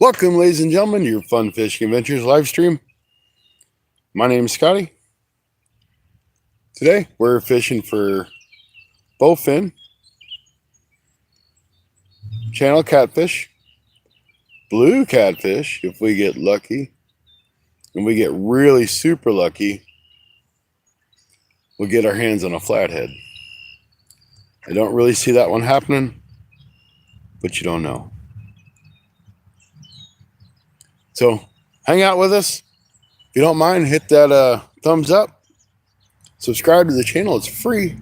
Welcome, ladies and gentlemen, to your Fun Fishing Adventures live stream. My name is Scotty. Today, we're fishing for bowfin, channel catfish, blue catfish, if we get lucky, and we get really super lucky, we'll get our hands on a flathead. I don't really see that one happening, but you don't know. So, hang out with us. If you don't mind, hit that thumbs up. Subscribe to the channel. It's free.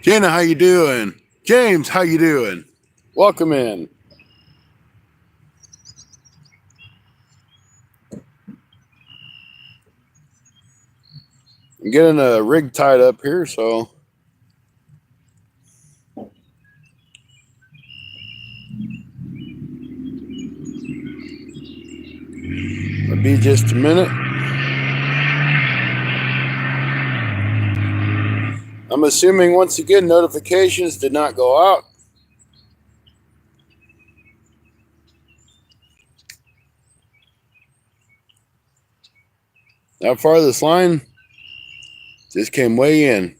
Jana, how you doing? James, how you doing? Welcome in. I'm getting a rig tied up here, so it'll be just a minute. I'm assuming once again notifications did not go out. That far this line just came way in.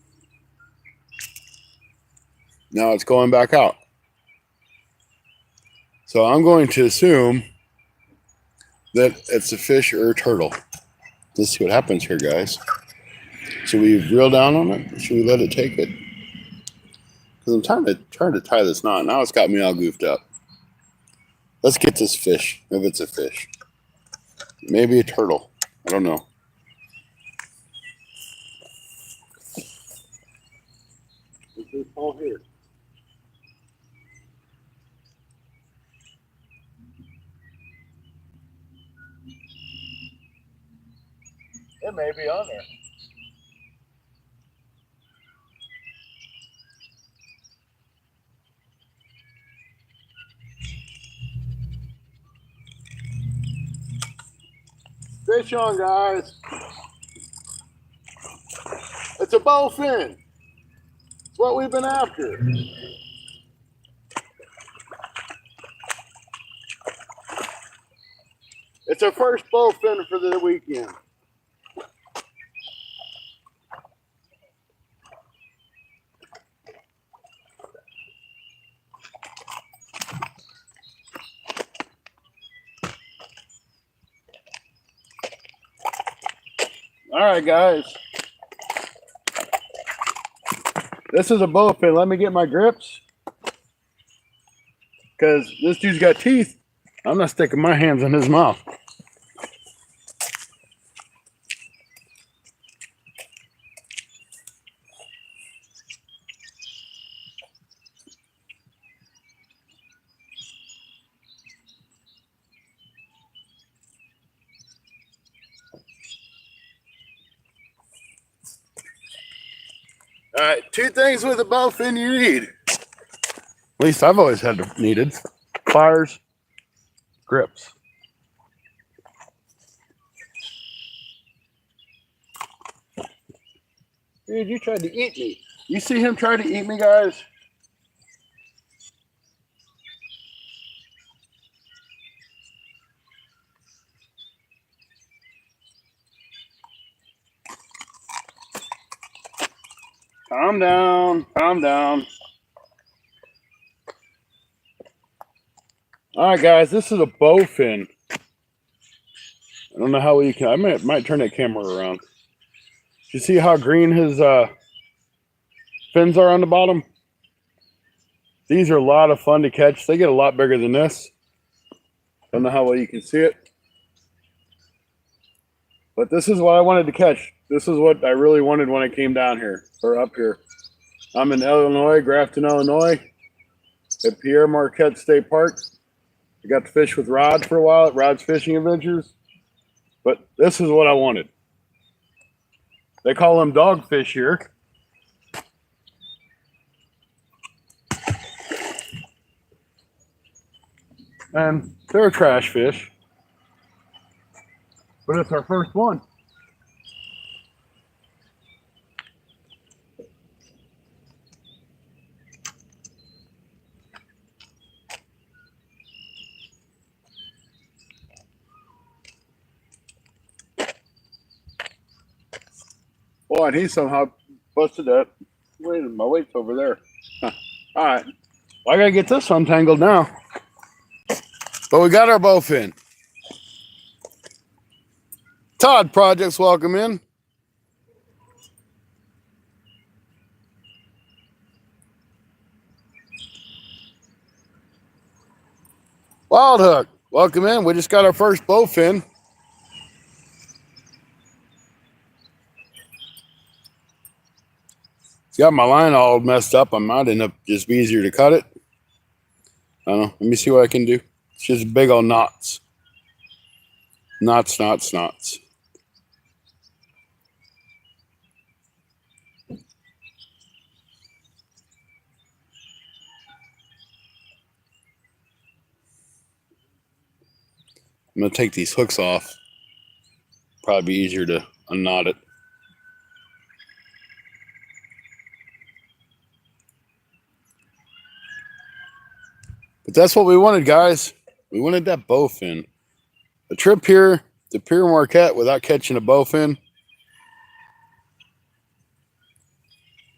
Now it's going back out. So I'm going to assume that it's a fish or a turtle. Let's see what happens here, guys. Should we reel down on it? Or should we let it take it? Because I'm trying to tie this knot. Now it's got me all goofed up. Let's get this fish, if it's a fish. Maybe a turtle. I don't know. What's this ball here? It may be on there. Fish on, guys. It's a bowfin. It's what we've been after. It's our first bowfin for the weekend. All right, guys. This is a bowfin. Let me get my grips. Because this dude's got teeth. I'm not sticking my hands in his mouth. All right, two things with a bowfin you need. At least I've always needed. Pliers, grips. Dude, you tried to eat me. You see him try to eat me, guys? Calm down, calm down. All right, guys, this is a bowfin. I don't know how you can. I might turn that camera around. You see how green his fins are on the bottom? These are a lot of fun to catch. They get a lot bigger than this. Don't know how well you can see it. But this is what I wanted to catch. This is what I really wanted when I came down here, or up here. I'm in Illinois, Grafton, Illinois, at Pere Marquette State Park. I got to fish with Rod for a while at Rod's Fishing Adventures. But this is what I wanted. They call them dogfish here. And they're a trash fish. But it's our first one. Oh, and he somehow busted up. Wait, my weight's over there. Huh. All right. Well, I gotta get this untangled now. But we got our bowfin. Todd Projects, welcome in. Wild Hook, welcome in. We just got our first bowfin. It's got my line all messed up. I might end up just be easier to cut it. I don't know. Let me see what I can do. It's just big old knots. Knots. I'm going to take these hooks off. Probably be easier to unknot it. But that's what we wanted, guys. We wanted that bowfin. A trip here to Pere Marquette without catching a bowfin,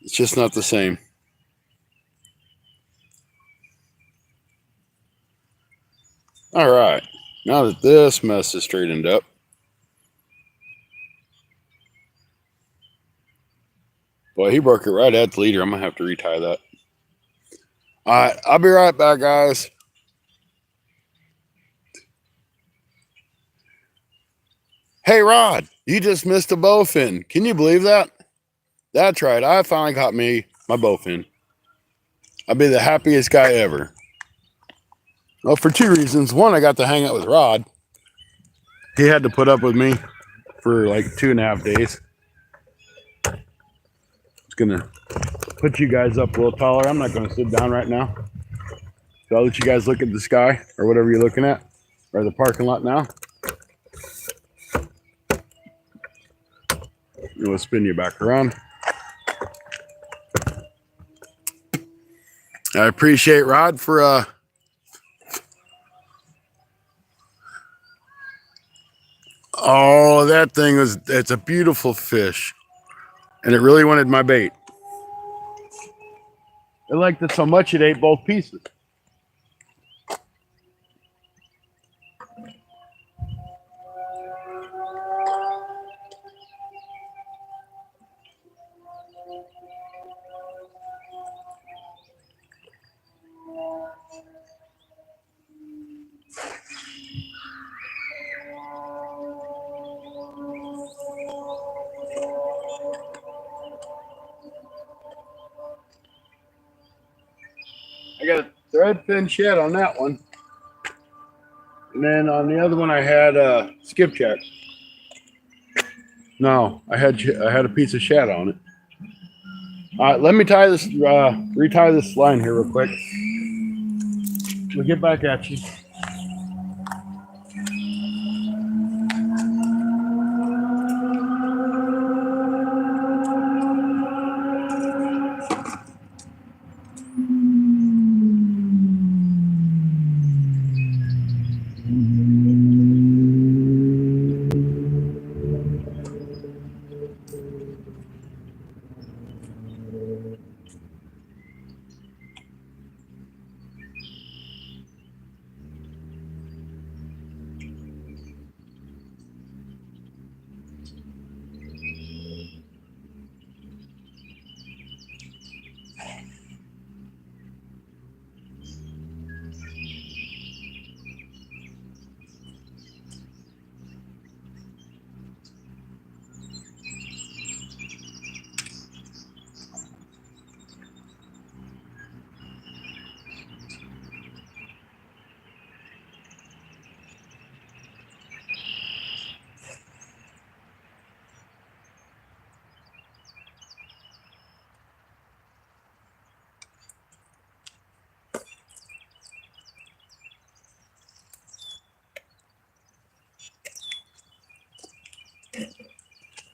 it's just not the same. All right. Now that this mess is straightened up, boy, he broke it right at the leader. I'm going to have to retie that. All right. I'll be right back, guys. Hey, Rod, you just missed a bowfin. Can you believe that? That's right. I finally got me my bowfin. I'll be the happiest guy ever. Well, for two reasons. One, I got to hang out with Rod. He had to put up with me for like 2.5 days. It's going to put you guys up a little taller. I'm not going to sit down right now. So I'll let you guys look at the sky or whatever you're looking at, or the parking lot now. We'll spin you back around. I appreciate Rod for oh, that thing it's a beautiful fish. And it really wanted my bait. It liked it so much it ate both pieces. I got a thread fin shed on that one. And then on the other one I had a skipjack. No, I had a piece of shad on it. All right, let me tie this, retie this line here real quick. We'll get back at you.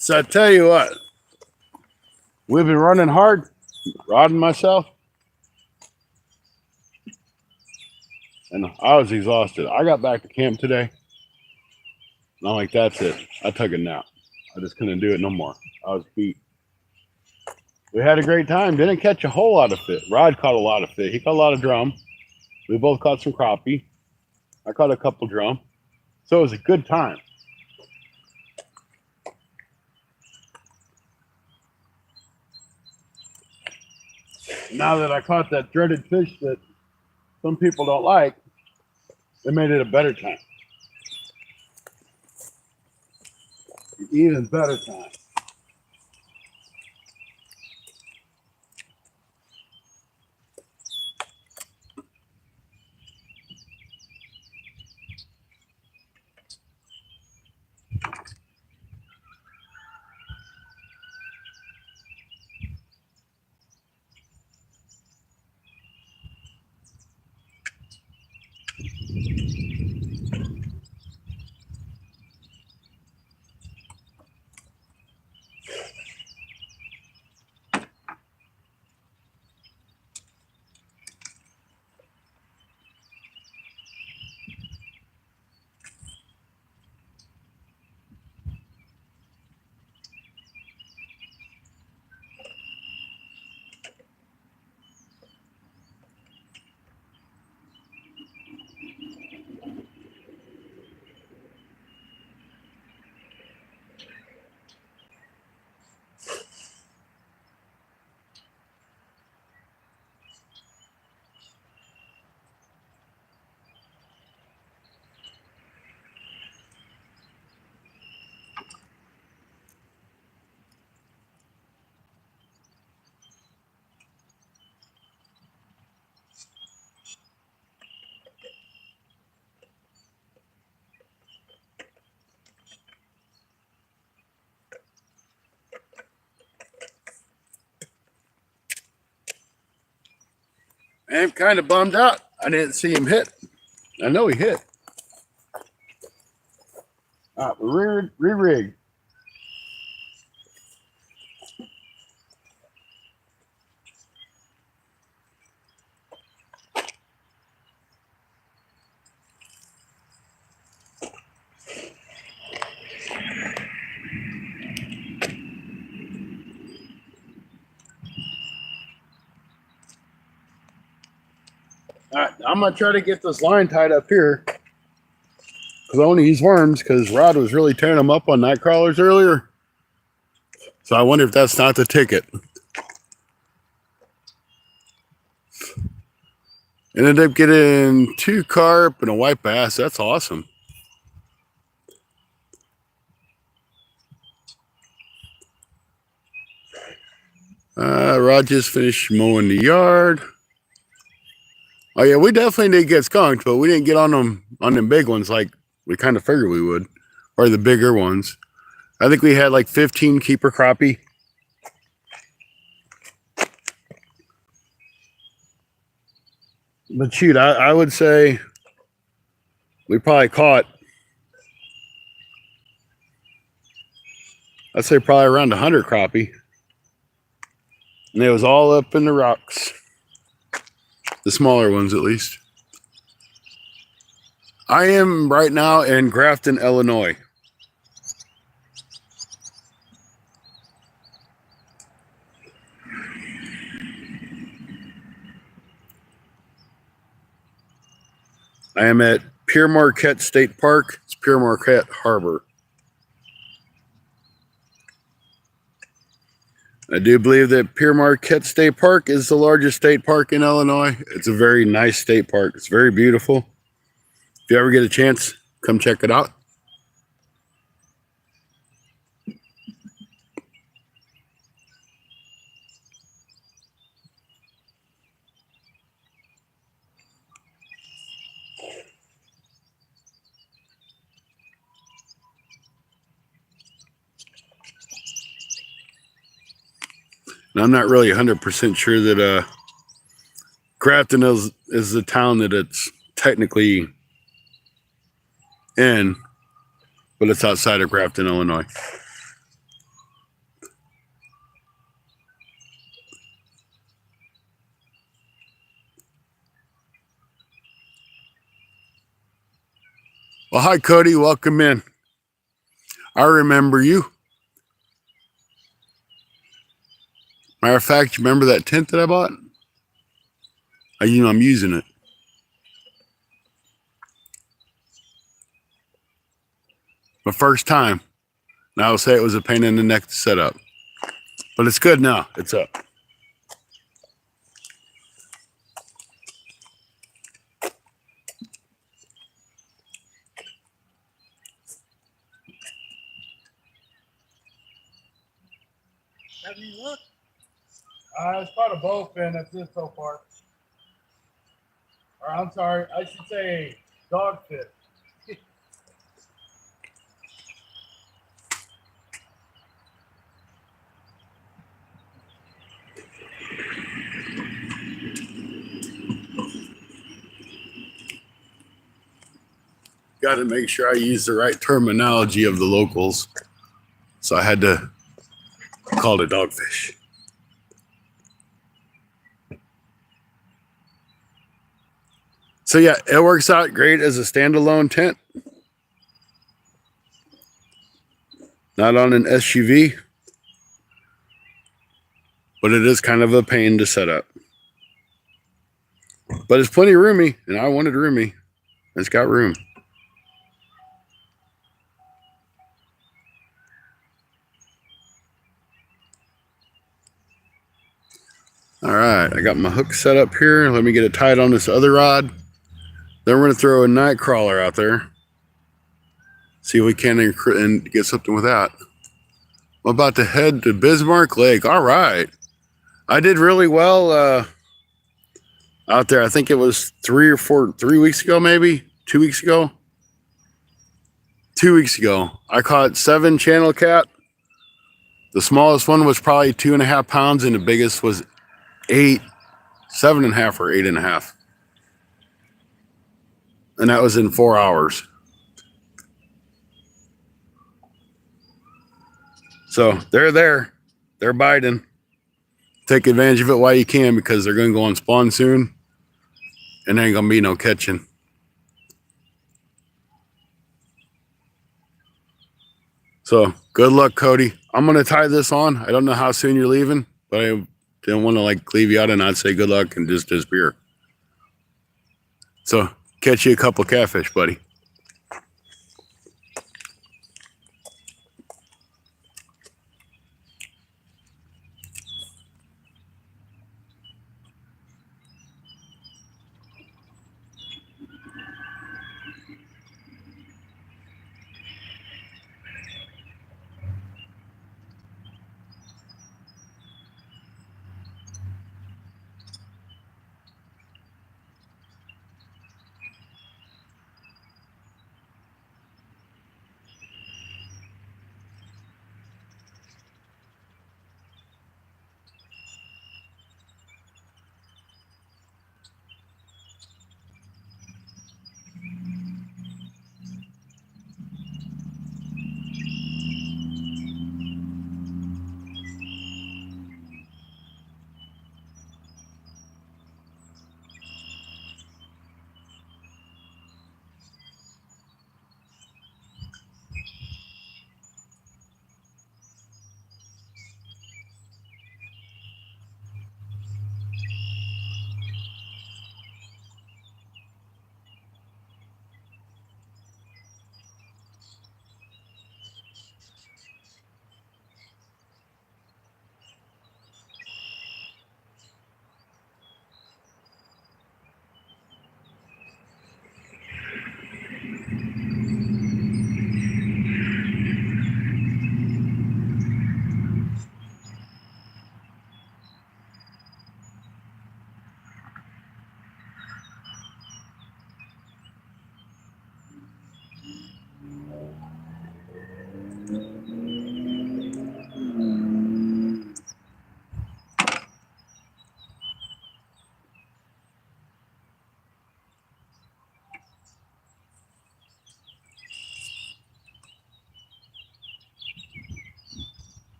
So I tell you what, we've been running hard, Rod and myself, and I was exhausted. I got back to camp today, and I'm like, that's it. I took a nap. I just couldn't do it no more. I was beat. We had a great time. Didn't catch a whole lot of fish. Rod caught a lot of fish. He caught a lot of drum. We both caught some crappie. I caught a couple drum. So it was a good time. Now that I caught that dreaded fish that some people don't like, it made it a better time. An even better time. I'm kind of bummed out. I didn't see him hit. I know he hit. Re-rig. All right, I'm going to try to get this line tied up here. Because I want to use worms because Rod was really tearing them up on night crawlers earlier. So I wonder if that's not the ticket. Ended up getting 2 carp and a white bass. That's awesome. Rod just finished mowing the yard. Oh yeah, we definitely did get skunked, but we didn't get on them big ones like we kind of figured we would, or the bigger ones. I think we had like 15 keeper crappie. But shoot, I would say we probably caught, I'd say probably around 100 crappie. And it was all up in the rocks. The smaller ones, at least. I am right now in Grafton, Illinois. I am at Pere Marquette State Park. It's Pere Marquette Harbor. I do believe that Pere Marquette State Park is the largest state park in Illinois. It's a very nice state park. It's very beautiful. If you ever get a chance, come check it out. And I'm not really 100% sure that Grafton is the town that it's technically in, but it's outside of Grafton, Illinois. Well, hi, Cody. Welcome in. I remember you. Matter of fact, you remember that tent that I bought? I'm using it. My first time. And I will say it was a pain in the neck to set up. But it's good now. It's up. Have you looked? It's caught a bowfin. That's it so far. Or I'm sorry, I should say dogfish. Got to make sure I use the right terminology of the locals. So I had to call it dogfish. So yeah, it works out great as a standalone tent. Not on an SUV. But it is kind of a pain to set up. But it's plenty roomy, and I wanted roomy. It's got room. All right, I got my hook set up here. Let me get it tied on this other rod. Then we're going to throw a night crawler out there. See if we can and get something with that. I'm about to head to Bismarck Lake. All right. I did really well out there. I think it was 3 weeks ago, maybe 2 weeks ago. 2 weeks ago, I caught 7 channel cat. The smallest one was probably 2.5 pounds, and the biggest was 7.5 or 8.5. And that was in 4 hours. So they're there. They're biting. Take advantage of it while you can, because they're going to go on spawn soon. And there ain't going to be no catching. So good luck, Cody. I'm going to tie this on. I don't know how soon you're leaving, but I didn't want to leave you out and not say good luck and just disappear. So catch you a couple catfish, buddy.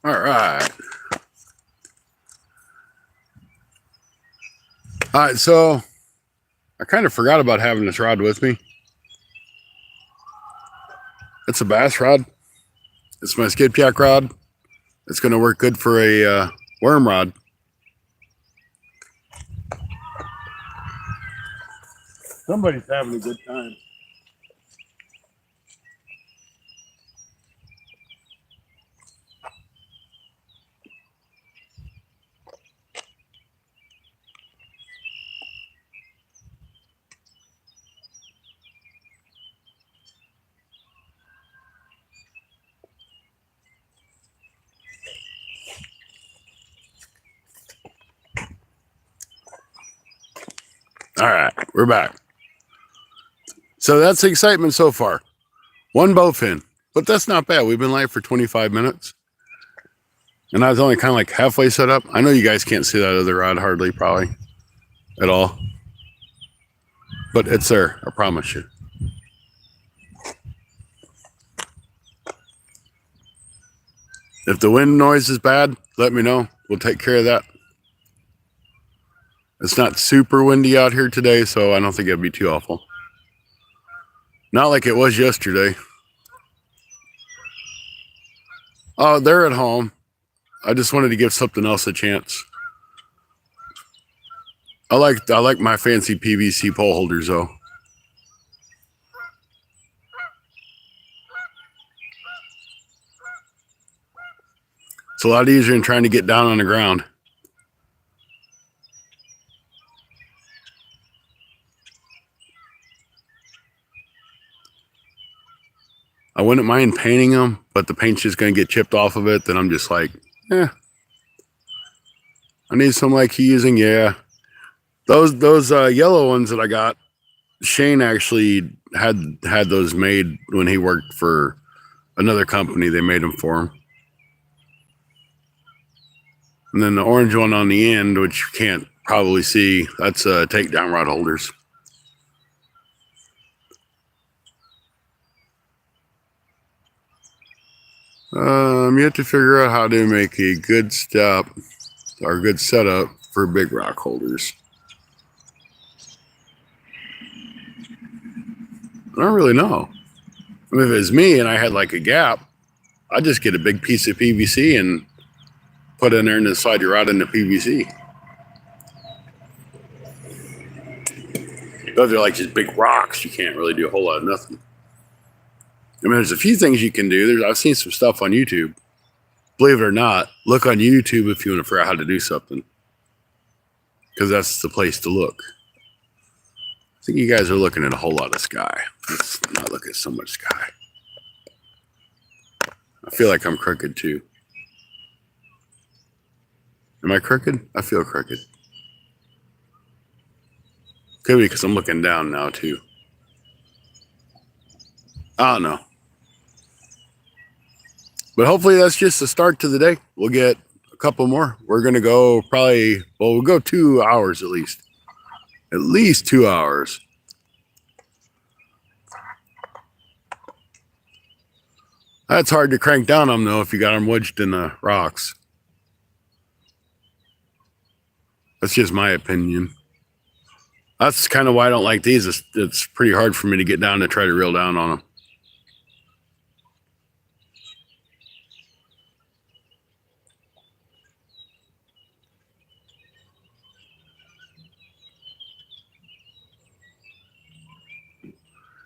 All right. All right, so I kind of forgot about having this rod with me. It's a bass rod. It's my skipjack rod. It's going to work good for a worm rod. Somebody's having a good time. All right, we're back. So that's the excitement so far. One bowfin, but that's not bad. We've been live for 25 minutes. And I was only kind of like halfway set up. I know you guys can't see that other rod hardly, probably, at all. But it's there, I promise you. If the wind noise is bad, let me know. We'll take care of that. It's not super windy out here today, so I don't think it'll be too awful. Not like it was yesterday. Oh, they're at home. I just wanted to give something else a chance. I like my fancy PVC pole holders though. It's a lot easier than trying to get down on the ground. I wouldn't mind painting them, but the paint's just going to get chipped off of it. Then I'm just like, I need some like he's using. Yeah, those yellow ones that I got, Shane actually had those made when he worked for another company. They made them for him. And then the orange one on the end, which you can't probably see, that's takedown rod holders. You have to figure out how to make a good step or good setup for big rock holders. I don't really know. I mean, if it was me and I had like a gap, I'd just get a big piece of PVC and put it in there and then slide your rod into PVC. Those are like just big rocks. You can't really do a whole lot of nothing. I mean, there's a few things you can do. I've seen some stuff on YouTube. Believe it or not, look on YouTube if you want to figure out how to do something. Because that's the place to look. I think you guys are looking at a whole lot of sky. Let's not look at so much sky. I feel like I'm crooked too. Am I crooked? I feel crooked. Could be because I'm looking down now too. I don't know. But hopefully that's just the start to the day. We'll get a couple more. We're going to go probably, well, we'll go 2 hours at least. At least 2 hours. That's hard to crank down on though if you got them wedged in the rocks. That's just my opinion. That's kind of why I don't like these. It's pretty hard for me to get down to try to reel down on them.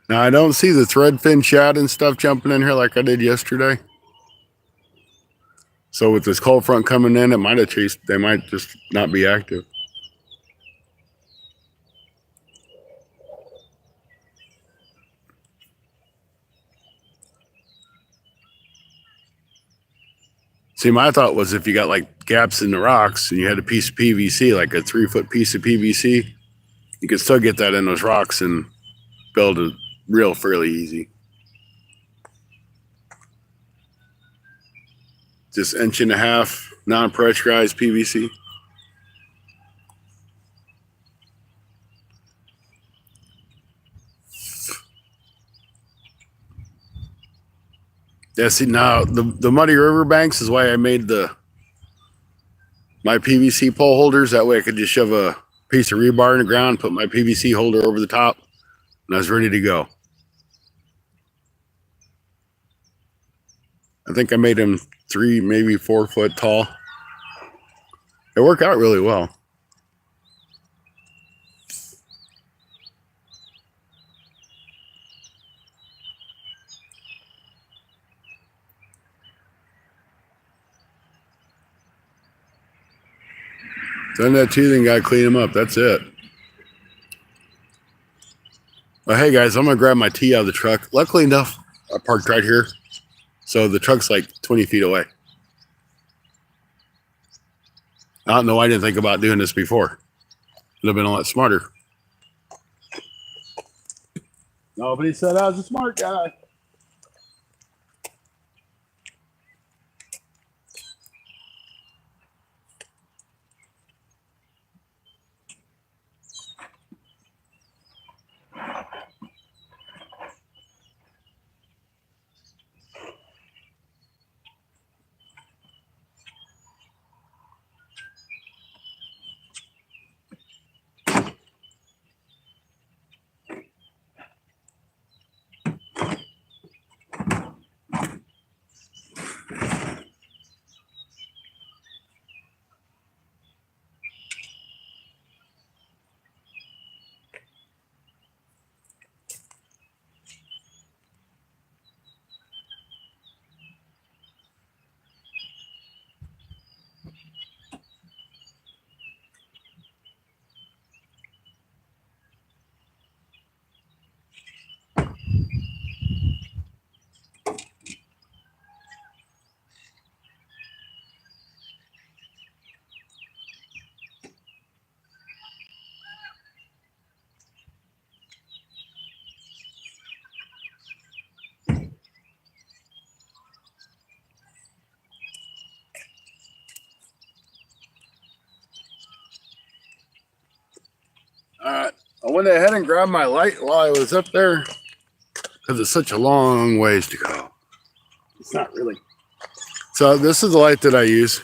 Now, I don't see the threadfin shad and stuff jumping in here like I did yesterday. So with this cold front coming in, it might have chased, they might just not be active. See, my thought was if you got like gaps in the rocks and you had a piece of PVC, like a 3-foot piece of PVC, you could still get that in those rocks and build a reel fairly easy. Just 1.5 inch non-pressurized PVC. Yeah, see now the muddy river banks is why I made my PVC pole holders. That way I could just shove a piece of rebar in the ground, put my PVC holder over the top, and I was ready to go. I think I made them 3, maybe 4 foot tall. It worked out really well. Send that teething guy, clean him up. That's it. Well, hey guys, I'm gonna grab my tea out of the truck. Luckily enough, I parked right here, so the truck's like 20 feet away. I don't know why I didn't think about doing this before. It'd have been a lot smarter. Nobody said I was a smart guy. I went ahead and grabbed my light while I was up there because it's such a long ways to go. It's not really. So this is the light that I use,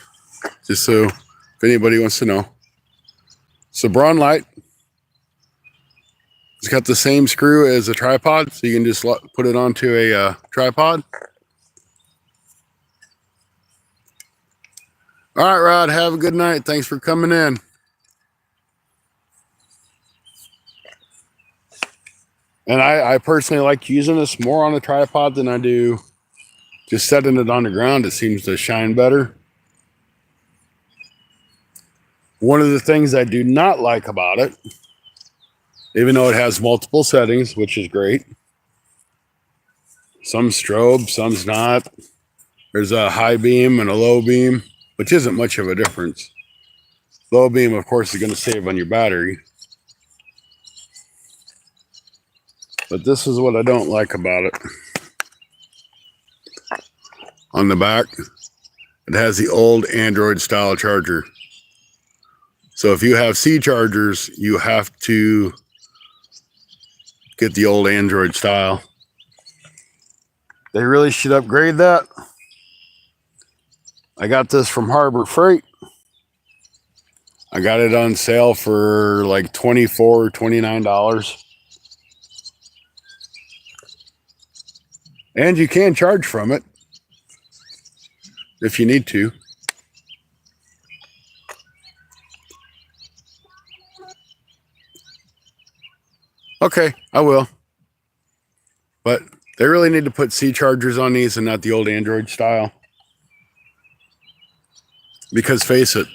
just so if anybody wants to know. It's a Braun light. It's got the same screw as a tripod, so you can just put it onto a tripod. All right, Rod, have a good night. Thanks for coming in. And I personally like using this more on a tripod than I do just setting it on the ground. It seems to shine better. One of the things I do not like about it, even though it has multiple settings, which is great. Some strobe, some's not. There's a high beam and a low beam, which isn't much of a difference. Low beam, of course, is going to save on your battery. But this is what I don't like about it. On the back, it has the old Android style charger. So if you have C chargers, you have to get the old Android style. They really should upgrade that. I got this from Harbor Freight. I got it on sale for like $24, $29. And you can charge from it if you need to. Okay, I will. But they really need to put C chargers on these and not the old Android style. Because face it,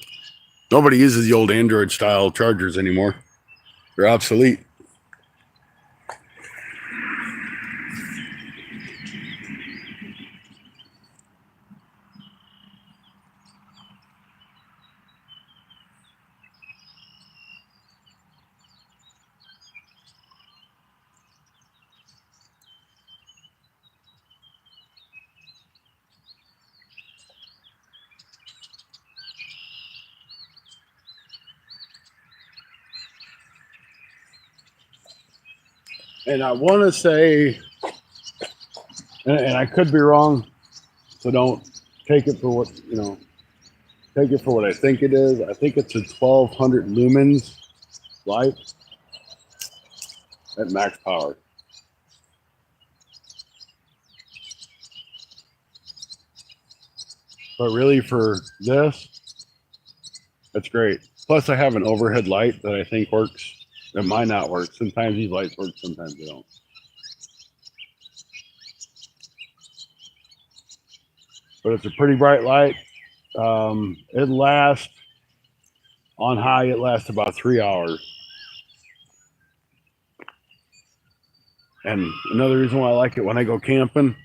nobody uses the old Android style chargers anymore. They're obsolete. And I want to say, and I could be wrong, So don't take it for what, take it for what I think it is. I think it's a 1200 lumens light at max power. But really for this, that's great. Plus I have an overhead light that I think works. It might not work. Sometimes these lights work, sometimes they don't. But it's a pretty bright light. It lasts on high. It lasts about 3 hours. And another reason why I like it, when I go camping,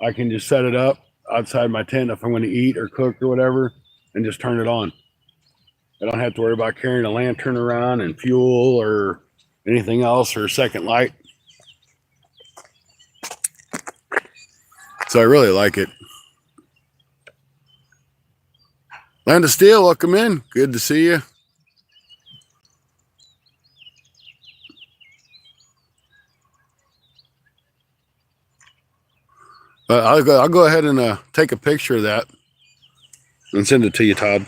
I can just set it up outside my tent if I'm going to eat or cook or whatever, and just turn it on. I don't have to worry about carrying a lantern around and fuel or anything else or a second light. So I really like it. Land of Steel, welcome in. Good to see you. I'll go ahead and take a picture of that and send it to you, Todd.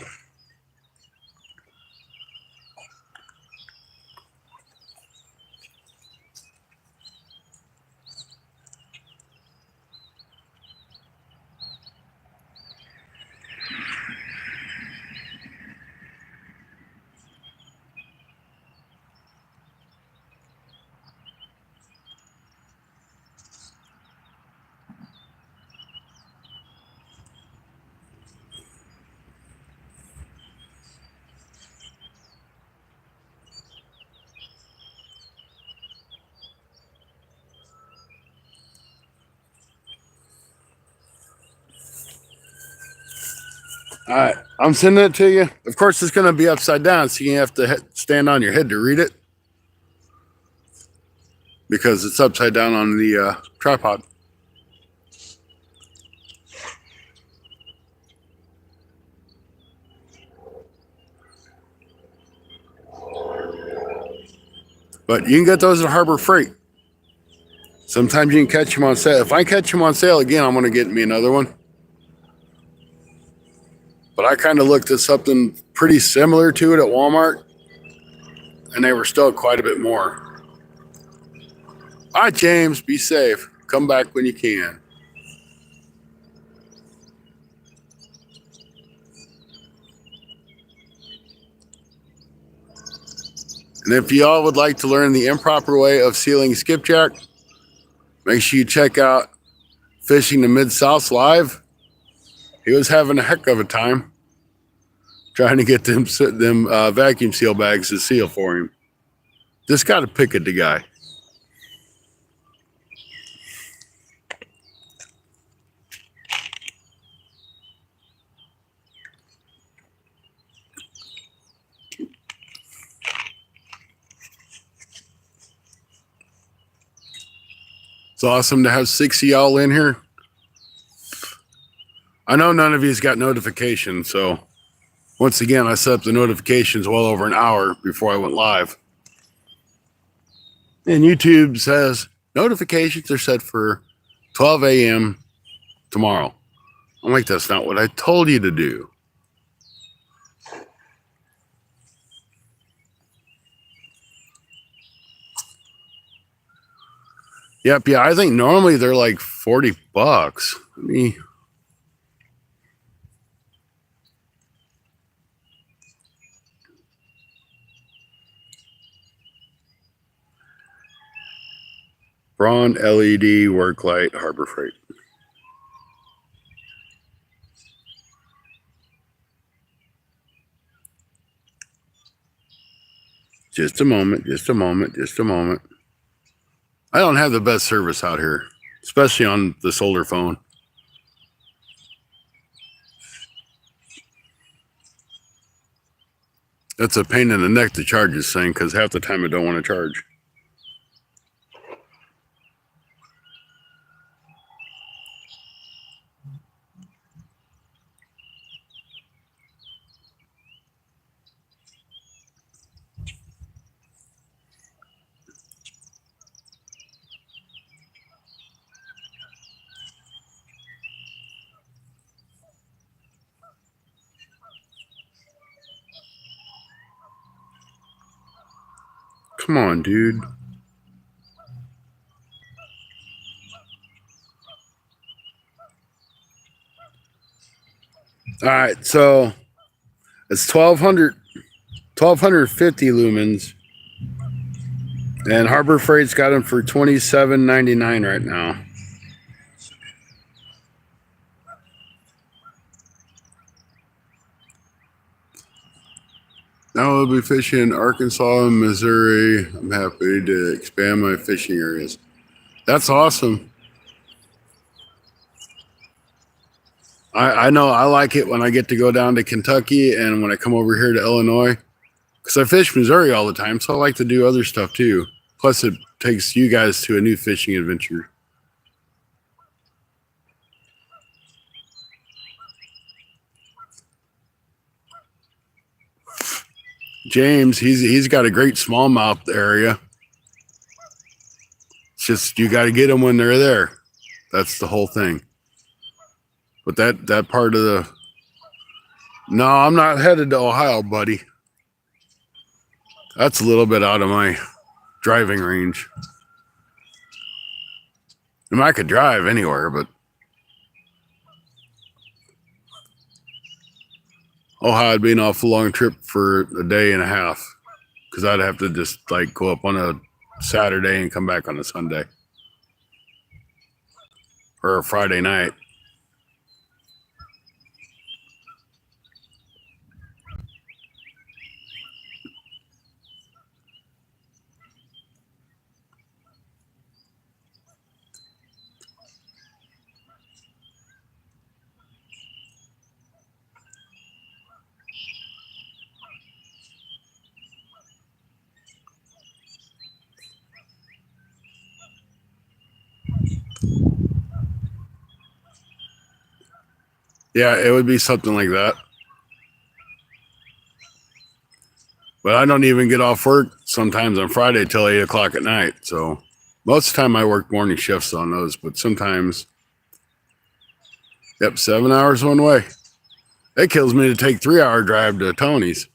All right, I'm sending it to you. Of course, it's going to be upside down, so you have to stand on your head to read it because it's upside down on the tripod. But you can get those at Harbor Freight. Sometimes you can catch them on sale. If I catch them on sale again, I'm going to get me another one. But I kind of looked at something pretty similar to it at Walmart, and they were still quite a bit more. All right, James, be safe. Come back when you can. And if y'all would like to learn the improper way of sealing skipjack, make sure you check out Fishing the Mid-South live. He was having a heck of a time trying to get them vacuum seal bags to seal for him. Just got to pick at the guy. It's awesome to have 6 of y'all in here. I know none of you's got notifications, so once again, I set up the notifications well over an hour before I went live. And YouTube says notifications are set for 12 a.m. tomorrow. I'm like, that's not what I told you to do. Yep, yeah, I think normally they're like $40. Let me... Braun LED work light, Harbor Freight. Just a moment, just a moment, just a moment. I don't have the best service out here, especially on this older phone. That's a pain in the neck to charge this thing because half the time I don't want to charge. Come on, dude. All right, so it's 1,250 lumens, and Harbor Freight's got them for $27.99 right now. Now we'll be fishing in Arkansas and Missouri. I'm happy to expand my fishing areas. That's awesome. I know I like it when I get to go down to Kentucky and when I come over here to Illinois, because I fish Missouri all the time, so I like to do other stuff too. Plus, it takes you guys to a new fishing adventure. James, he's got a great smallmouth area. It's just you got to get them when they're there. That's the whole thing. But that part of the no, I'm not headed to Ohio, buddy. That's a little bit out of my driving range. I mean, I could drive anywhere, but Ohio'd be an awful long trip for a day and a half, because I'd have to just like go up on a Saturday and come back on a Sunday or a Friday night. Yeah, it would be something like that. But I don't even get off work sometimes on Friday till 8 o'clock at night. So most of the time I work morning shifts on those, but sometimes, yep, 7 hours one way. It kills me to take 3 hour drive to Tony's.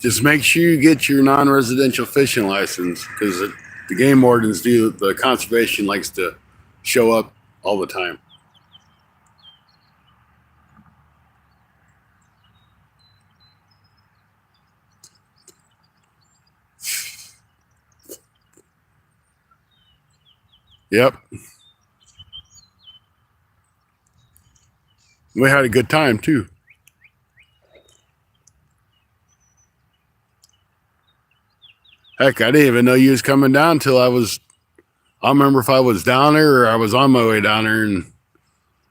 Just make sure you get your non-residential fishing license, because the game wardens do, the conservation likes to show up all the time. Yep. We had a good time too. Heck, I didn't even know you was coming down till I don't remember if I was down there or I was on my way down there, and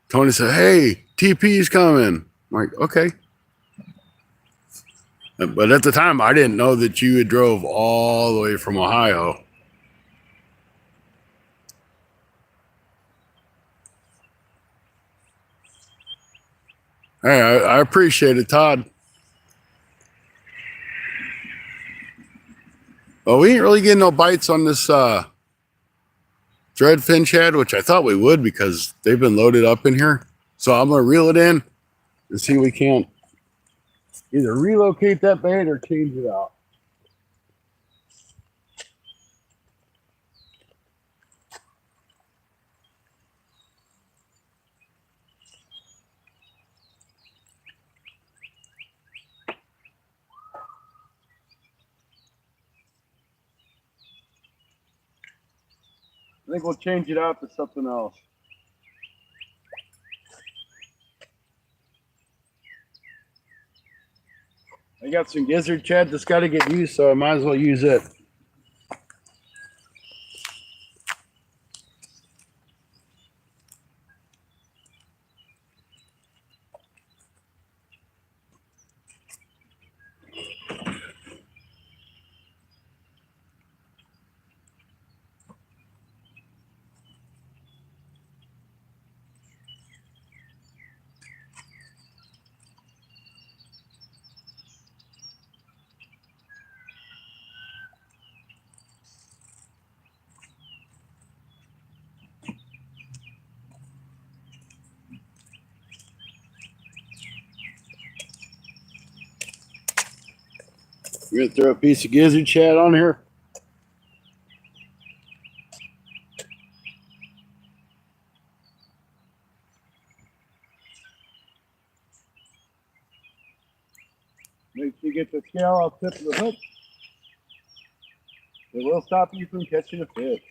Tony said, "Hey, TP's coming." I'm like, okay. But at the time, I didn't know that you had drove all the way from Ohio. Hey, I appreciate it, Todd. Well, we ain't really getting no bites on this threadfin shad, which I thought we would because they've been loaded up in here. So I'm going to reel it in and see if we can't either relocate that bait or change it out. I think we'll change it out to something else. I got some gizzard shad that's got to get used, so I might as well use it. We're gonna throw a piece of gizzard shad on here. Make sure you get the scale off the tip of the hook. It will stop you from catching a fish.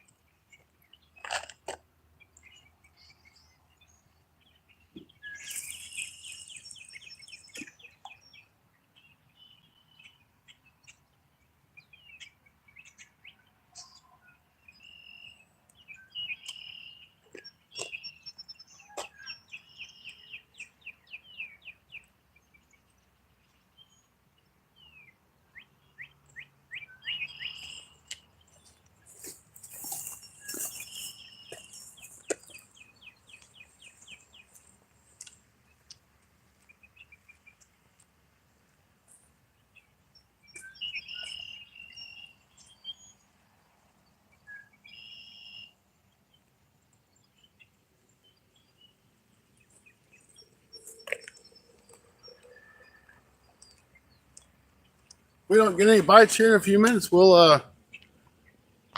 We don't get any bites here in a few minutes. We'll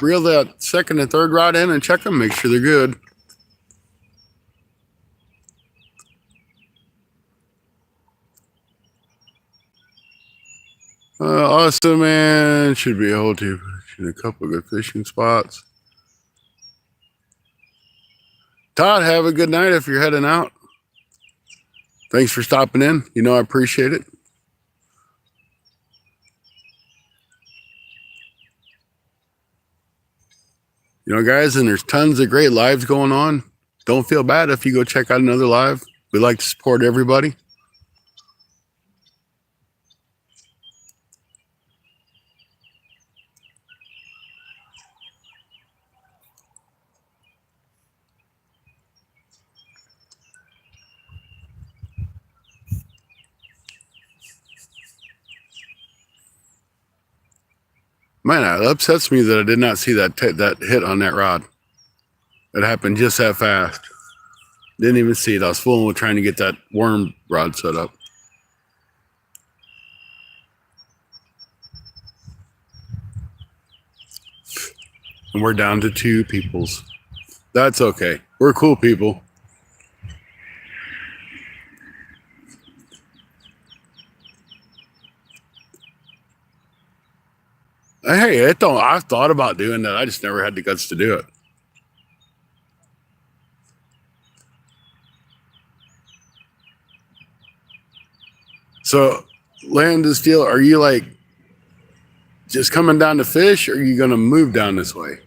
reel that second and third rod in and check them, make sure they're good. Awesome, man. Should be able to in a couple of good fishing spots. Todd, have a good night if you're heading out. Thanks for stopping in. You know I appreciate it. You know, guys, and there's tons of great lives going on. Don't feel bad if you go check out another live. We like to support everybody. Man, it upsets me that I did not see that hit on that rod. It happened just that fast. Didn't even see it. I was fooling with trying to get that worm rod set up. And we're down to 2 peoples. That's okay. We're cool people. Hey, I thought about doing that. I just never had the guts to do it. So, Land of Steel, are you like just coming down to fish, or are you going to move down this way?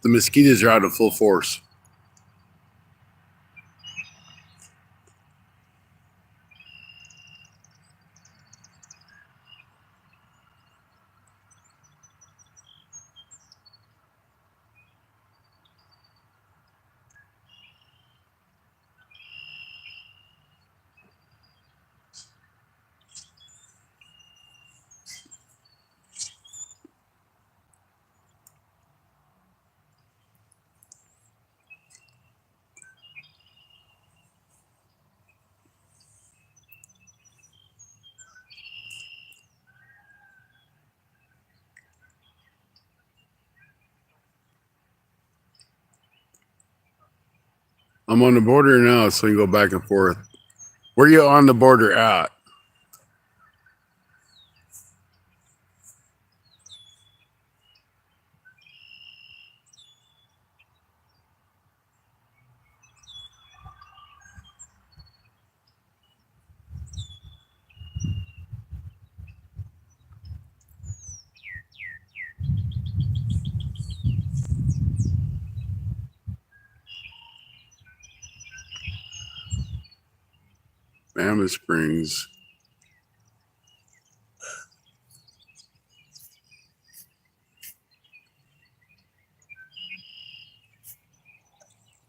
The mosquitoes are out in full force. I'm on the border now, so you go back and forth. Where are you on the border at? Mammoth Springs.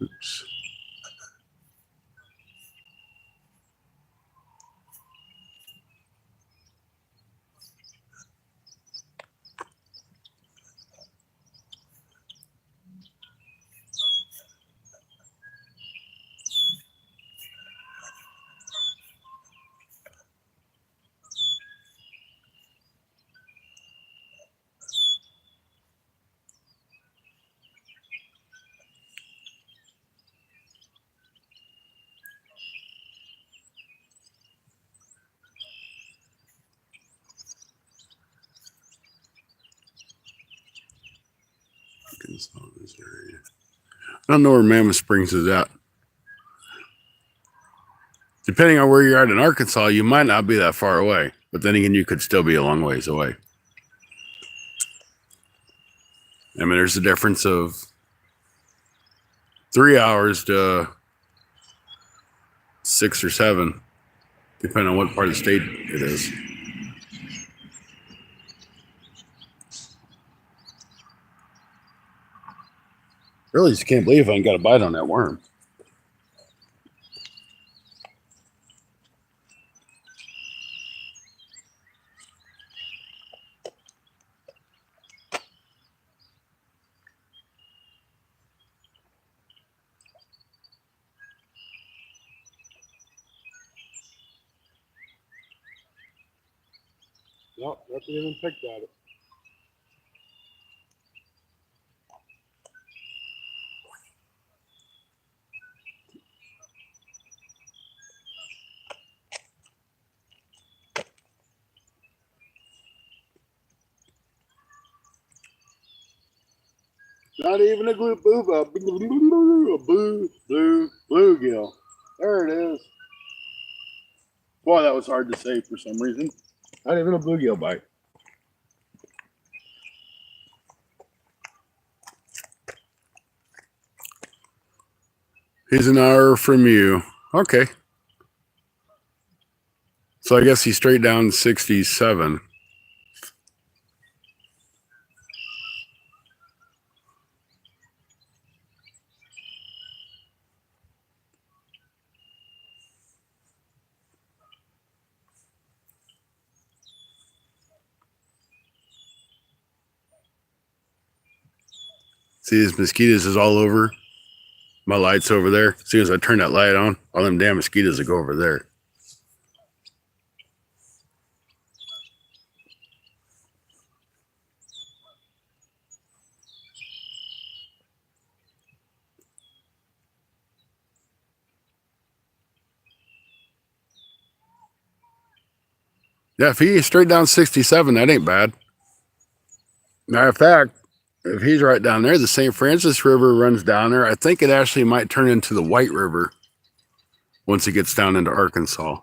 Oops. Arkansas, Missouri. I don't know where Mammoth Springs is at. Depending on where you're at in Arkansas, you might not be that far away. But then again, you could still be a long ways away. I mean, there's a difference of 3 hours to 6 or 7, depending on what part of the state it is. Really just can't believe I ain't got a bite on that worm. Nope, nothing even picked at it. Not even a bluegill. There it is. Boy, that was hard to say for some reason. Not even a bluegill bite. He's an hour from you. Okay. So I guess he's straight down 67. See, his mosquitoes is all over. My light's over there. As soon as I turn that light on, all them damn mosquitoes will go over there. Yeah, if he's straight down 67, that ain't bad. Matter of fact, if he's right down there, the St. Francis River runs down there. I think it actually might turn into the White River once it gets down into Arkansas.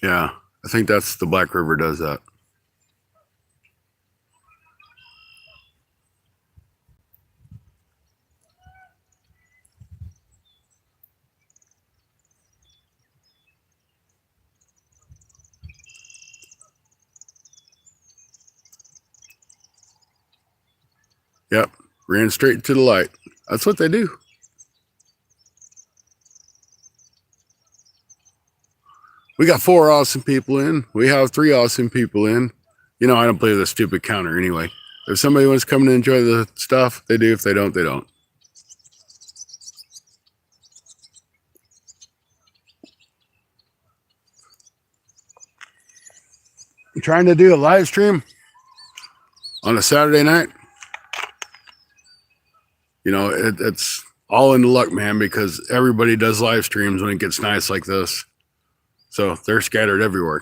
Yeah, I think that's the Black River does that. Yep, ran straight to the light. That's what they do. We got 4 awesome people in. We have 3 awesome people in. You know, I don't play with a stupid counter anyway. If somebody wants to come and enjoy the stuff, they do. If they don't, they don't. I'm trying to do a live stream on a Saturday night. You know, it's all in luck, man, because everybody does live streams when it gets nice like this. So they're scattered everywhere.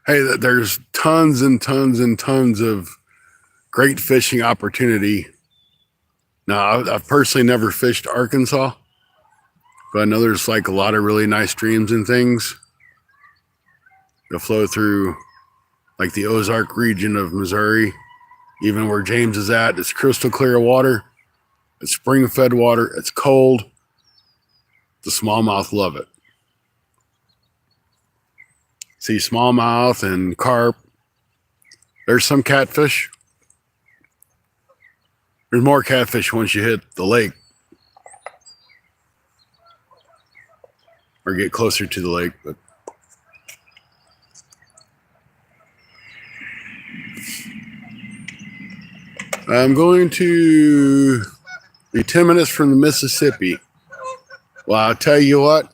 Hey, there's tons and tons and tons of great fishing opportunity. Now, I've personally never fished Arkansas, but I know there's like a lot of really nice streams and things that flow through like the Ozark region of Missouri, even where James is at. It's crystal clear water. It's spring fed water. It's cold. The smallmouth love it. See smallmouth and carp. There's some catfish. There's more catfish once you hit the lake or get closer to the lake. But I'm going to be 10 minutes from the Mississippi. Well, I'll tell you what.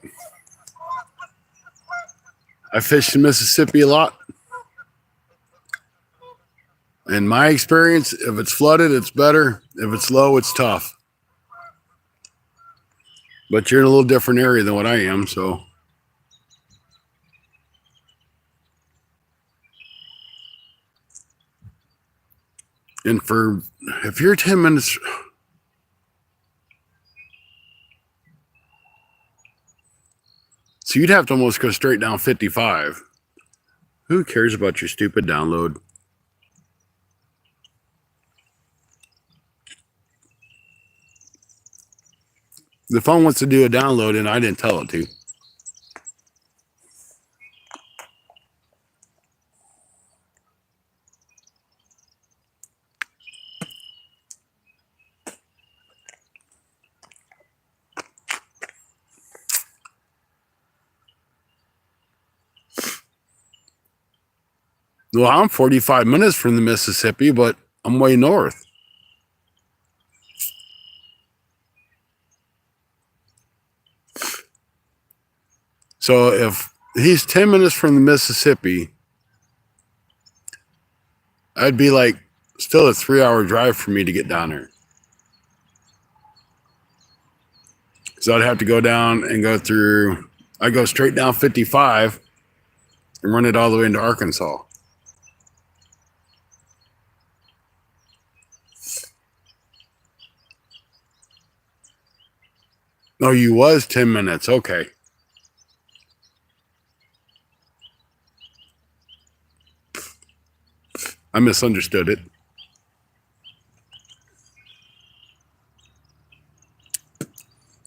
I fished in Mississippi a lot. In my experience, if it's flooded, it's better. If it's low, it's tough. But you're in a little different area than what I am, so. And if you're 10 minutes, so you'd have to almost go straight down 55. Who cares about your stupid download? The phone wants to do a download and I didn't tell it to. Well, I'm 45 minutes from the Mississippi, but I'm way north. So if he's 10 minutes from the Mississippi, I'd be like still a 3-hour drive for me to get down there. So I'd have to go down and go through, I go straight down 55 and run it all the way into Arkansas. No, you was 10 minutes. Okay. I misunderstood it.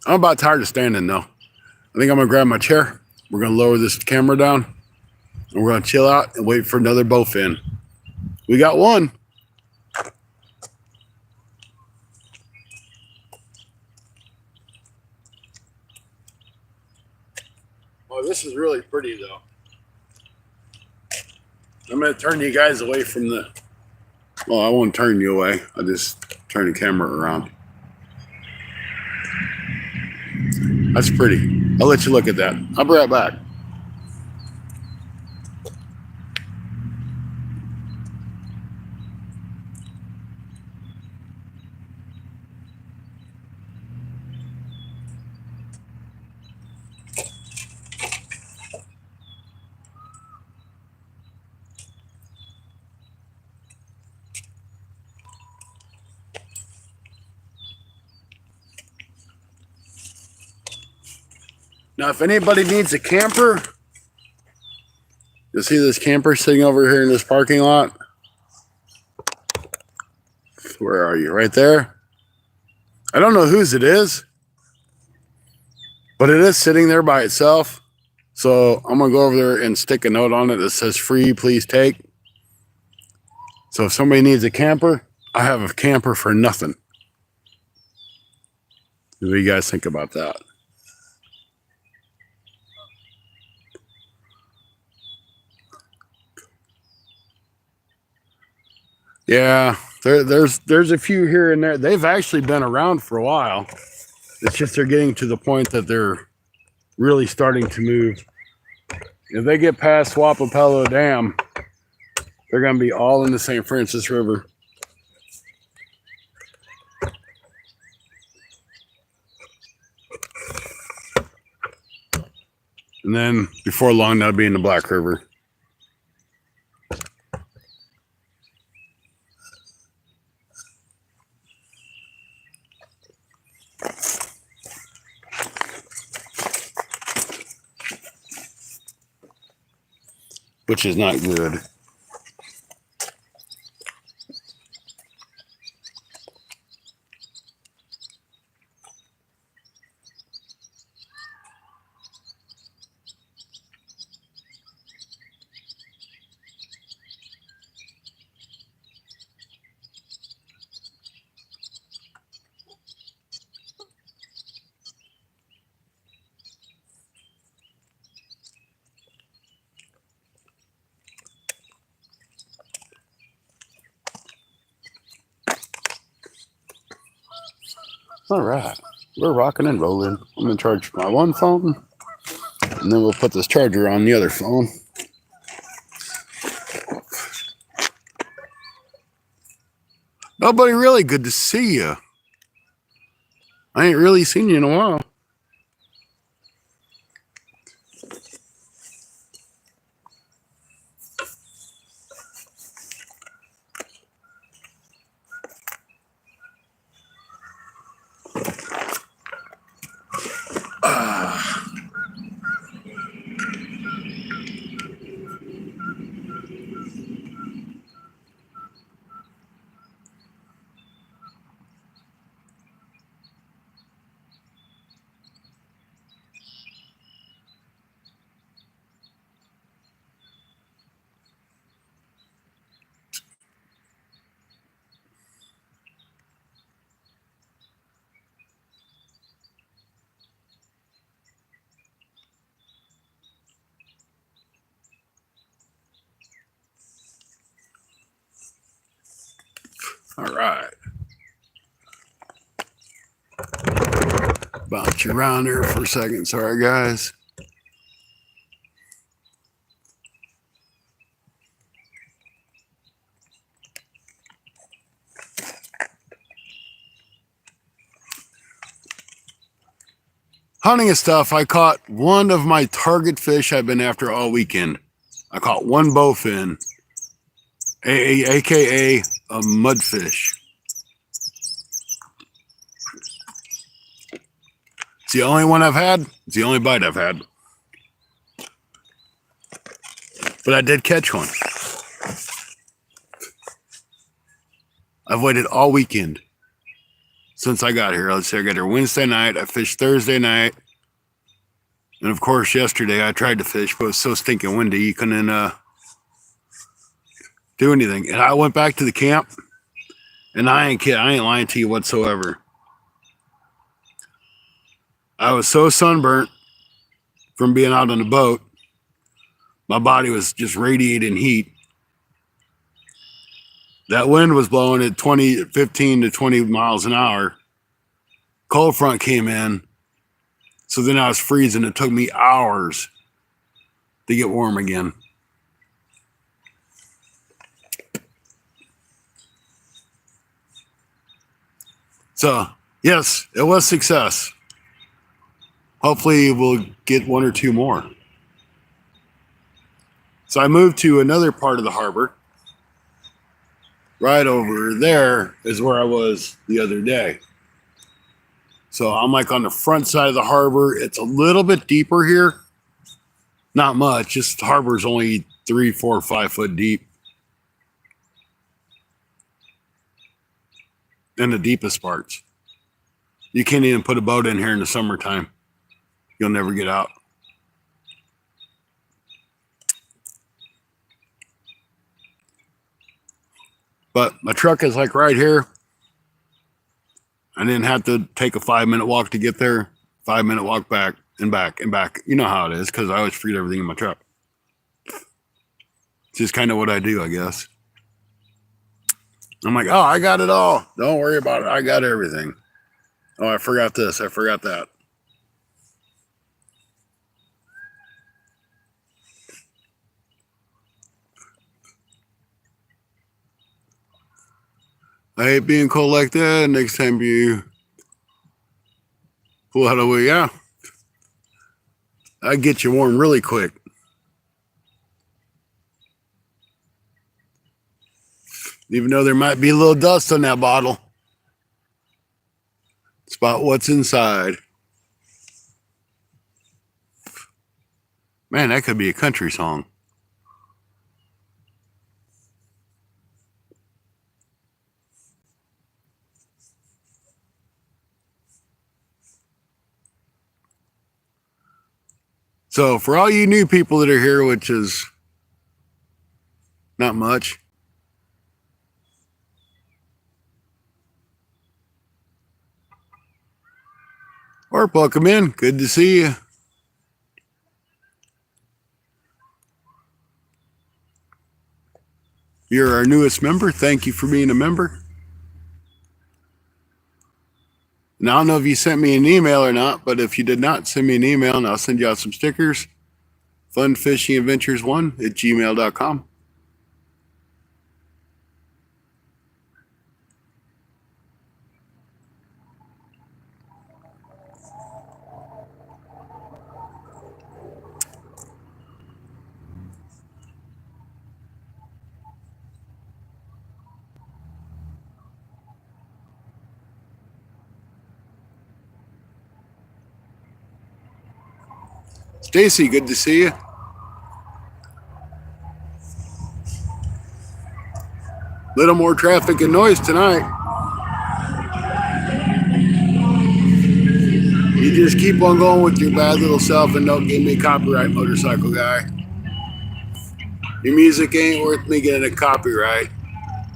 I'm about tired of standing though. I think I'm gonna grab my chair. We're gonna lower this camera down and we're gonna chill out and wait for another bowfin. We got one. Oh, this is really pretty though. I'm going to turn you guys away from the... Well, I won't turn you away. I'll just turn the camera around. That's pretty. I'll let you look at that. I'll be right back. Now, if anybody needs a camper, you'll see this camper sitting over here in this parking lot. Where are you? Right there? I don't know whose it is, but it is sitting there by itself. So I'm going to go over there and stick a note on it that says free, please take. So if somebody needs a camper, I have a camper for nothing. What do you guys think about that? Yeah, there's a few here and there. They've actually been around for a while. It's just they're getting to the point that they're really starting to move. If they get past Swapapello Dam, they're going to be all in the St. Francis River. And then before long, they'll be in the Black River. which is not good. All right, we're rocking and rolling. I'm gonna charge my one phone, and then we'll put this charger on the other phone. Nobody, really good to see you. I ain't really seen you in a while. All right. Bounce you around there for a second. Sorry, guys. Hunting and stuff, I caught one of my target fish I've been after all weekend. I caught one bowfin, aka a mudfish. It's the only one I've had. It's the only bite I've had. But I did catch one. I've waited all weekend since I got here. Let's say I got here Wednesday night. I fished Thursday night. And of course, yesterday I tried to fish, but it was so stinking windy, you couldn't do anything. And I went back to the camp, and I ain't kidding. I ain't lying to you whatsoever. I was so sunburnt from being out on the boat. My body was just radiating heat. That wind was blowing at 15 to 20 miles an hour. Cold front came in. So then I was freezing. It took me hours to get warm again. So, yes, it was success. Hopefully we'll get one or two more. So I moved to another part of the harbor. Right over there is where I was the other day. So I'm like on the front side of the harbor. It's a little bit deeper here. Not much, just the harbor's only 3, 4, 5 foot deep. In the deepest parts. You can't even put a boat in here in the summertime. You'll never get out. But my truck is like right here. I didn't have to take a 5-minute walk to get there. 5-minute walk back and back and back. You know how it is, because I always forget everything in my truck. It's just kind of what I do, I guess. I'm like, oh, I got it all. Don't worry about it. I got everything. Oh, I forgot this. I forgot that. I hate being cold like that. Next time you pull out of the way, yeah. I get you warm really quick. Even though there might be a little dust on that bottle. It's about what's inside. Man, that could be a country song. So for all you new people that are here, which is not much, or welcome in. Good to see you. You're our newest member. Thank you for being a member. Now, I don't know if you sent me an email or not, but if you did not, send me an email and I'll send you out some stickers. funfishingadventures1@gmail.com. Stacy, good to see you. Little more traffic and noise tonight. You just keep on going with your bad little self and don't give me copyright, motorcycle guy. Your music ain't worth me getting a copyright.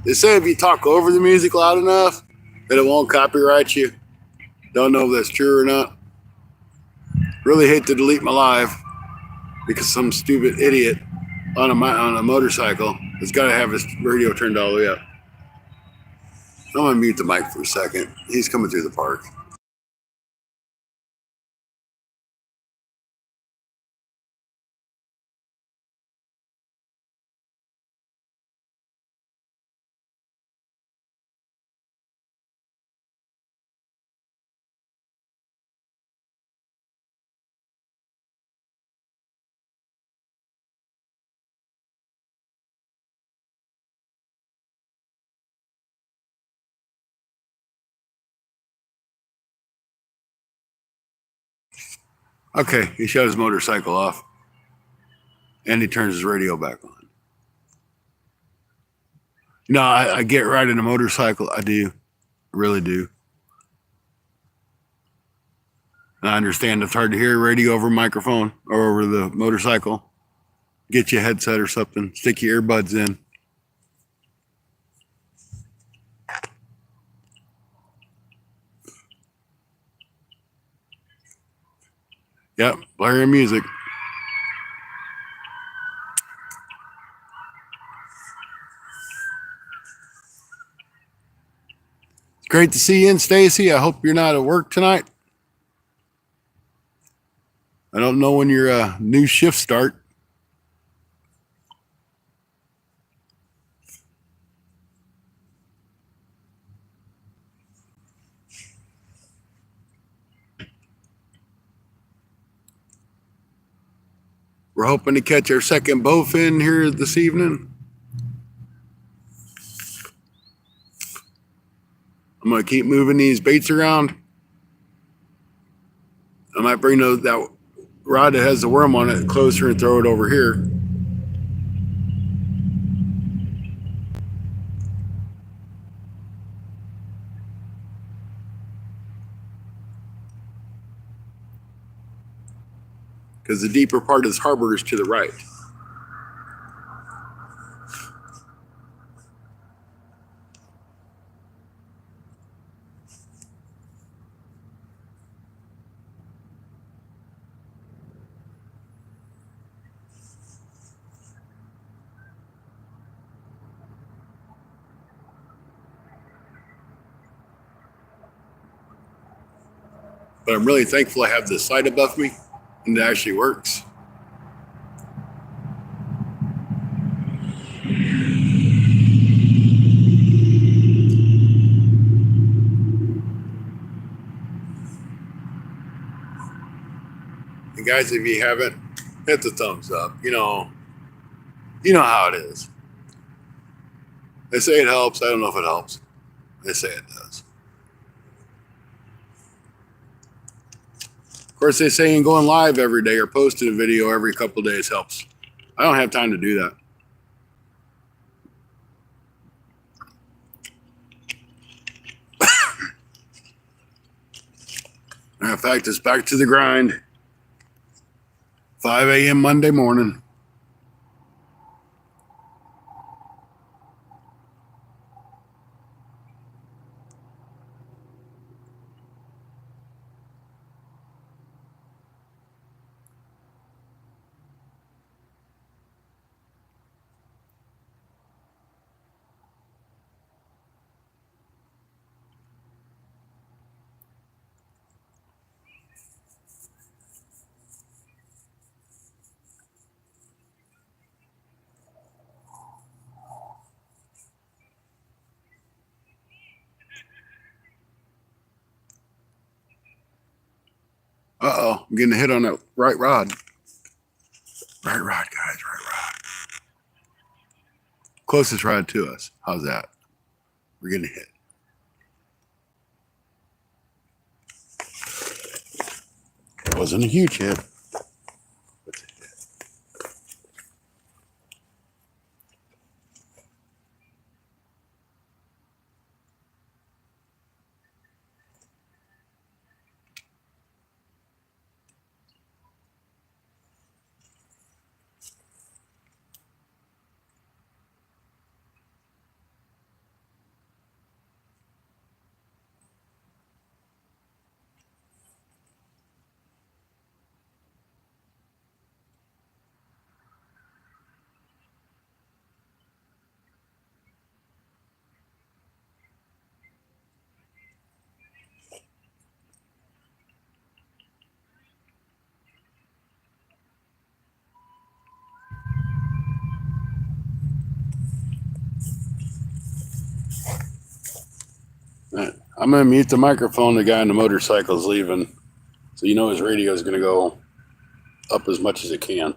They say if you talk over the music loud enough, that it won't copyright you. Don't know if that's true or not. Really hate to delete my live because some stupid idiot on a motorcycle has got to have his radio turned all the way up. I'm going to mute the mic for a second. He's coming through the park. Okay, he shut his motorcycle off. And he turns his radio back on. No, I get riding a motorcycle. I do. I really do. And I understand it's hard to hear radio over microphone or over the motorcycle. Get you a headset or something. Stick your earbuds in. Yep, blaring music. It's great to see you in, Stacy. I hope you're not at work tonight. I don't know when your new shift start. We're hoping to catch our second bowfin here this evening. I'm going to keep moving these baits around. I might bring that rod that has the worm on it closer and throw it over here. Because the deeper part of this harbor is to the right. But I'm really thankful I have this light above me and it actually works. And guys, if you haven't, hit the thumbs up. You know how it is. They say it helps. I don't know if it helps. They say it does. Of course, they say going live every day or posting a video every couple of days helps. I don't have time to do that. In fact, it's back to the grind. 5 a.m. Monday morning. Uh-oh, I'm getting a hit on that right rod. Right rod, guys, right rod. Closest rod to us. How's that? We're getting hit. Wasn't a huge hit. I'm going to mute the microphone. The guy on the motorcycle is leaving. So you know his radio is going to go up as much as it can.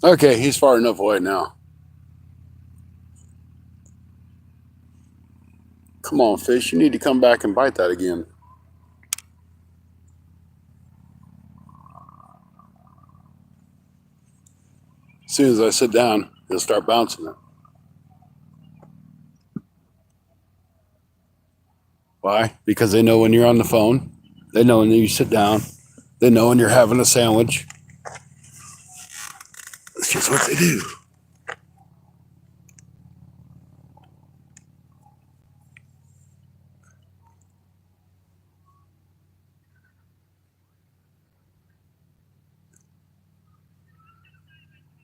Okay, he's far enough away now. Come on, fish. You need to come back and bite that again. As soon as I sit down, he'll start bouncing it. Why? Because they know when you're on the phone. They know when you sit down. They know when you're having a sandwich. That's just what they do.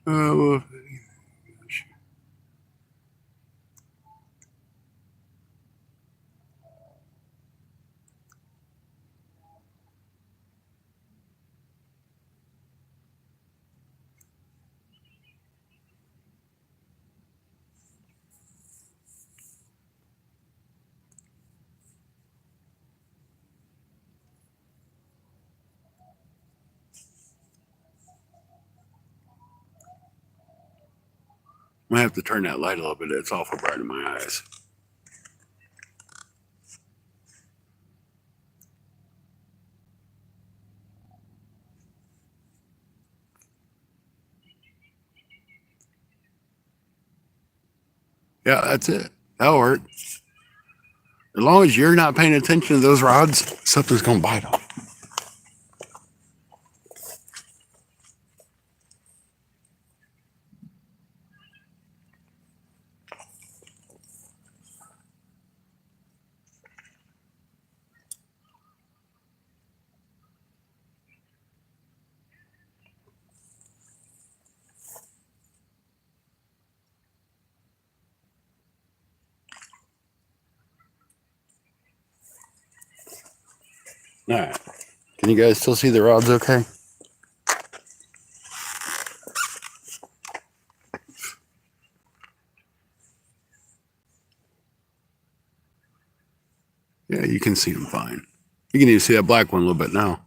Well, I'm gonna have to turn that light a little bit. It's awful bright in my eyes. Yeah, that's it. That'll work. As long as you're not paying attention to those rods, something's gonna bite them. All right. Can you guys still see the rods okay? Yeah, you can see them fine. You can even see that black one a little bit now.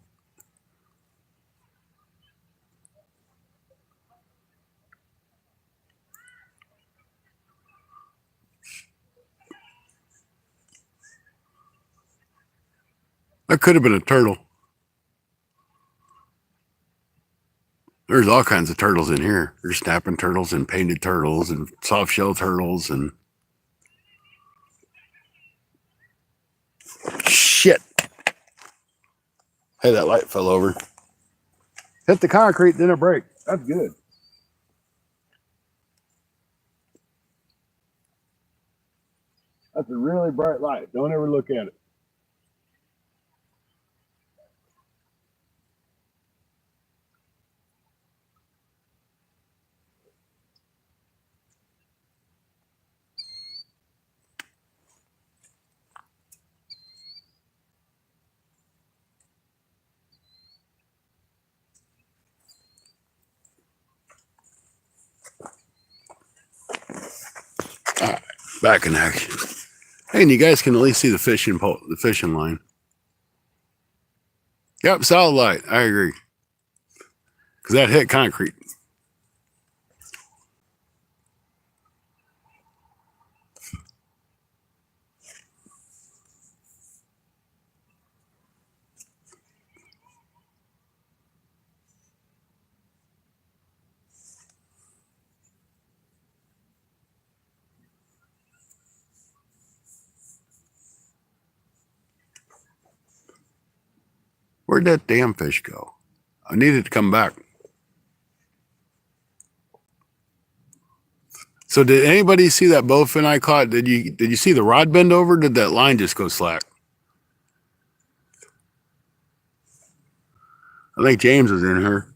That could have been a turtle. There's all kinds of turtles in here. There's snapping turtles and painted turtles and soft shell turtles and shit. Hey, that light fell over. Hit the concrete, then it break. That's good. That's a really bright light. Don't ever look at it. All right, back in action. Hey, and you guys can at least see the fishing pole, the fishing line. Yep, solid light. I agree. Because that hit concrete. Where'd that damn fish go? I need it to come back. So did anybody see that bowfin I caught? Did you see the rod bend over? Or did that line just go slack? I think James was in her.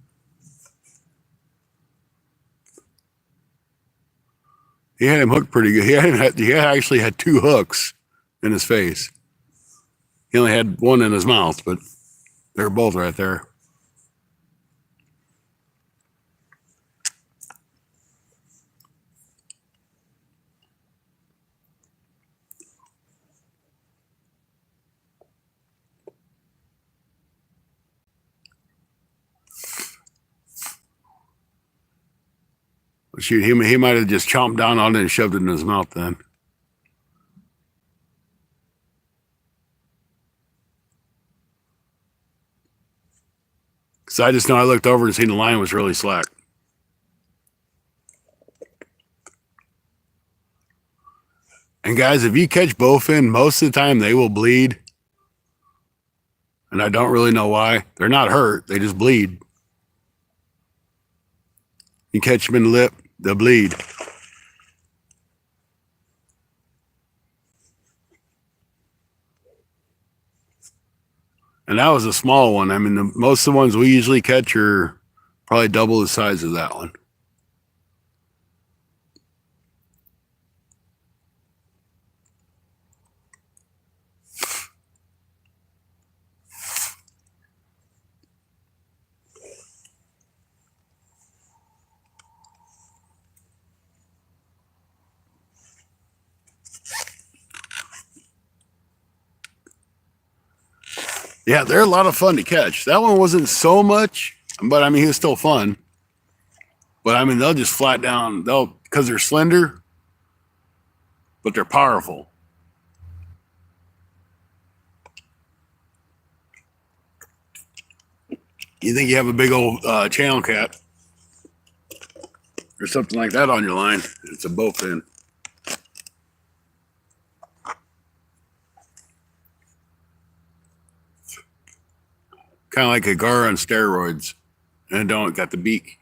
He had him hooked pretty good. He actually had two hooks in his face. He only had one in his mouth, but they're both right there. Shoot, he might have just chomped down on it and shoved it in his mouth then. So I just know I looked over and seen the line was really slack. And guys, if you catch bowfin, most of the time they will bleed. And I don't really know why. They're not hurt, they just bleed. You catch them in the lip, they'll bleed. And that was a small one. I mean, most of the ones we usually catch are probably double the size of that one. Yeah, they're a lot of fun to catch. That one wasn't so much, but I mean, he was still fun. But I mean, they'll just flat down, because they're slender, but they're powerful. You think you have a big old channel cat or something like that on your line, it's a bowfin. Kind of like a gar on steroids, and it don't got the beak.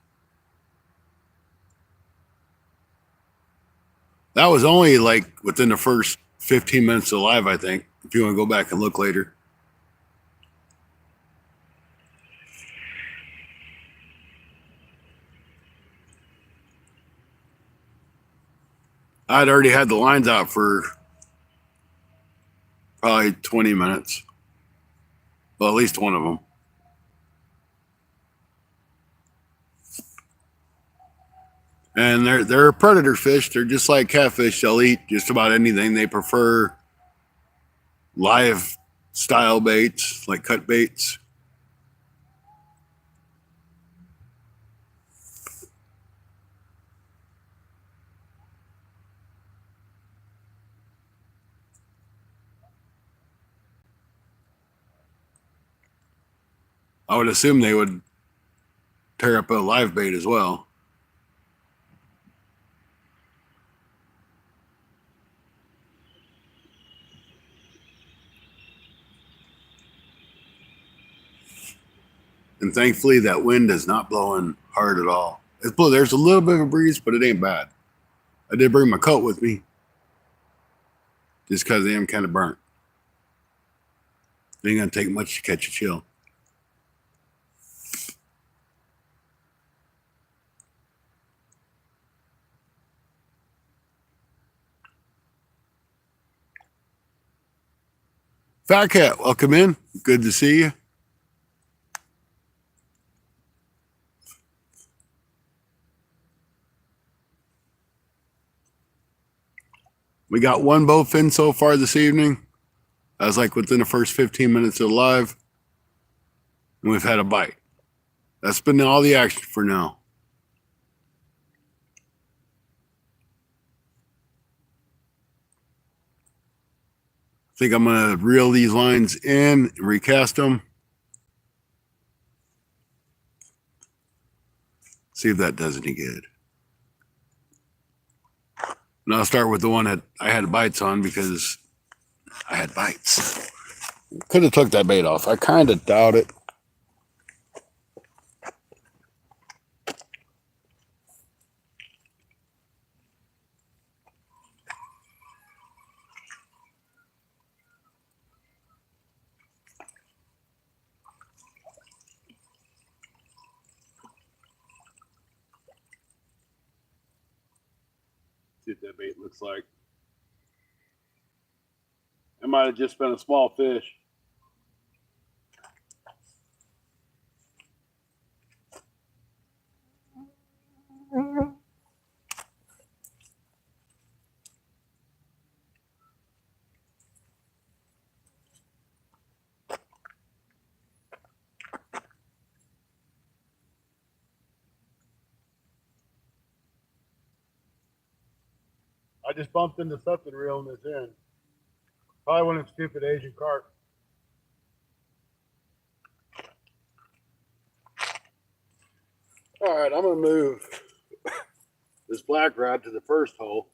That was only like within the first 15 minutes of live, I think, if you want to go back and look later. I'd already had the lines out for probably 20 minutes. Well, at least one of them. And they're a predator fish. They're just like catfish. They'll eat just about anything. They prefer live style baits, like cut baits. I would assume they would tear up a live bait as well. And thankfully, that wind is not blowing hard at all. There's a little bit of a breeze, but it ain't bad. I did bring my coat with me just because I am kind of burnt. It ain't going to take much to catch a chill. Fat Cat, welcome in. Good to see you. We got one bowfin so far this evening. I was like within the first 15 minutes of live. And we've had a bite. That's been all the action for now. I think I'm going to reel these lines in and recast them. See if that does any good. And I'll start with the one that I had bites on because I had bites. Could have took that bait off. I kind of doubt it. See what that bait looks like. It might have just been a small fish. I just bumped into something reeling this in. Probably one of them stupid Asian carp. All right, I'm going to move this black rod to the first hole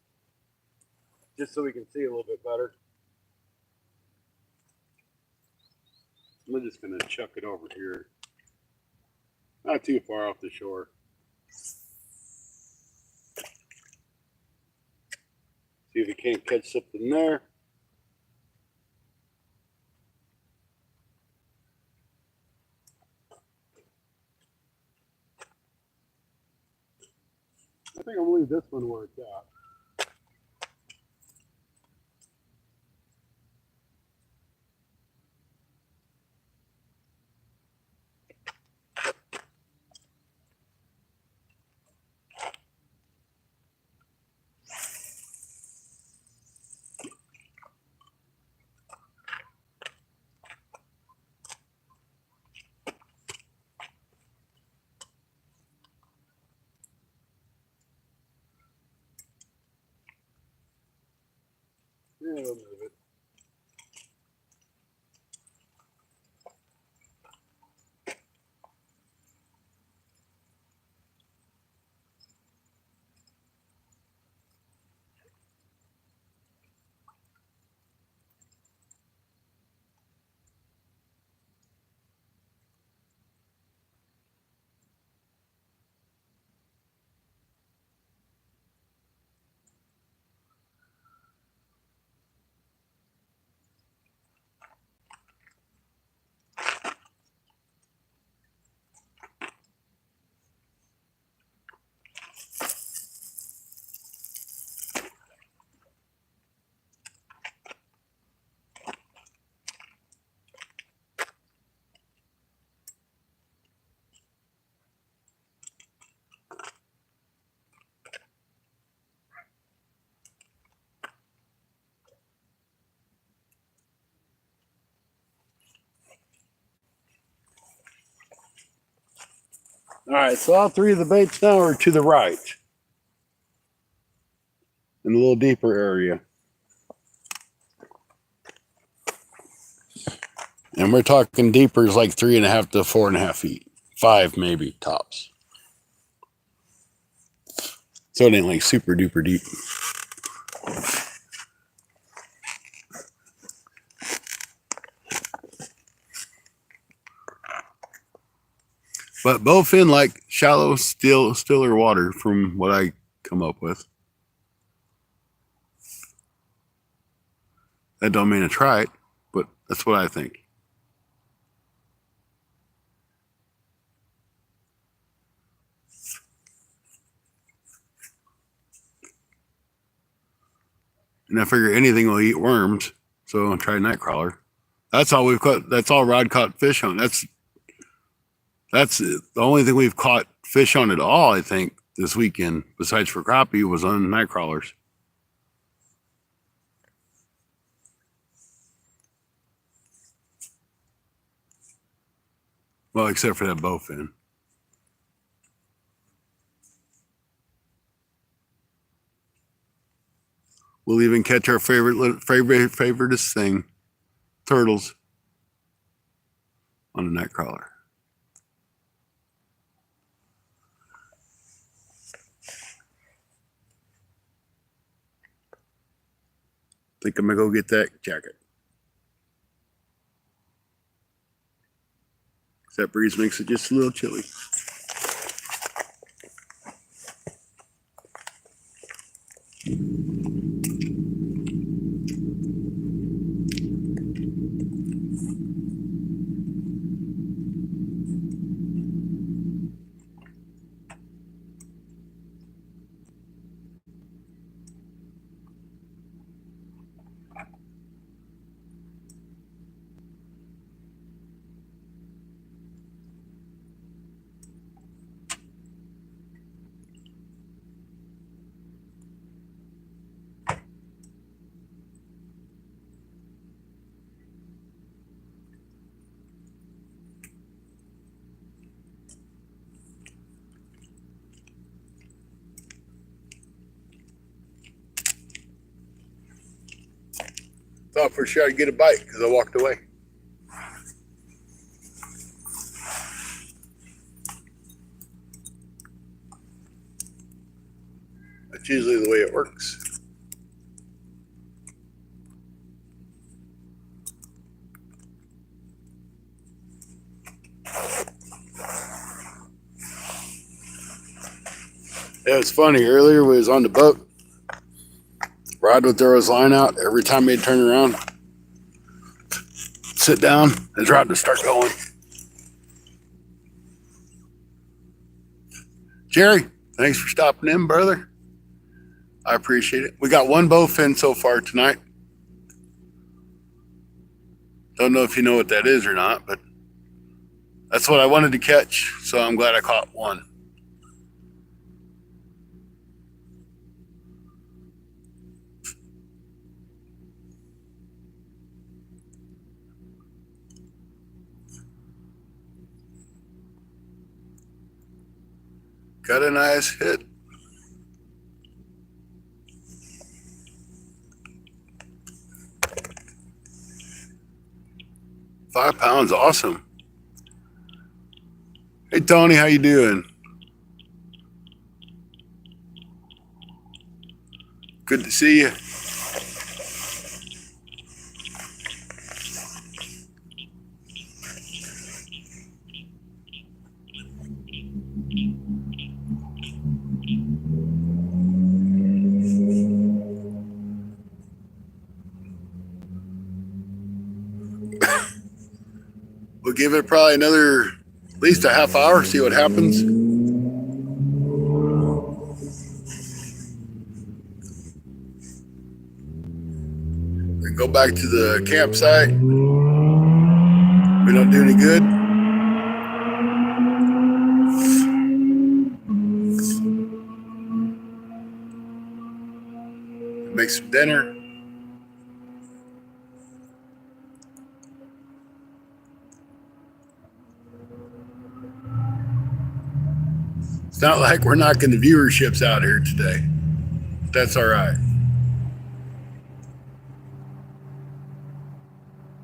just so we can see a little bit better. I'm just going to chuck it over here. Not too far off the shore. See if we can't catch something there. I think I'm going to leave this one where it's at. Yeah, we'll move it. All right, so all three of the baits now are to the right in a little deeper area. And we're talking deeper is like 3.5 to 4.5 feet. 5 maybe tops. So it ain't like super duper deep. But bowfin like shallow, stiller water from what I come up with. That don't mean to try it, but that's what I think. And I figure anything will eat worms, so I'll try nightcrawler. That's all we've caught. That's all rod caught fish on. That's the only thing we've caught fish on at all, I think, this weekend, besides for crappie, was on nightcrawlers. Well, except for that bowfin. We'll even catch our favoriteest thing, turtles, on a nightcrawler. Think I'm gonna go get that jacket. That breeze makes it just a little chilly. Thought for sure I'd get a bite because I walked away. That's usually the way it works. It was funny. Earlier we was on the boat. Rod would throw his line out. Every time he'd turn around, sit down, his rod would start going. Jerry, thanks for stopping in, brother. I appreciate it. We got one bowfin so far tonight. Don't know if you know what that is or not, but that's what I wanted to catch, so I'm glad I caught one. Got a nice hit. £5, awesome. Hey Tony, how you doing? Good to see you. We'll give it probably another, at least a half hour, see what happens. We go back to the campsite. We don't do any good. Make some dinner. not like we're knocking the viewerships out here today. That's all right.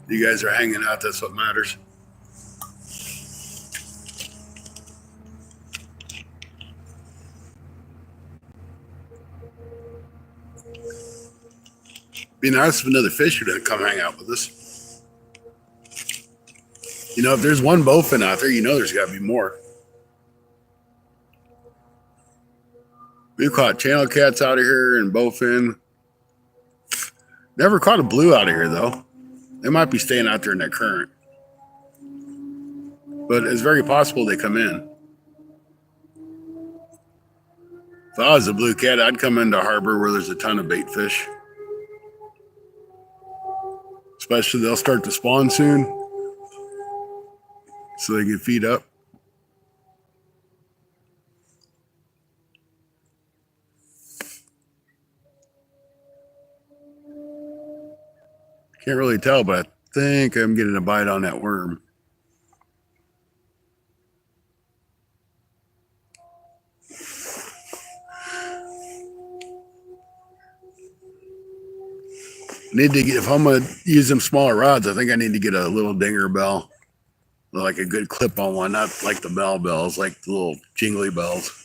You guys are hanging out. That's what matters. Be nice if another fish would come hang out with us. You know, if there's one bowfin out there, you know there's got to be more. We've caught channel cats out of here and bowfin. Never caught a blue out of here, though. They might be staying out there in that current. But it's very possible they come in. If I was a blue cat, I'd come into a harbor where there's a ton of bait fish. Especially they'll start to spawn soon, so they can feed up. Can't really tell, but I think I'm getting a bite on that worm. Need to get, if I'm gonna use them smaller rods, I think I need to get a little dinger bell, like a good clip on one, not like the bell bells, like the little jingly bells.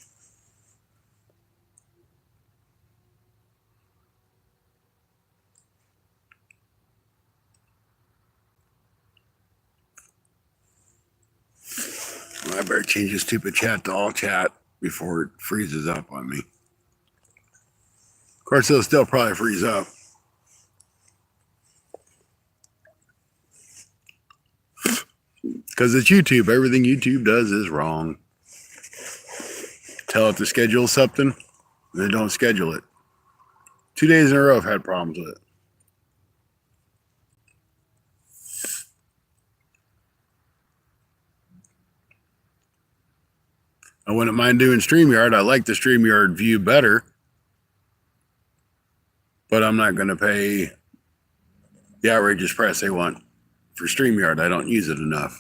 Well, I better change the stupid chat to all chat before it freezes up on me. Of course, it'll still probably freeze up. Because it's YouTube. Everything YouTube does is wrong. Tell it to schedule something, they don't schedule it. 2 days in a row I've had problems with it. I wouldn't mind doing StreamYard. I like the StreamYard view better. But I'm not going to pay the outrageous price they want for StreamYard. I don't use it enough.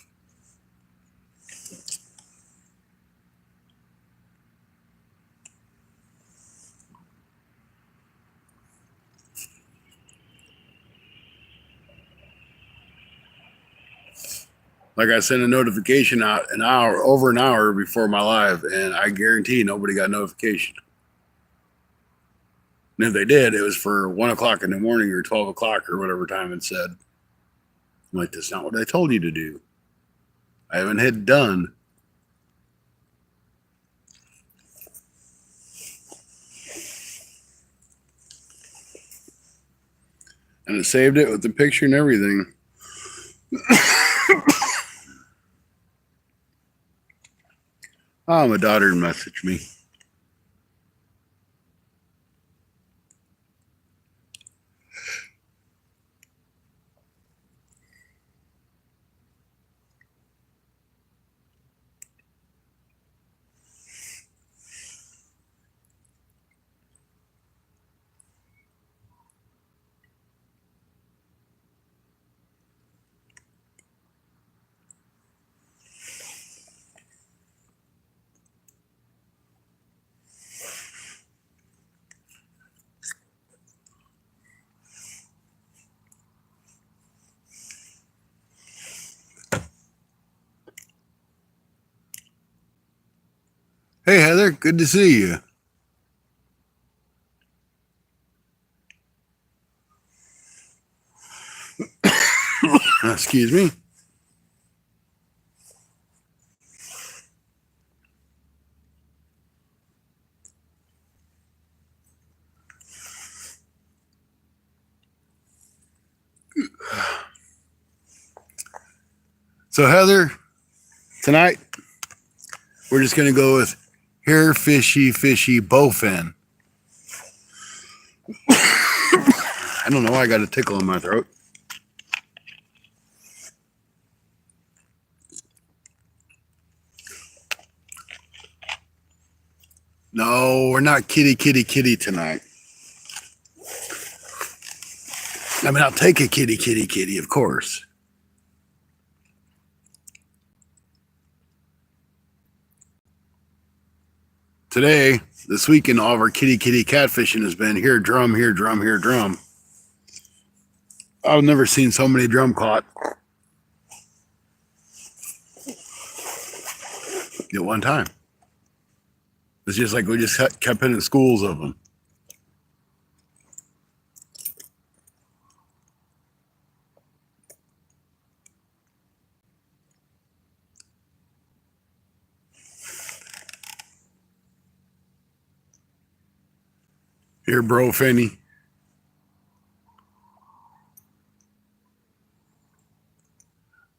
Like I sent a notification out over an hour before my live, and I guarantee nobody got notification. And if they did, it was for 1 o'clock in the morning or 12 o'clock or whatever time it said. I'm like, that's not what I told you to do. I haven't hit done. And it saved it with the picture and everything. Oh, my daughter messaged me. Hey, Heather, good to see you. Excuse me. So, Heather, tonight we're just going to go with hair fishy bowfin. I don't know why I got a tickle in my throat. No, we're not kitty tonight. I mean, I'll take a kitty, of course. today, this weekend, all of our kitty catfishing has been here, drum, here, drum, here, drum. I've never seen so many drum caught at one time. It's just like we just kept hitting schools of them. Here, bro, Finney.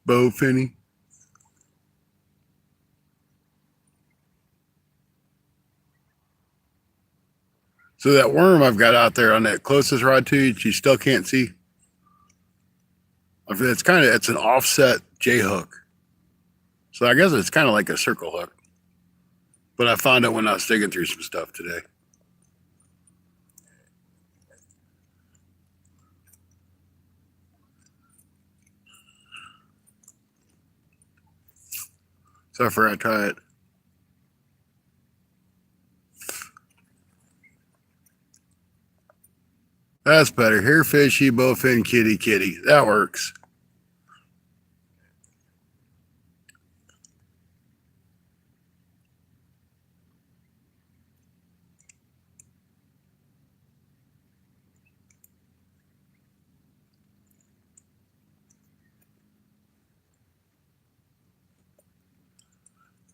Bo Finney. So that worm I've got out there on that closest rod to you still can't see. It's an offset J hook. So I guess it's kind of like a circle hook. But I found it when I was digging through some stuff today. So I forgot to try it. That's better. Here, fishy, bowfin, kitty. That works.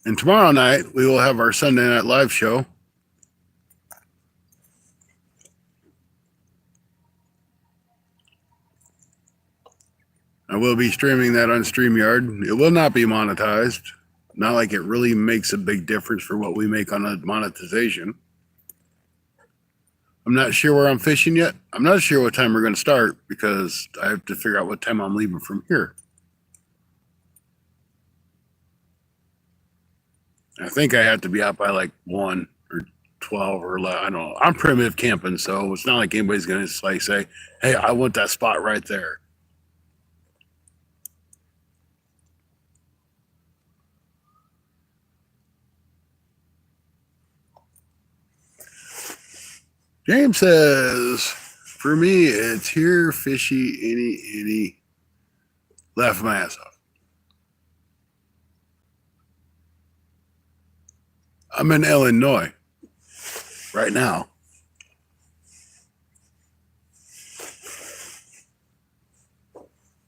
And tomorrow night, we will have our Sunday night live show. I will be streaming that on StreamYard. It will not be monetized. Not like it really makes a big difference for what we make on a monetization. I'm not sure where I'm fishing yet. I'm not sure what time we're going to start because I have to figure out what time I'm leaving from here. I think I have to be out by like 1 or 12 or 11. I don't know. I'm primitive camping, so it's not like anybody's going to like say, hey, I want that spot right there. James says, for me, it's here, fishy, any, laugh my ass off. I'm in Illinois right now.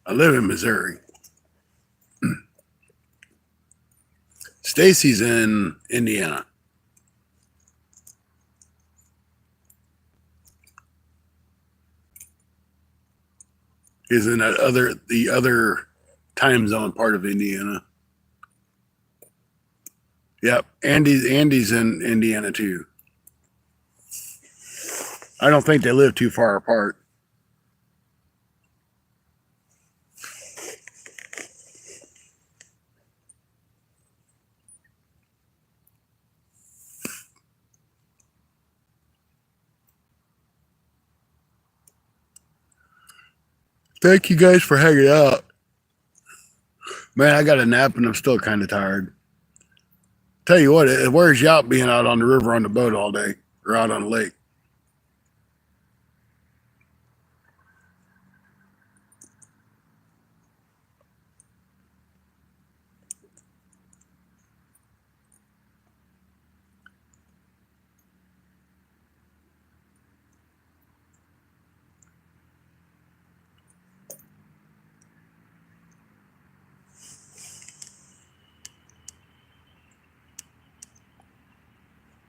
I live in Missouri. Stacy's in Indiana. He's in the other time zone part of Indiana. Yep, Andy's in Indiana too. I don't think they live too far apart. Thank you guys for hanging out. Man, I got a nap and I'm still kind of tired. Tell you what, it wears you out being out on the river on the boat all day or out on the lake.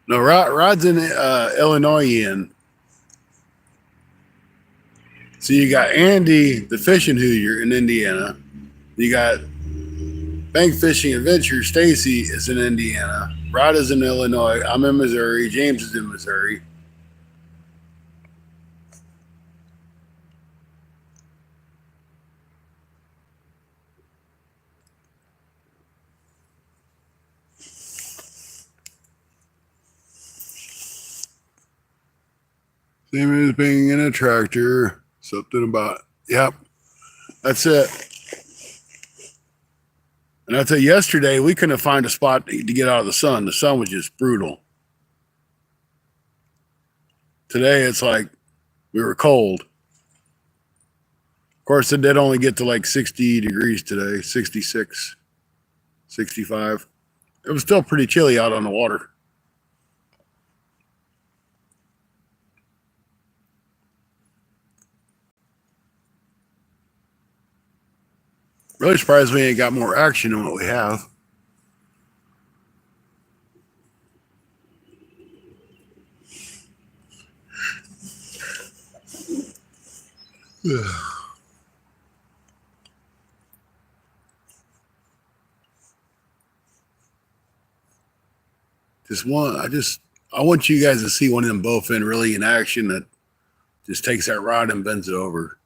No, Rod's in Illinois. So you got Andy, the fishing Hoosier in Indiana. You got Bank Fishing Adventure. Stacy is in Indiana. Rod is in Illinois. I'm in Missouri. James is in Missouri. Same as being in a tractor. Something about, yep, that's it. And I'll tell you, yesterday we couldn't find a spot to get out of the sun. The sun was just brutal. Today it's like we were cold. Of course, it did only get to like 60 degrees today, 66, 65. It was still pretty chilly out on the water. Really surprised we ain't got more action than what we have. I want you guys to see one of them bowfin really in action that just takes that rod and bends it over.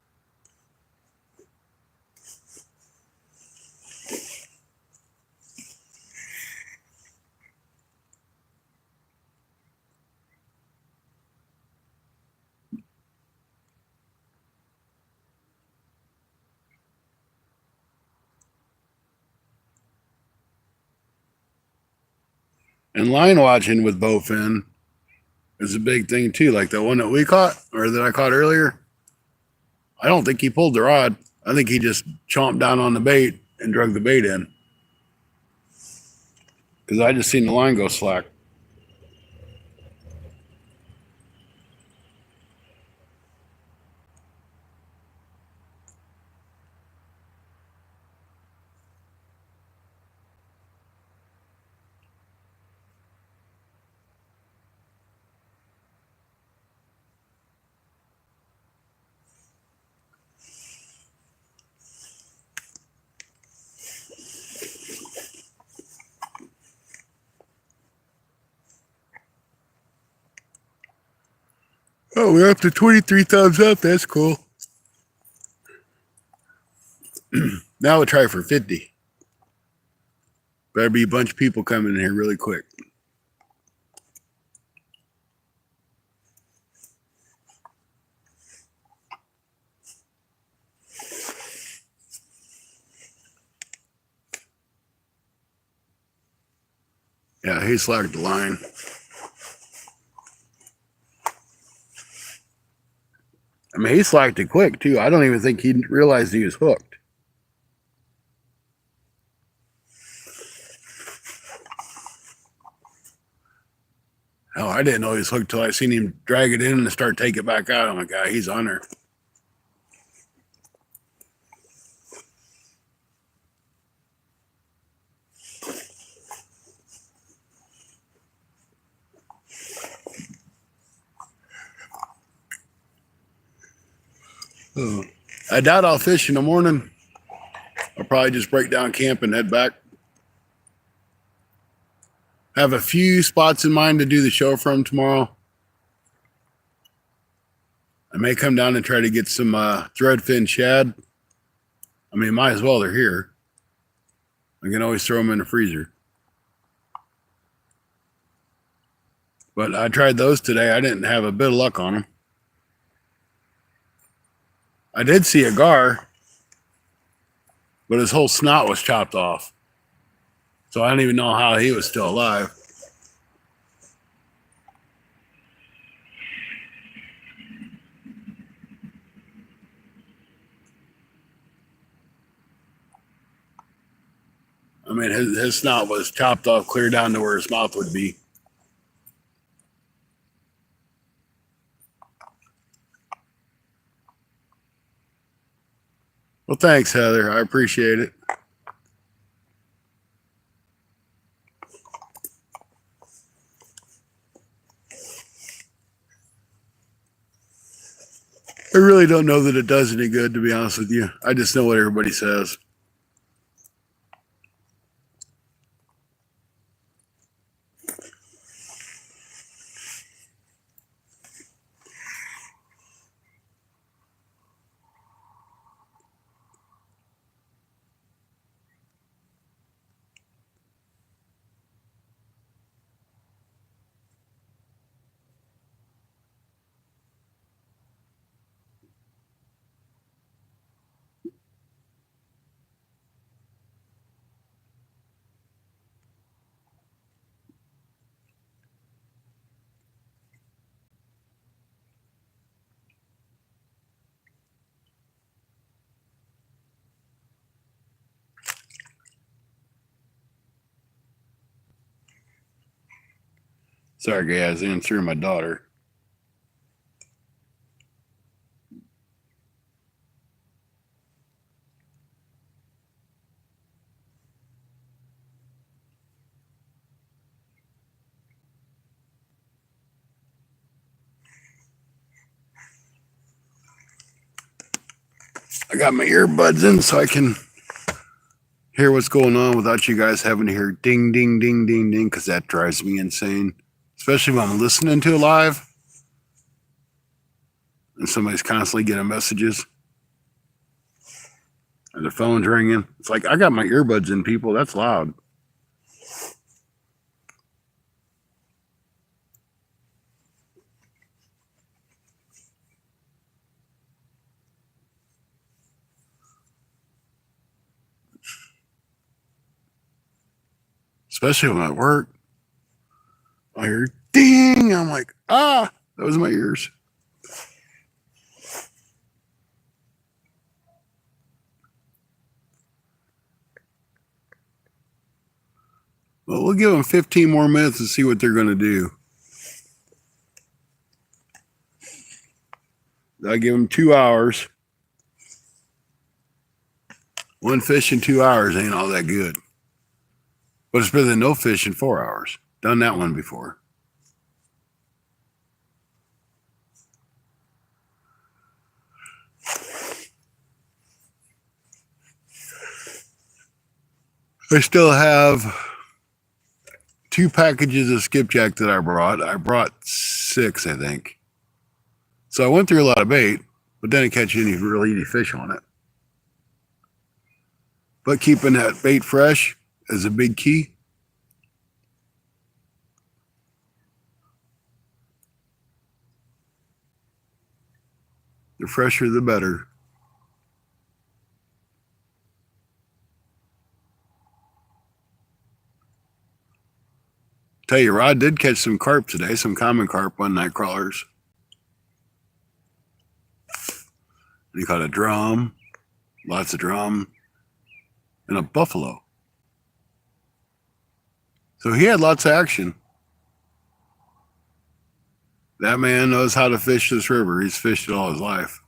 And line watching with bowfin is a big thing too. Like the one that we caught or that I caught earlier. I don't think he pulled the rod. I think he just chomped down on the bait and drug the bait in. Because I just seen the line go slack. Oh, we're up to 23 thumbs up. That's cool. Now we'll try for 50. Better be a bunch of people coming in here really quick. Yeah, he slacked the line. I mean, he slacked it quick too. I don't even think he realized he was hooked. Hell, I didn't know he was hooked till I seen him drag it in and start taking it back out. I'm like, God, he's on there. Oh. I doubt I'll fish in the morning. I'll probably just break down camp and head back. Have a few spots in mind to do the show from tomorrow. I may come down and try to get some threadfin shad. I mean, might as well. They're here. I can always throw them in the freezer. But I tried those today. I didn't have a bit of luck on them. I did see a gar, but his whole snout was chopped off. So I don't even know how he was still alive. I mean, his snout was chopped off clear down to where his mouth would be. Well, thanks, Heather. I appreciate it. I really don't know that it does any good, to be honest with you. I just know what everybody says. Sorry, guys, answering my daughter. I got my earbuds in so I can hear what's going on without you guys having to hear ding, ding, ding, ding, ding, because that drives me insane, especially when I'm listening to it live and somebody's constantly getting messages and the phone's ringing. It's like, I got my earbuds in, people. That's loud. Especially when I'm at work. I hear ding. I'm like, that was my ears. Well, we'll give them 15 more minutes to see what they're going to do. I'll give them 2 hours. One fish in 2 hours ain't all that good. But it's better than no fish in 4 hours. Done that one before. I still have 2 packages of skipjack that I brought. I brought 6, I think. So I went through a lot of bait, but didn't catch any really fish on it. But keeping that bait fresh is a big key. The fresher, the better. Tell you, Rod did catch some carp today, some common carp on night crawlers. And he caught a drum, lots of drum, and a buffalo. So he had lots of action. That man knows how to fish this river. He's fished it all his life.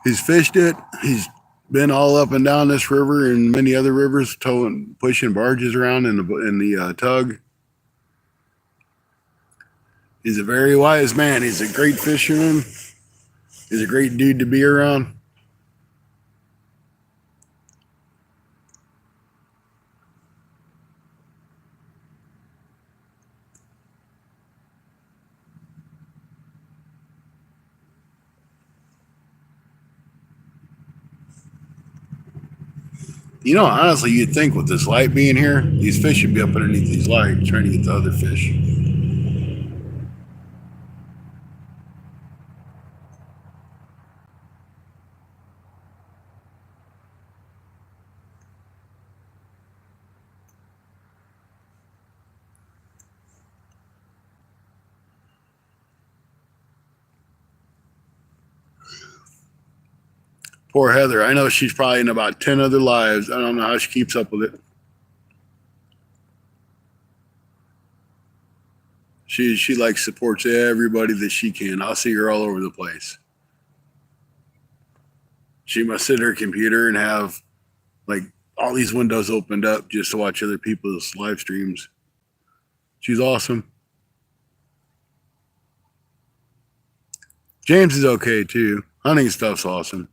He's fished it. He's been all up and down this river and many other rivers, towing, pushing barges around in the tug. He's a very wise man. He's a great fisherman. He's a great dude to be around. You know, honestly, you'd think with this light being here, these fish should be up underneath these lights trying to get the other fish. Poor Heather. I know she's probably in about 10 other lives. I don't know how she keeps up with it. She like supports everybody that she can. I'll see her all over the place. She must sit at her computer and have like all these windows opened up just to watch other people's live streams. She's awesome. James is okay too. Hunting stuff's awesome.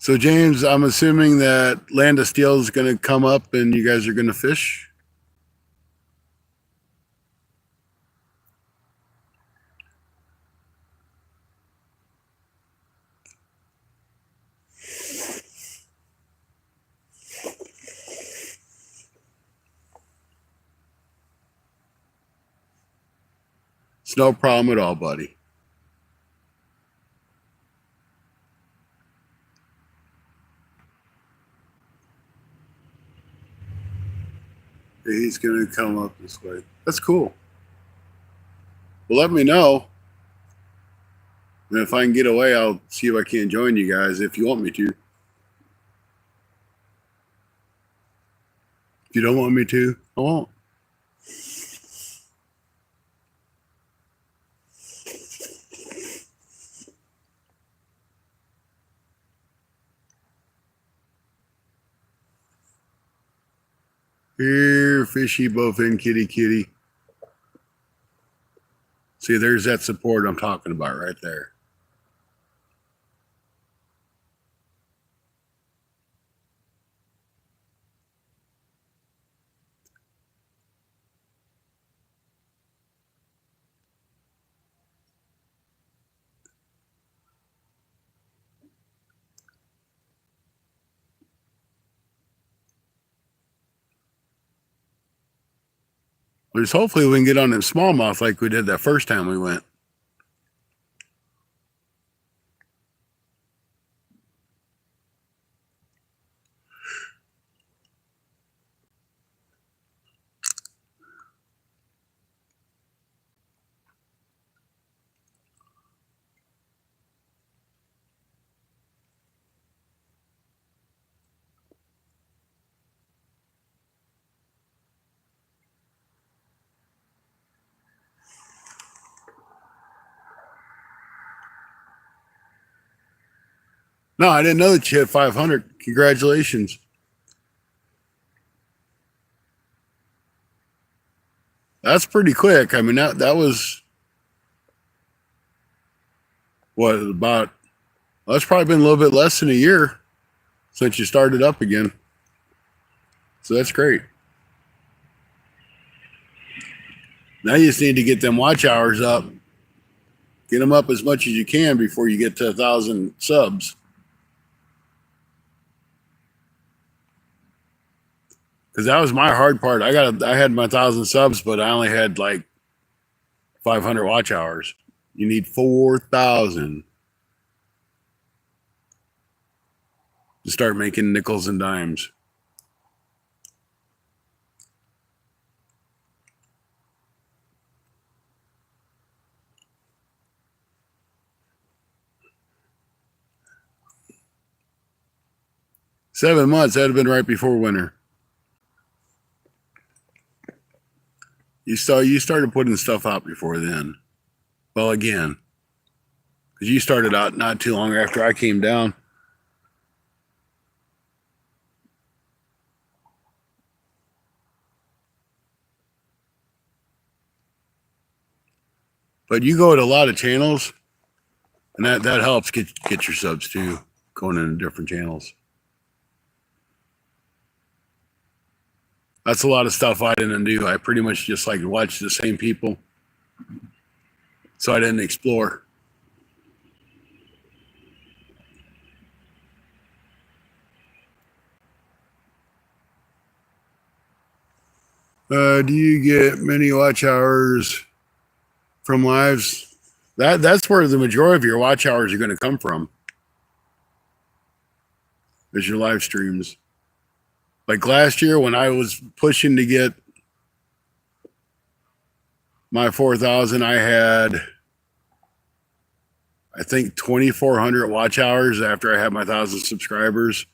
So James, I'm assuming that Land of Steel is going to come up and you guys are going to fish. It's no problem at all, buddy. He's going to come up this way. That's cool. Well, let me know. And if I can get away, I'll see if I can join you guys if you want me to. If you don't want me to, I won't. Here, fishy, bowfin, kitty, kitty. See, there's that support I'm talking about right there. There's hopefully we can get on them smallmouth like we did that first time we went. No, I didn't know that you had 500. Congratulations. That's pretty quick. I mean, that was what about? Well, that's probably been a little bit less than a year since you started up again. So that's great. Now you just need to get them watch hours up. Get them up as much as you can before you get to 1,000 subs. Because that was my hard part. I had my 1,000 subs, but I only had like 500 watch hours. You need 4,000 to start making nickels and dimes. Seven months, that'd have been right before winter. You started putting stuff out before then. Well, again, because you started out not too long after I came down. But you go to a lot of channels, and that helps get your subs too, going into different channels. That's a lot of stuff I didn't do. I pretty much just like watch the same people. So I didn't explore. Do you get many watch hours from lives? That's where the majority of your watch hours are going to come from. Is your live streams. Like last year when I was pushing to get my 4,000, I had, I think, 2,400 watch hours after I had my 1,000 subscribers.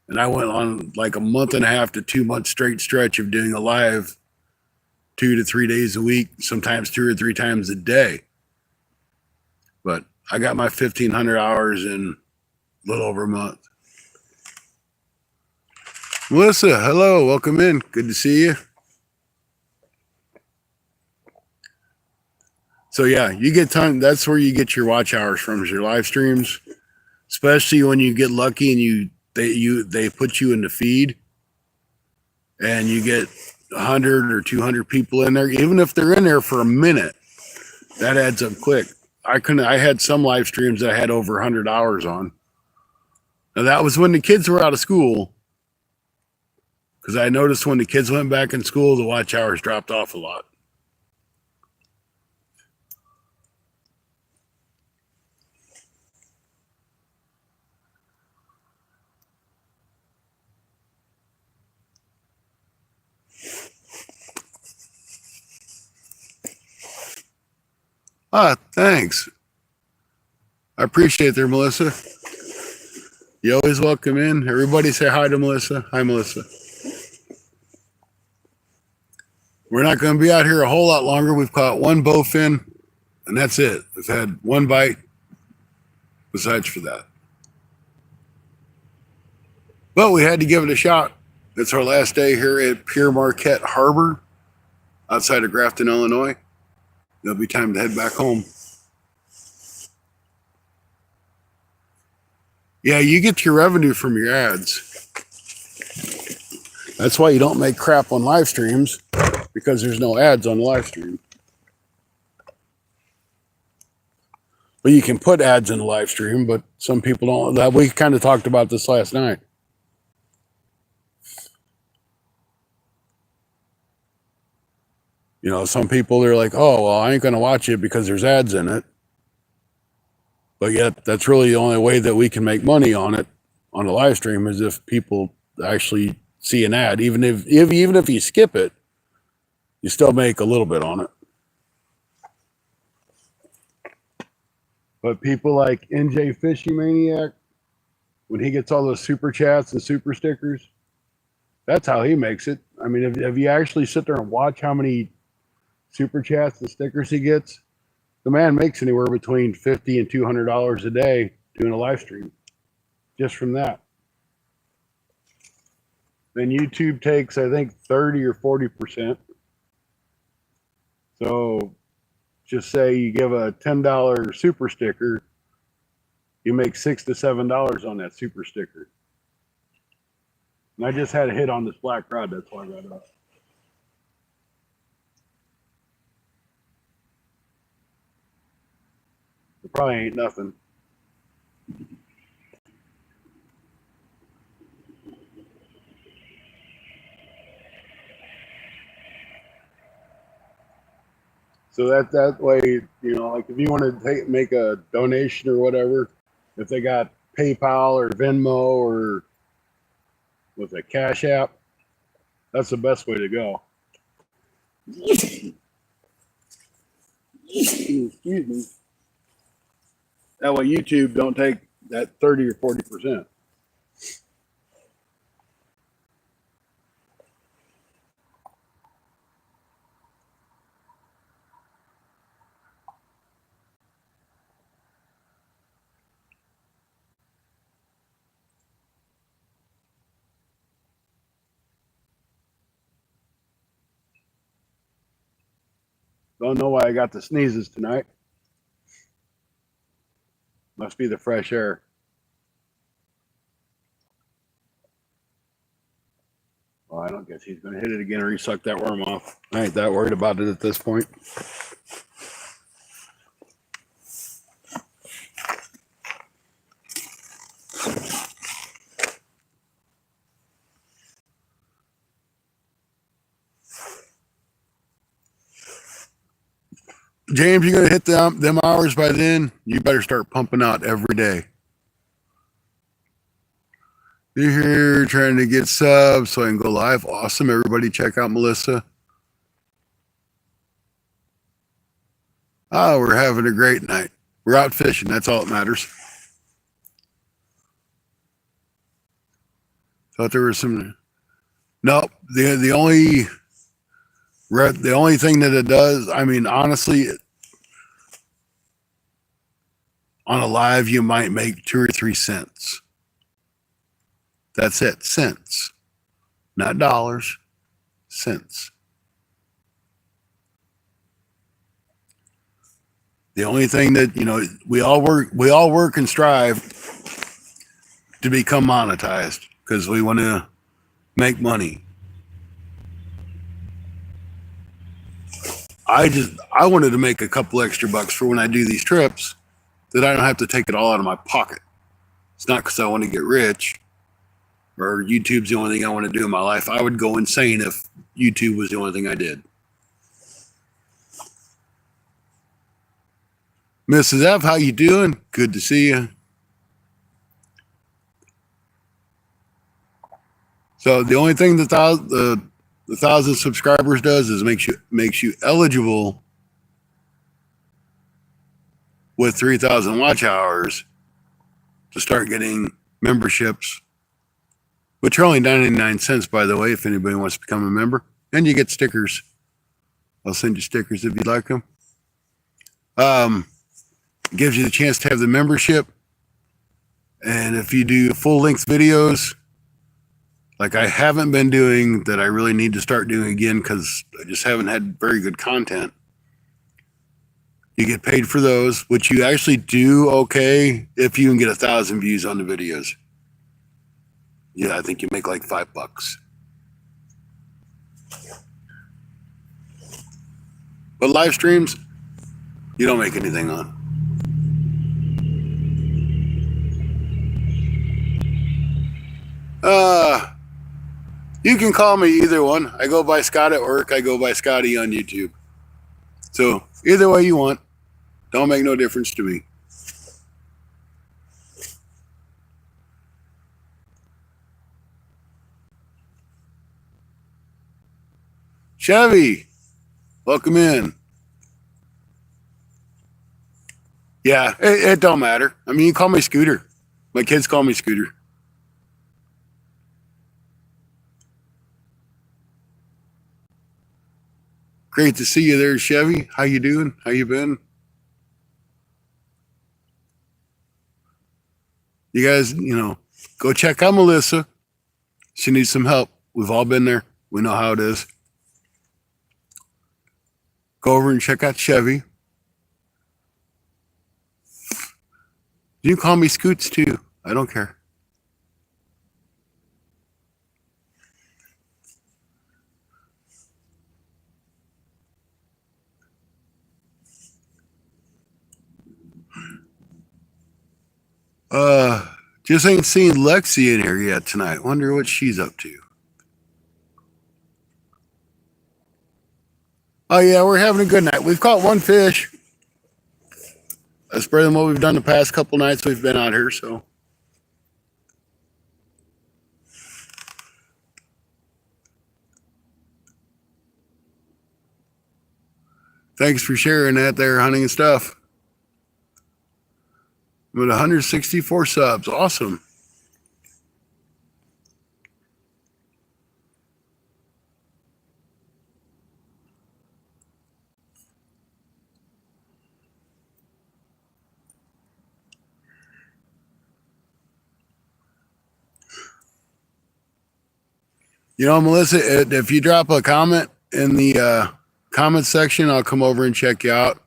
And I went on like a month and a half to 2 month straight stretch of doing a live 2 to 3 days a week, sometimes 2 or 3 times a day. But I got my 1,500 hours in a little over a month. Melissa, hello, welcome in. Good to see you. So yeah, you get time. That's where you get your watch hours from, is your live streams, especially when you get lucky and they put you in the feed, and you get 100 or 200 people in there. Even if they're in there for a minute, that adds up quick. I had some live streams that I had over 100 hours on. Now that was when the kids were out of school. Because I noticed when the kids went back in school, the watch hours dropped off a lot. Thanks. I appreciate it there, Melissa. You always welcome in. Everybody say hi to Melissa. Hi, Melissa. We're not going to be out here a whole lot longer. We've caught one bowfin, and that's it. We've had one bite besides for that. But we had to give it a shot. It's our last day here at Pere Marquette Harbor outside of Grafton, Illinois. It'll be time to head back home. Yeah, you get your revenue from your ads. That's why you don't make crap on live streams, because there's no ads on the live stream. But you can put ads in the live stream, but some people don't. We kind of talked about this last night. You know, some people, they're like, oh, well, I ain't going to watch it because there's ads in it. But yet, that's really the only way that we can make money on it, on a live stream, is if people actually see an ad. Even if you skip it, you still make a little bit on it. But people like NJ Fishy Maniac, when he gets all those super chats and super stickers, that's how he makes it. I mean, if you actually sit there and watch how many super chats and stickers he gets, the man makes anywhere between $50 and $200 a day doing a live stream just from that. Then YouTube takes, I think, 30 or 40%. So just say you give a $10 super sticker, you make $6 to $7 on that super sticker. And I just had a hit on this black rod, that's why I got it up. It probably ain't nothing. So that way, you know, like if you want to make a donation or whatever, if they got PayPal or Venmo or with a Cash App, that's the best way to go. Excuse me. That way YouTube don't take that 30 or 40%. Don't know why I got the sneezes tonight. Must be the fresh air. Well, I don't guess he's going to hit it again or he sucked that worm off. I ain't that worried about it at this point. James, you're going to hit them hours by then. You better start pumping out every day. You're here trying to get subs so I can go live. Awesome. Everybody check out Melissa. Oh, we're having a great night. We're out fishing. That's all that matters. Thought there was some. No, the only thing that it does, I mean, honestly, on a live, you might make 2 or 3 cents. That's it. Cents. Not dollars. Cents. The only thing that, you know, we all work and strive to become monetized because we want to make money. I wanted to make a couple extra bucks for when I do these trips that I don't have to take it all out of my pocket. It's not because I want to get rich or YouTube's the only thing I want to do in my life. I would go insane if YouTube was the only thing I did. Mrs. F, how you doing? Good to see you. So the only thing that the 1,000 subscribers does is makes you eligible with 3,000 watch hours to start getting memberships, which are only 99 cents, by the way, if anybody wants to become a member. And you get stickers. I'll send you stickers if you'd like them. Gives you the chance to have the membership. And if you do full-length videos, like I haven't been doing, that I really need to start doing again because I just haven't had very good content, you get paid for those, which you actually do okay if you can get 1,000 views on the videos. Yeah, I think you make like $5. But live streams, you don't make anything on. You can call me either one. I go by Scott at work. I go by Scotty on YouTube. So either way you want, don't make no difference to me. Chevy, welcome in. Yeah, it don't matter. I mean, you call me Scooter. My kids call me Scooter. Great to see you there, Chevy. How you doing? How you been? You guys, go check out Melissa. She needs some help. We've all been there. We know how it is. Go over and check out Chevy. You can call me Scoots too. I don't care. Just ain't seen Lexi in here yet tonight. Wonder what she's up to. Oh yeah, we're having a good night. We've caught one fish. That's better than what we've done the past couple nights we've been out here, so. Thanks for sharing that there, hunting and stuff. With 164 subs. Awesome. Melissa, if you drop a comment in the comment section, I'll come over and check you out.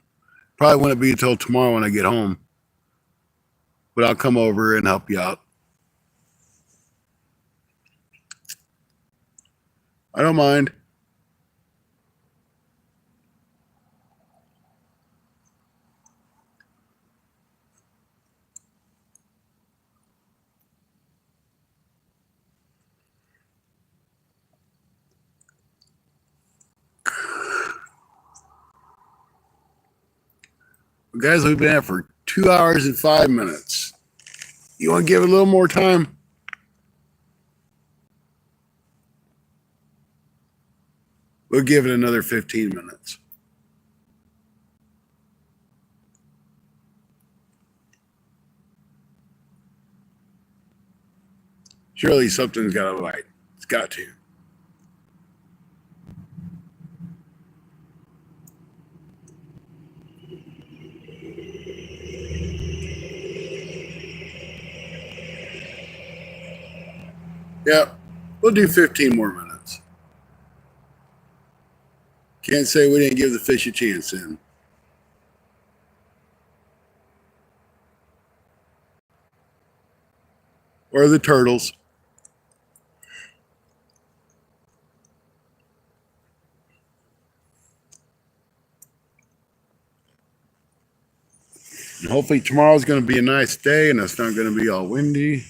Probably won't be until tomorrow when I get home. But I'll come over and help you out. I don't mind. Guys, we've been at for 2 hours and 5 minutes. You want to give it a little more time? We'll give it another 15 minutes. Surely something's got to bite. It's got to. Yep, we'll do 15 more minutes. Can't say we didn't give the fish a chance then. Or the turtles. And hopefully tomorrow's going to be a nice day and it's not going to be all windy.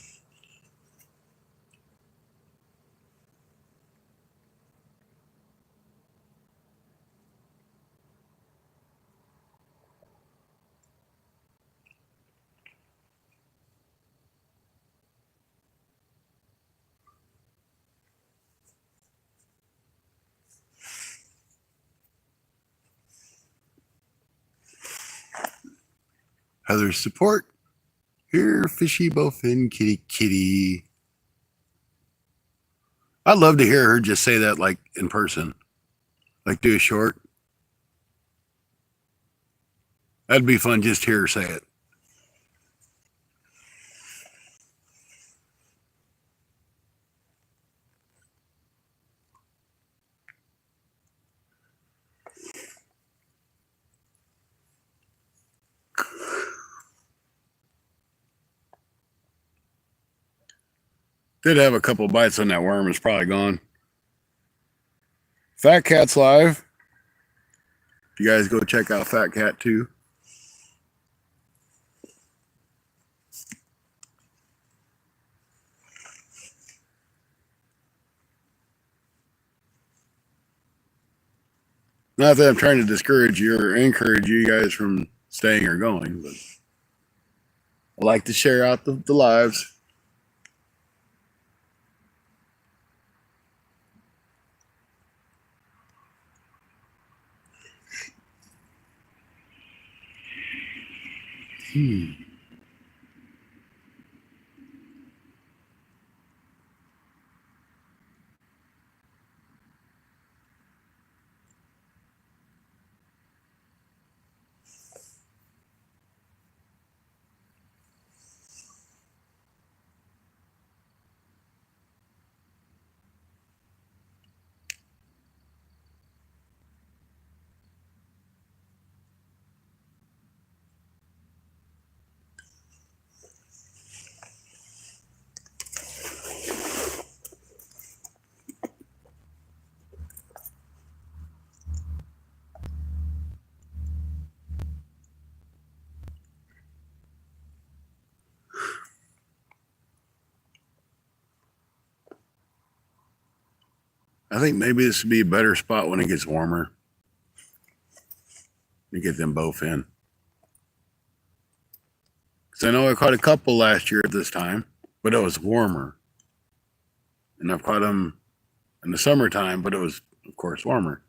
Heather's support. Here, fishy bowfin kitty kitty. I'd love to hear her just say that like in person. Like do a short. That'd be fun just to hear her say it. Did have a couple bites on that worm. It's probably gone. Fat Cat's live. You guys go check out Fat Cat too. Not that I'm trying to discourage you or encourage you guys from staying or going, but I like to share out the lives. I think maybe this would be a better spot when it gets warmer. You get them both in. Because I know I caught a couple last year at this time, but it was warmer. And I've caught them in the summertime, but it was, of course, warmer.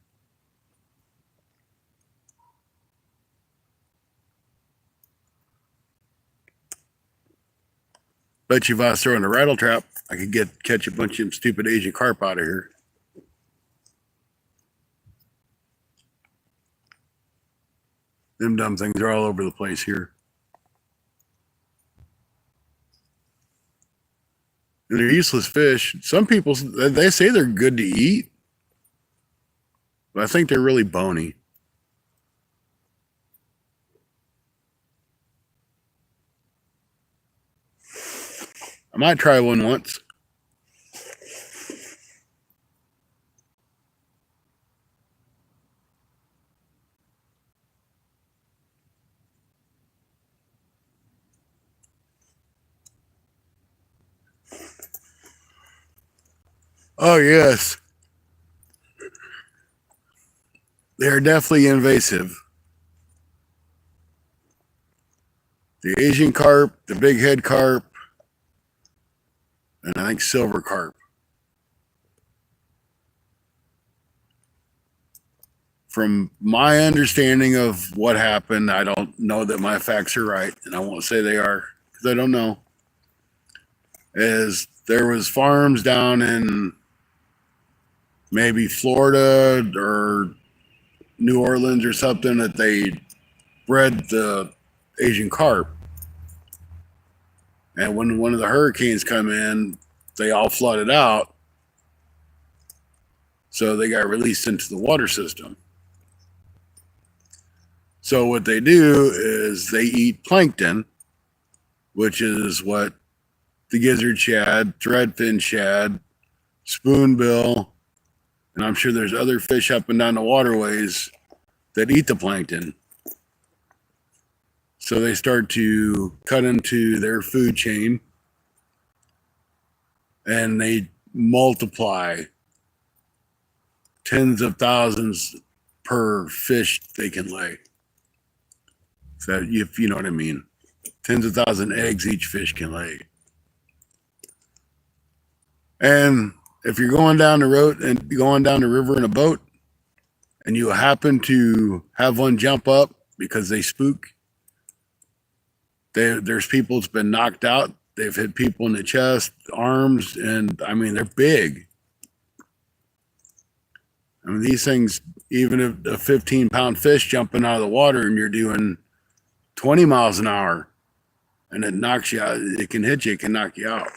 Bet you if I was throwing a rattle trap, I could catch a bunch of them stupid Asian carp out of here. Them dumb things are all over the place here. And they're useless fish. Some people, they say they're good to eat, but I think they're really bony. I might try one once. Oh, yes. They're definitely invasive. The Asian carp, the big head carp, and I think silver carp. From my understanding of what happened, I don't know that my facts are right, and I won't say they are because I don't know. Is there was farms down in maybe Florida or New Orleans or something that they bred the Asian carp. And when one of the hurricanes come in, they all flooded out. So they got released into the water system. So what they do is they eat plankton, which is what the gizzard shad, threadfin shad, spoonbill, and I'm sure there's other fish up and down the waterways that eat the plankton. So they start to cut into their food chain and they multiply tens of thousands per fish they can lay. So if you know what I mean, tens of thousand eggs each fish can lay. And if you're going down the road and going down the river in a boat and you happen to have one jump up because they spook, There's people that's been knocked out. They've hit people in the chest, arms, and I mean, they're big. I mean, these things, even if a 15-pound fish jumping out of the water and you're doing 20 miles an hour and it knocks you out, it can hit you, it can knock you out.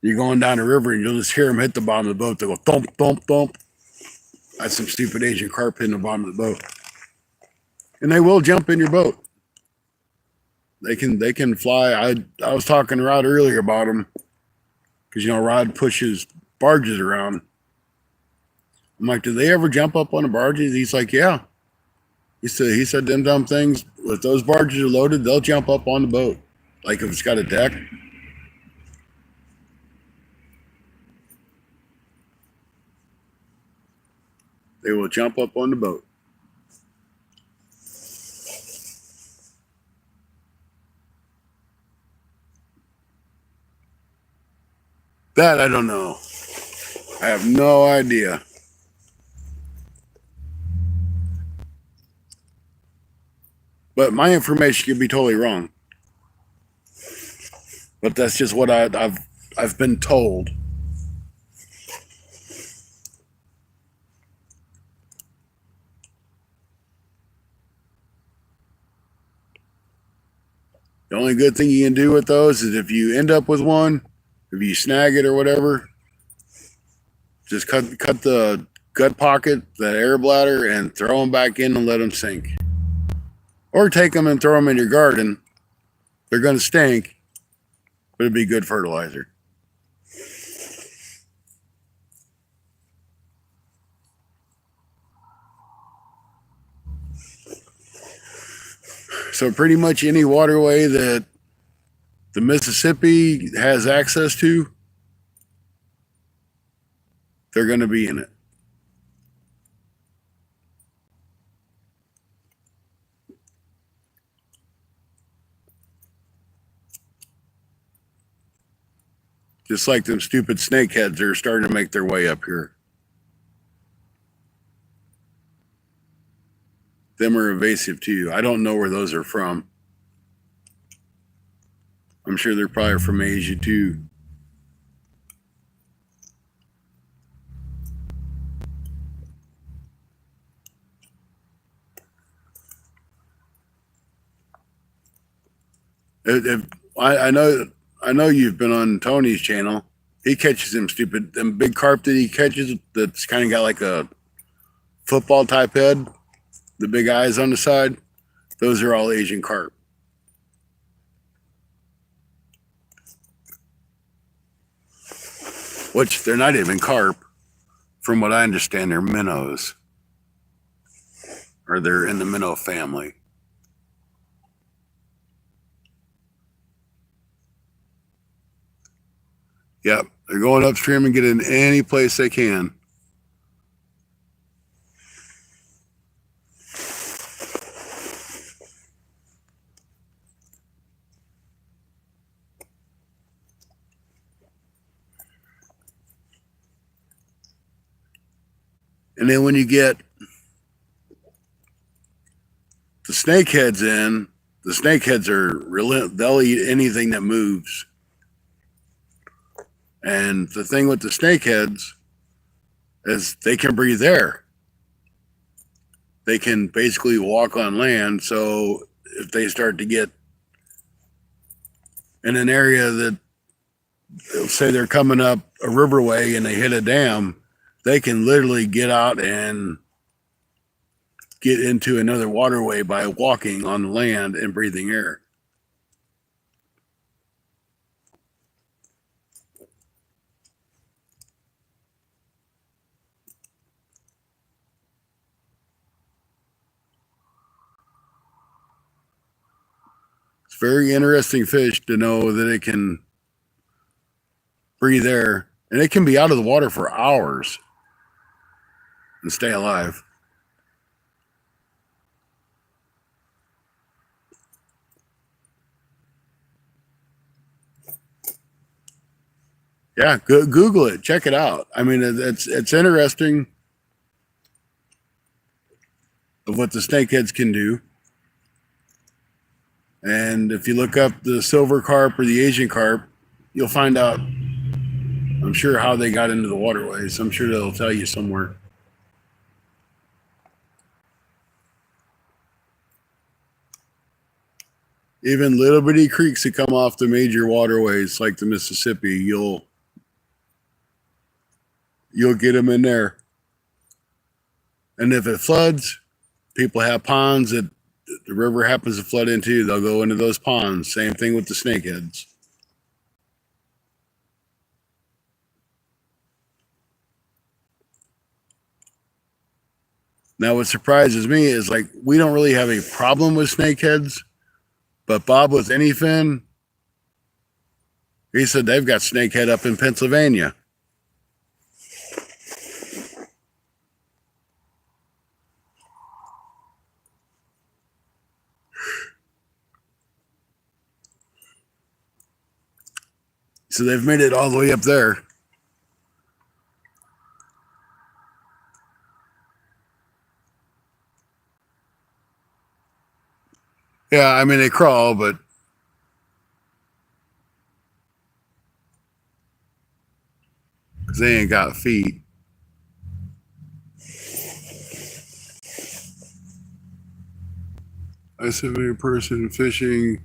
You're going down the river and you'll just hear them hit the bottom of the boat. They go thump, thump, thump. That's some stupid Asian carp hitting the bottom of the boat. And they will jump in your boat. They can fly. I was talking to Rod earlier about them because, you know, Rod pushes barges around. I'm like, do they ever jump up on the barges? He's like, yeah. He said them dumb things, if those barges are loaded, they'll jump up on the boat. Like if it's got a deck. They will jump up on the boat. That I don't know. I have no idea. But my information could be totally wrong. But that's just what I've been told. The only good thing you can do with those is if you end up with one, if you snag it or whatever, just cut the gut pocket, that air bladder, and throw them back in and let them sink. Or take them and throw them in your garden. They're going to stink, but it'd be good fertilizer. So pretty much any waterway that the Mississippi has access to, they're going to be in it. Just like them stupid snakeheads are starting to make their way up here. Them are invasive too. I don't know where those are from. I'm sure they're probably from Asia too. I know you've been on Tony's channel. He catches them big carp that he catches that's kind of got like a football type head, the big eyes on the side. Those are all Asian carp. Which they're not even carp. From what I understand, they're minnows. Or they're in the minnow family. Yep, they're going upstream and getting any place they can. And then when you get the snakeheads in, the snakeheads are they'll eat anything that moves. And the thing with the snakeheads is they can breathe air. They can basically walk on land. So if they start to get in an area that, say they're coming up a riverway and they hit a dam, they can literally get out and get into another waterway by walking on the land and breathing air. It's very interesting fish to know that it can breathe air, and it can be out of the water for hours and stay alive. Yeah, Google it, check it out. I mean, it's interesting of what the snakeheads can do. And if you look up the silver carp or the Asian carp, you'll find out, I'm sure, how they got into the waterways. I'm sure they'll tell you somewhere. Even little bitty creeks that come off the major waterways like the Mississippi, you'll get them in there. And if it floods, people have ponds that the river happens to flood into. They'll go into those ponds. Same thing with the snakeheads. Now, what surprises me is, like, we don't really have a problem with snakeheads, but Bob with Anyfin, he said they've got snakehead up in Pennsylvania. So they've made it all the way up there. Yeah, I mean, they crawl, but because they ain't got feet. I said, a person fishing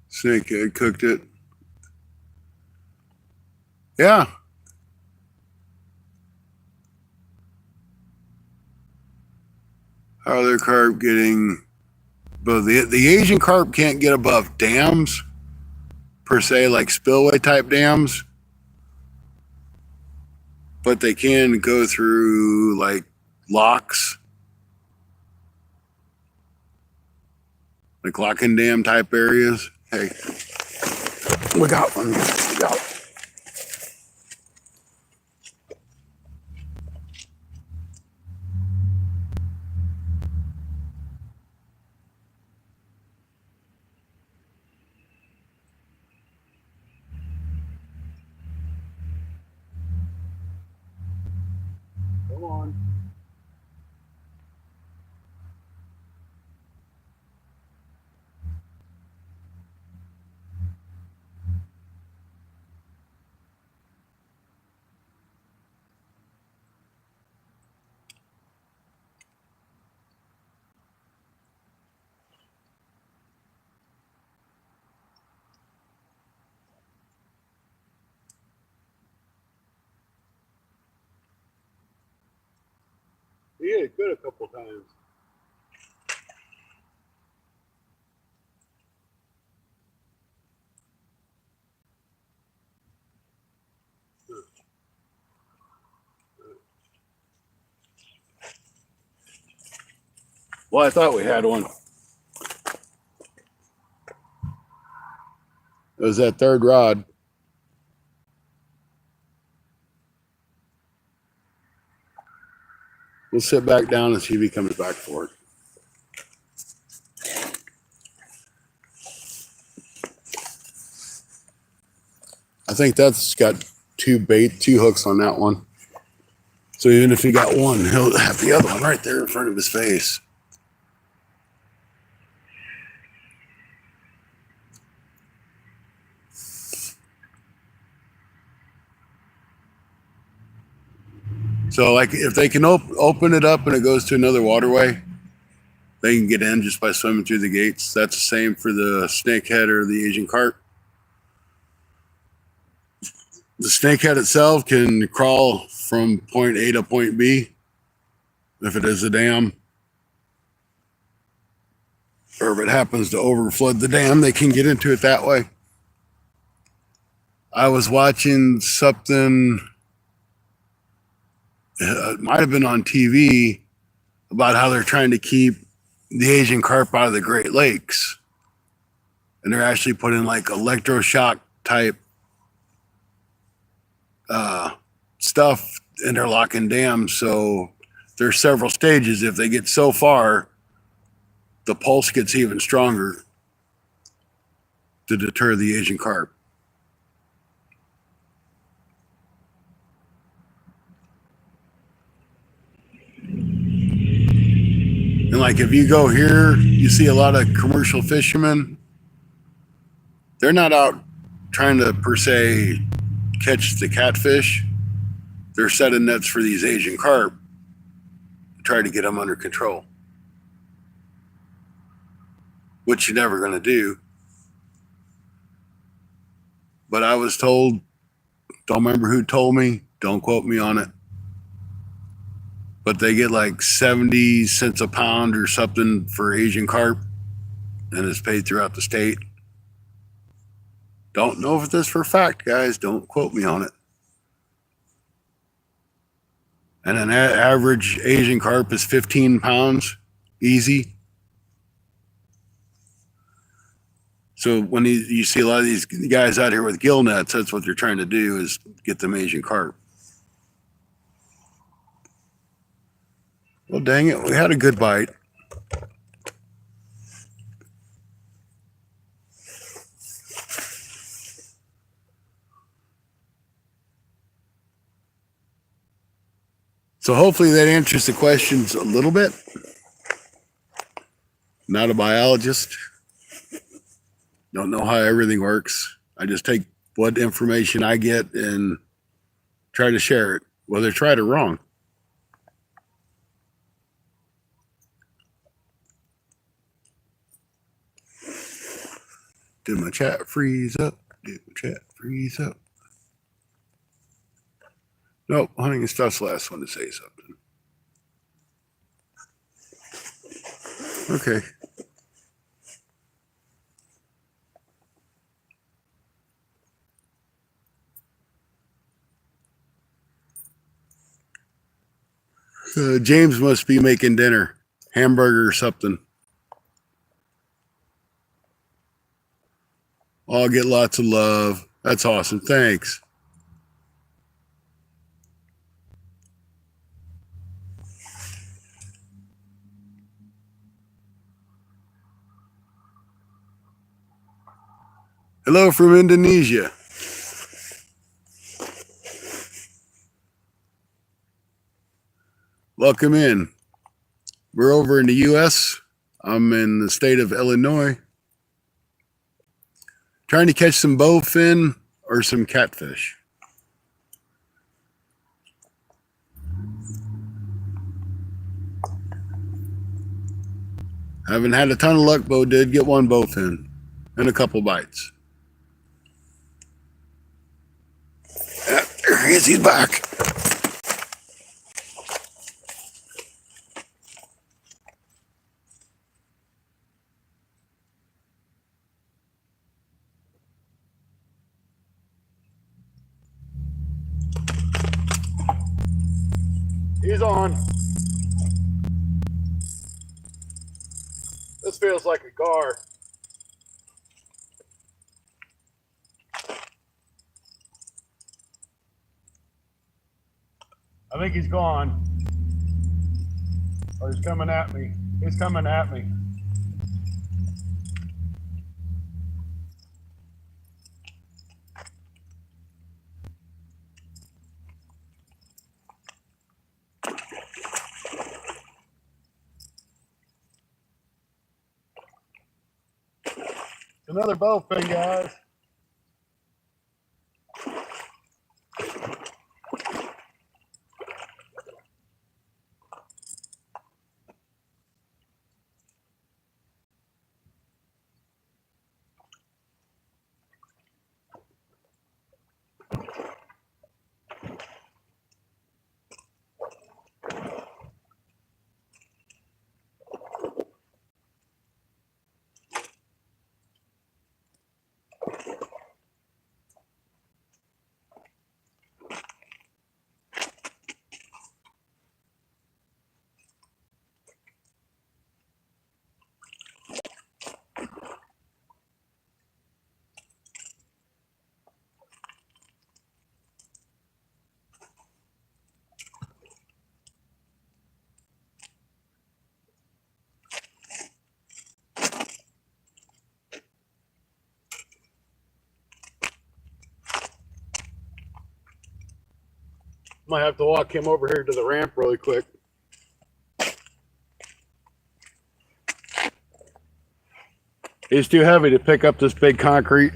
snakehead cooked it. Yeah. How are their carp getting? But the Asian carp can't get above dams, per se, like spillway type dams. But they can go through like locks, like lock and dam type areas. Hey, we got one. We got one. Come on. He hit it good a couple times. Well, I thought we had one. It was that third rod. We'll sit back down and see if he comes back for it. I think that's got two hooks on that one. So even if he got one, he'll have the other one right there in front of his face. So, like, if they can open it up and it goes to another waterway, they can get in just by swimming through the gates. That's the same for the snakehead or the Asian carp. The snakehead itself can crawl from point A to point B if it is a dam. Or if it happens to overflood the dam, they can get into it that way. I was watching something, it might have been on TV, about how they're trying to keep the Asian carp out of the Great Lakes. And they're actually putting like electroshock type stuff in their lock and dam. So there's several stages. If they get so far, the pulse gets even stronger to deter the Asian carp. And like if you go here, you see a lot of commercial fishermen They're not out trying to, per se, catch the catfish. They're setting nets for these Asian carp to try to get them under control, which you're never going to do. But I was told, don't remember who told me, don't quote me on it, but they get like 70 cents a pound or something for Asian carp, and it's paid throughout the state. Don't know if this for a fact, guys. Don't quote me on it. And an average Asian carp is 15 pounds, easy. So when you see a lot of these guys out here with gill nets, that's what they're trying to do, is get them Asian carp. Well, dang it, we had a good bite. So hopefully that answers the questions a little bit. Not a biologist. Don't know how everything works. I just take what information I get and try to share it, whether it's right or wrong. Did my chat freeze up? Did my chat freeze up? Nope, Hunting and Stuff's the last one to say something. Okay. James must be making dinner, hamburger or something. I'll get lots of love. That's awesome. Thanks. Hello from Indonesia. Welcome in. We're over in the U.S. I'm in the state of Illinois. Trying to catch some bowfin or some catfish. Haven't had a ton of luck, but did get one bowfin and a couple bites. There he is, he's back. He's on. This feels like a gar. I think he's gone. Oh, he's coming at me. He's coming at me. Another bowfin, guys. Might have to walk him over here to the ramp really quick. He's too heavy to pick up this big concrete.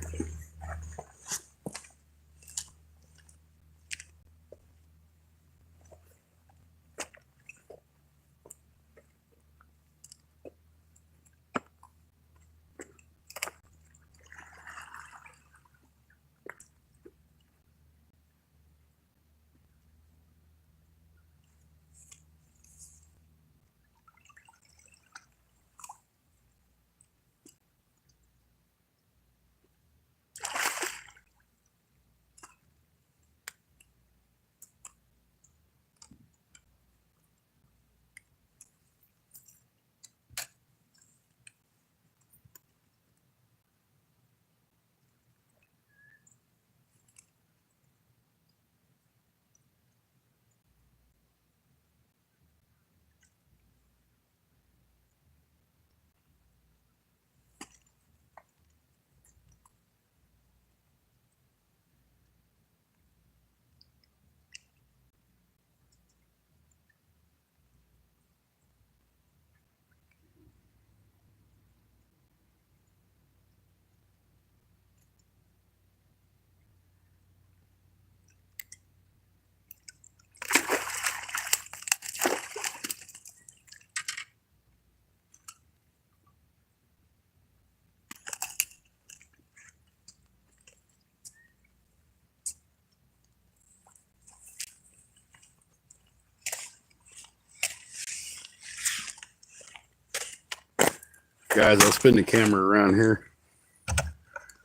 guys, I'll spin the camera around here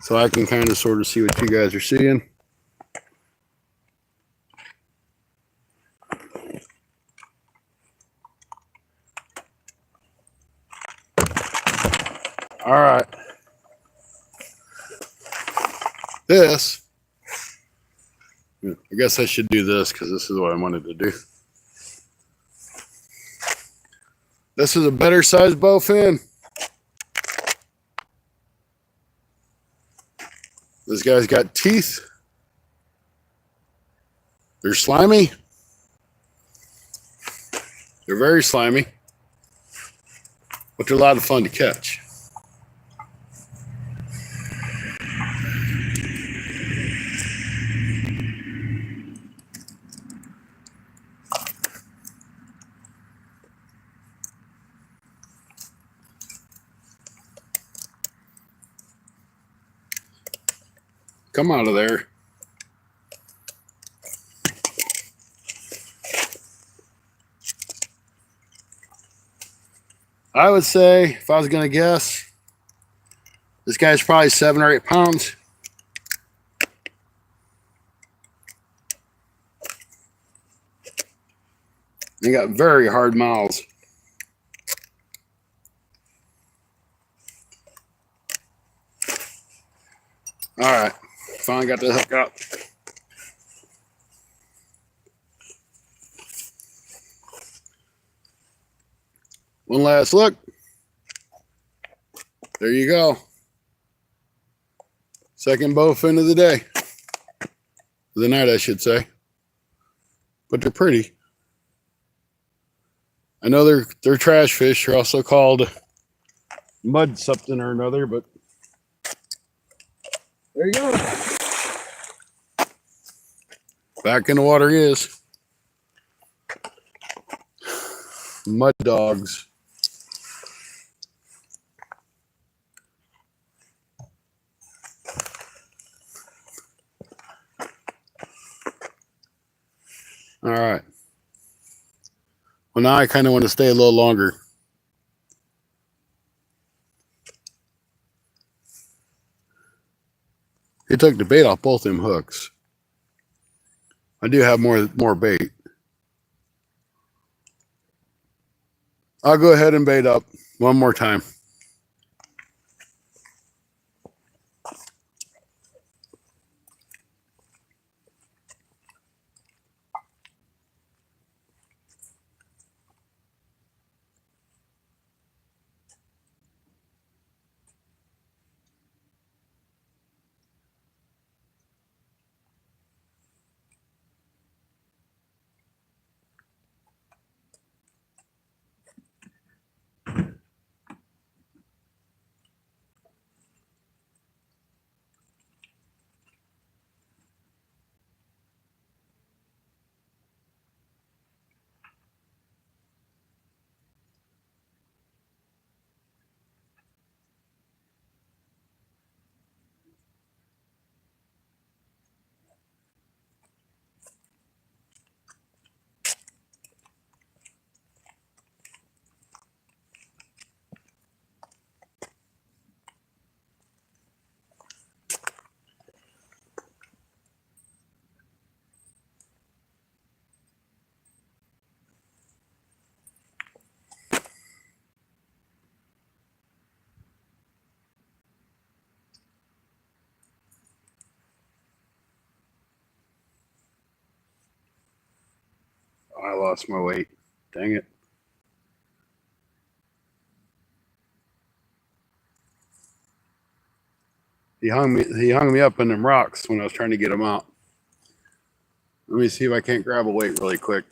so I can kind of sort of see what you guys are seeing. All right. This, I guess I should do this because this is what I wanted to do. This is a better sized bowfin. This guy's got teeth. They're slimy. They're very slimy, but they're a lot of fun to catch. Come out of there. I would say, if I was going to guess, this guy's probably 7 or 8 pounds. They got very hard mouths. All right, finally got the hook up. One last look. There you go. Second bowfin of the day. The night, I should say. But they're pretty. I know they're trash fish. They're also called mud something or another, but there you go. Back in the water he is. Mud dogs. All right. Well, now I kind of want to stay a little longer. He took the bait off both them hooks. I do have more bait. I'll go ahead and bait up one more time. I lost my weight. Dang it. He hung me up in them rocks when I was trying to get him out. Let me see if I can't grab a weight really quick.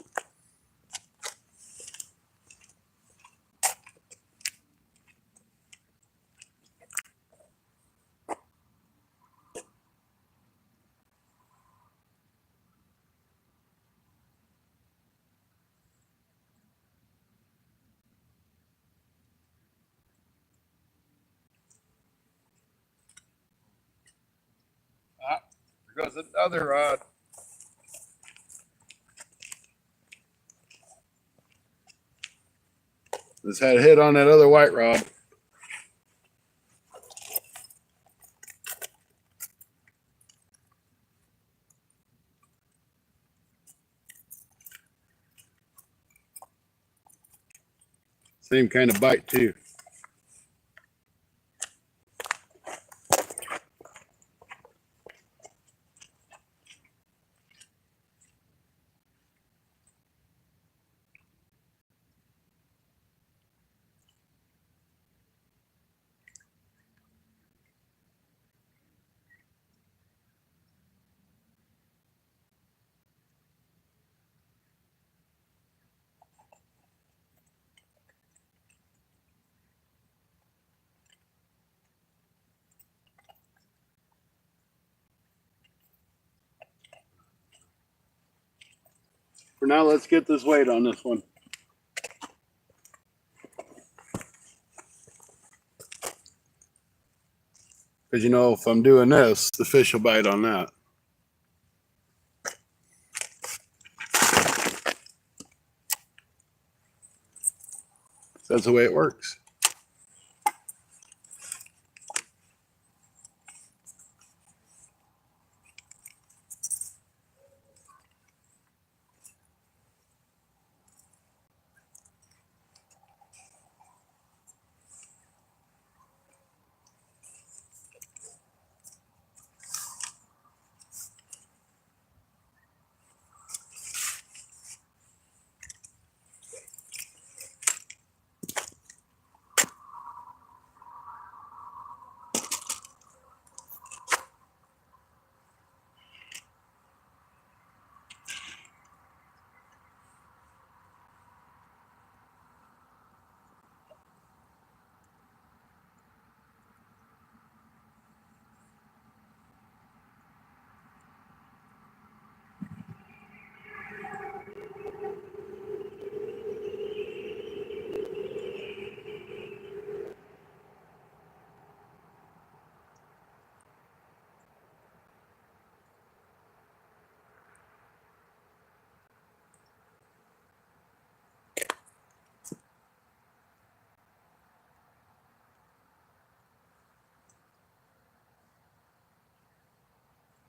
Ah, there goes another rod. This had a hit on that other white rod. Same kind of bite too. For now, let's get this weight on this one. Because, you know, if I'm doing this, the fish will bite on that. That's the way it works.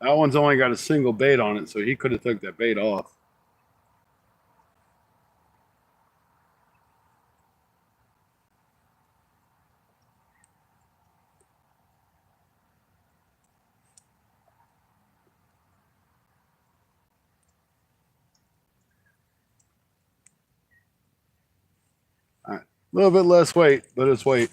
That one's only got a single bait on it, so he could have took that bait off. All right. A little bit less weight, but it's weight.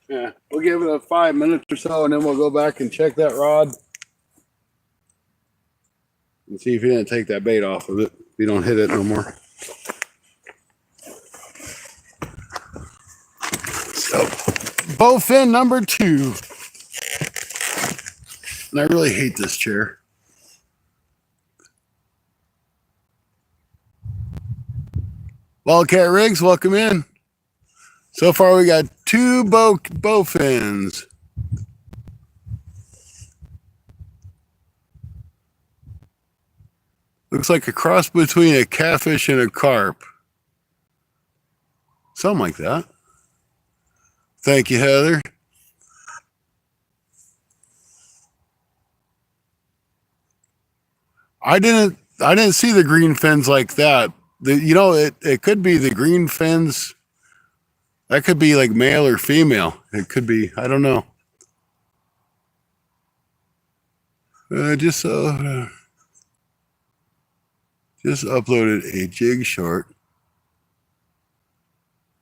Yeah, we'll give it a 5 minutes or so, and then we'll go back and check that rod and see if he didn't take that bait off of it. If you don't hit it no more. So, bowfin number 2. And I really hate this chair. Wildcat Rigs, welcome in. So far, we got 2 bowfins. Looks like a cross between a catfish and a carp. Something like that. Thank you, Heather. I didn't see the green fins like that. You know, it could be the green fins. That could be like male or female. It could be, I don't know. Just uploaded a jig short.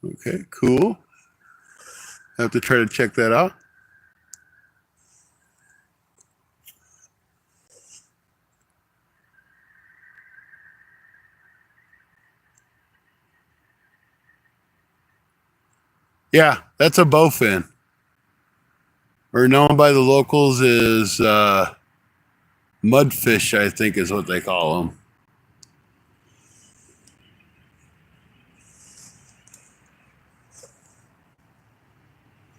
Okay, cool. Have to try to check that out. Yeah, that's a bowfin. or known by the locals as mudfish, I think is what they call them.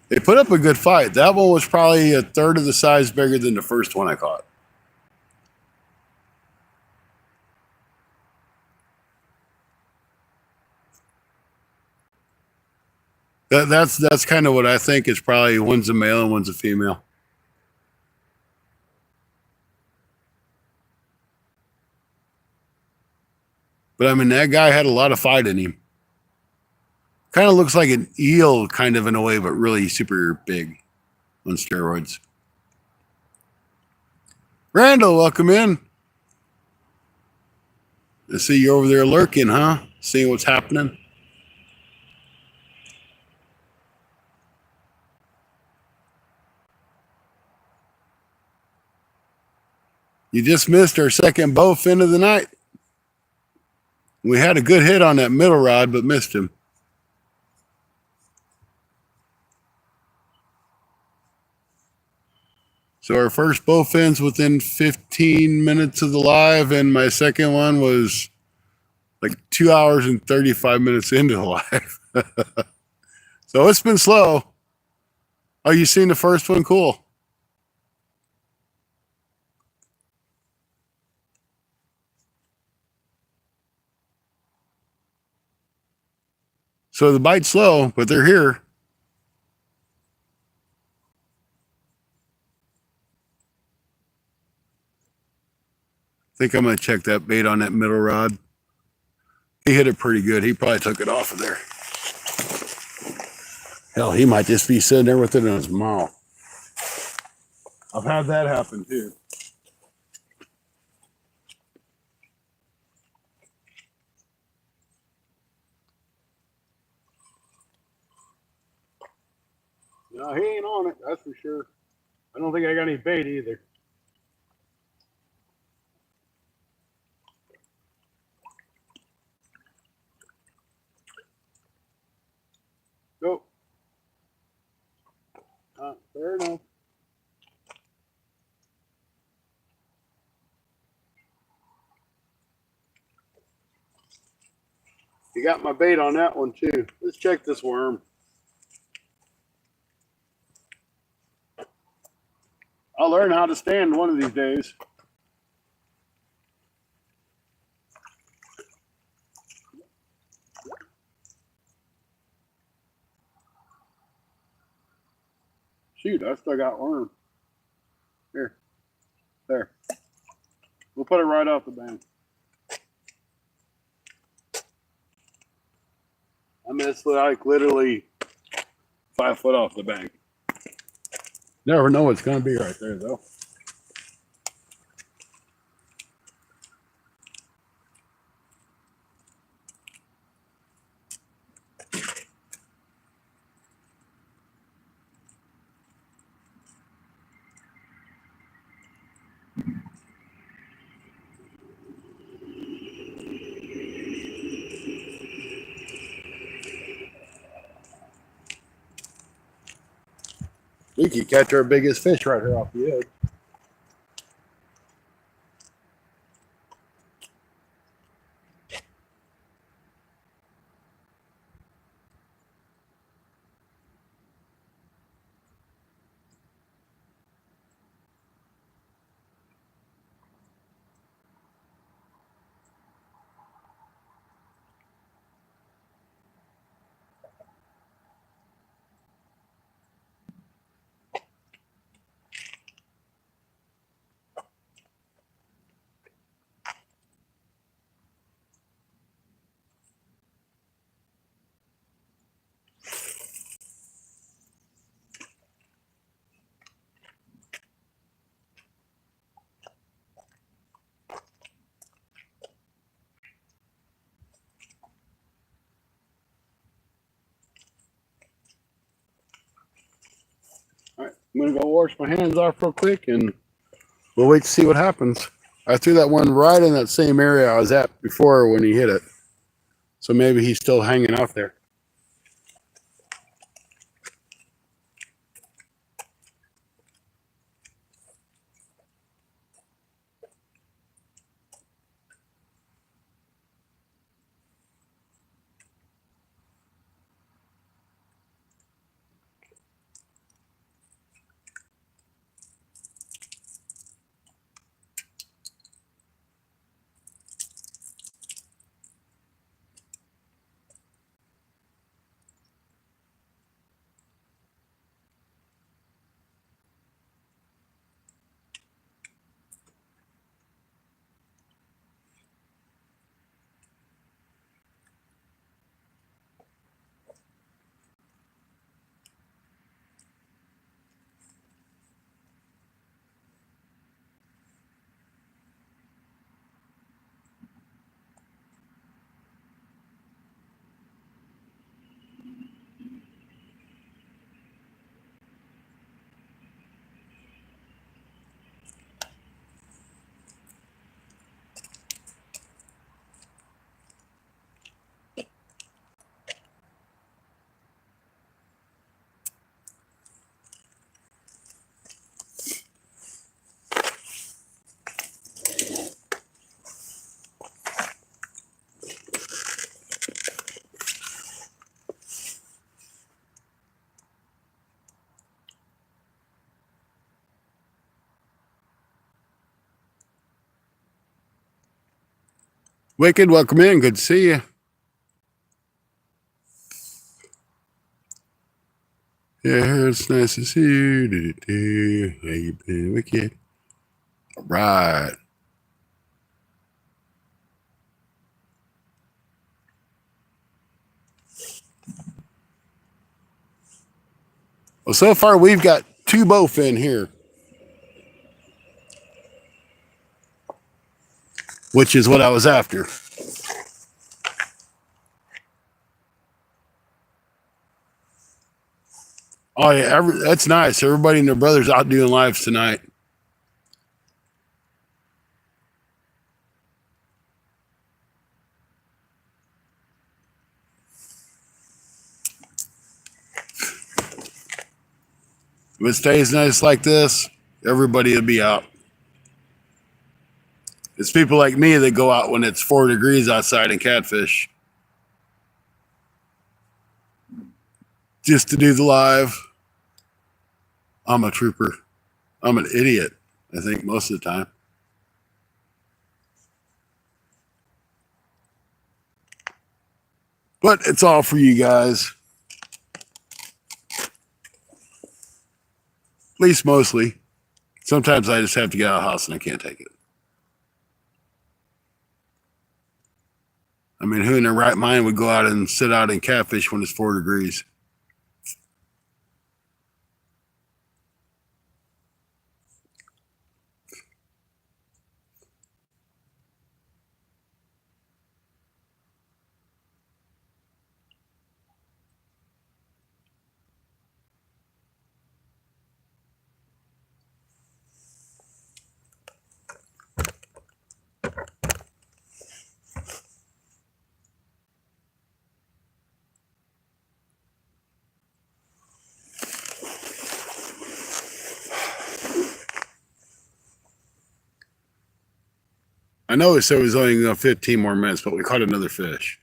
They put up a good fight. That one was probably a third of the size bigger than the first one I caught. That's kind of what I think is probably one's a male and one's a female. But I mean, that guy had a lot of fight in him. Kind of looks like an eel, kind of in a way, but really super big on steroids. Randall, welcome in. I see you over there lurking, huh? Seeing what's happening. You just missed our second bowfin of the night. We had a good hit on that middle rod, but missed him. So our first bowfin's within 15 minutes of the live, and my second one was like 2 hours and 35 minutes into the live. So it's been slow. Oh, you seen the first one? Cool. So the bite's slow, but they're here. I think I'm going to check that bait on that middle rod. He hit it pretty good. He probably took it off of there. Hell, he might just be sitting there with it in his mouth. I've had that happen too. No, he ain't on it, that's for sure. I don't think I got any bait either. Nope. Fair enough. You got my bait on that one too. Let's check this worm. I'll learn how to stand one of these days. Shoot, I still got worm. Here. There. We'll put it right off the bank. I mean, it's like literally 5 foot off the bank. Never know what's going to be right there, though. We could catch our biggest fish right here off the edge. All right, I'm going to go wash my hands off real quick, and we'll wait to see what happens. I threw that one right in that same area I was at before when he hit it. So maybe he's still hanging out there. Wicked, welcome in. Good to see you. Yeah, it's nice to see you. How you been, Wicked? All right. Well, so far we've got 2 bowfin here, which is what I was after. Oh yeah, that's nice. Everybody and their brothers out doing lives tonight. If it stays nice like this, everybody will be out. It's people like me that go out when it's 4 degrees outside and catfish. Just to do the live. I'm a trooper. I'm an idiot, I think, most of the time. But it's all for you guys. At least mostly. Sometimes I just have to get out of the house and I can't take it. I mean, who in their right mind would go out and sit out and catfish when it's 4 degrees? I know it said it was only 15 more minutes, but we caught another fish.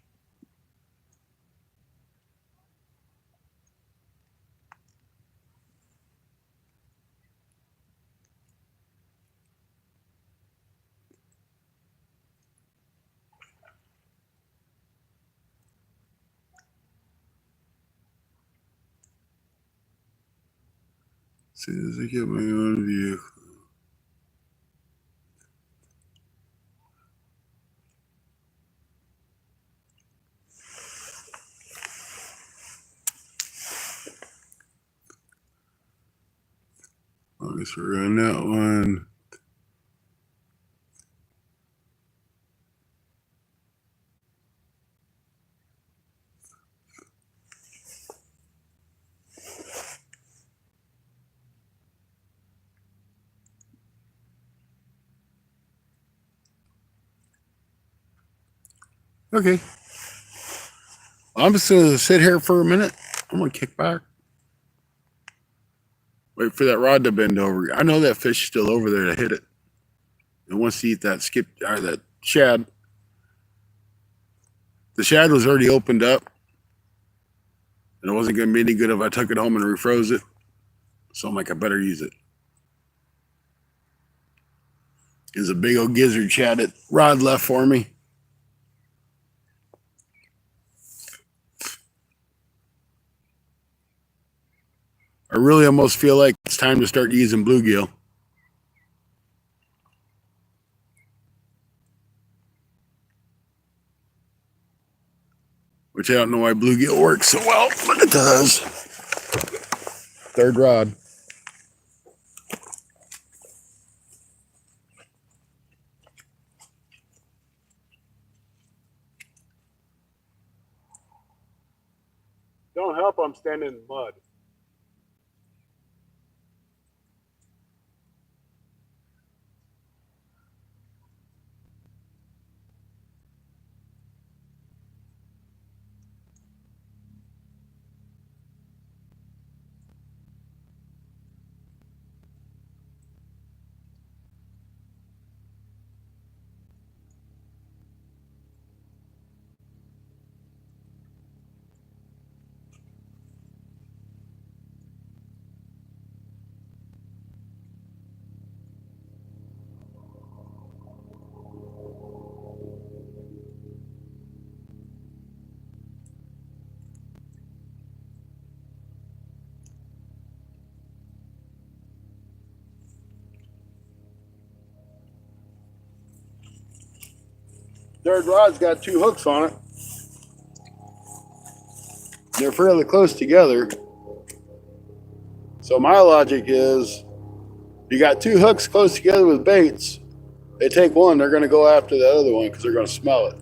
As soon as I get my own view. I guess we're on that one. Okay. I'm just going to sit here for a minute. I'm going to kick back. Wait for that rod to bend over. I know that fish is still over there to hit it. It wants to eat that that shad. The shad was already opened up. And it wasn't going to be any good if I took it home and refroze it. So I'm like, I better use it. There's a big old gizzard shad rod left for me. I really almost feel like it's time to start using bluegill. Which I don't know why bluegill works so well, but it does. Third rod. Don't help, I'm standing in mud. Third rod's got 2 hooks on it. They're fairly close together. So my logic is, you got 2 hooks close together with baits. They take one, they're going to go after the other one because they're going to smell it.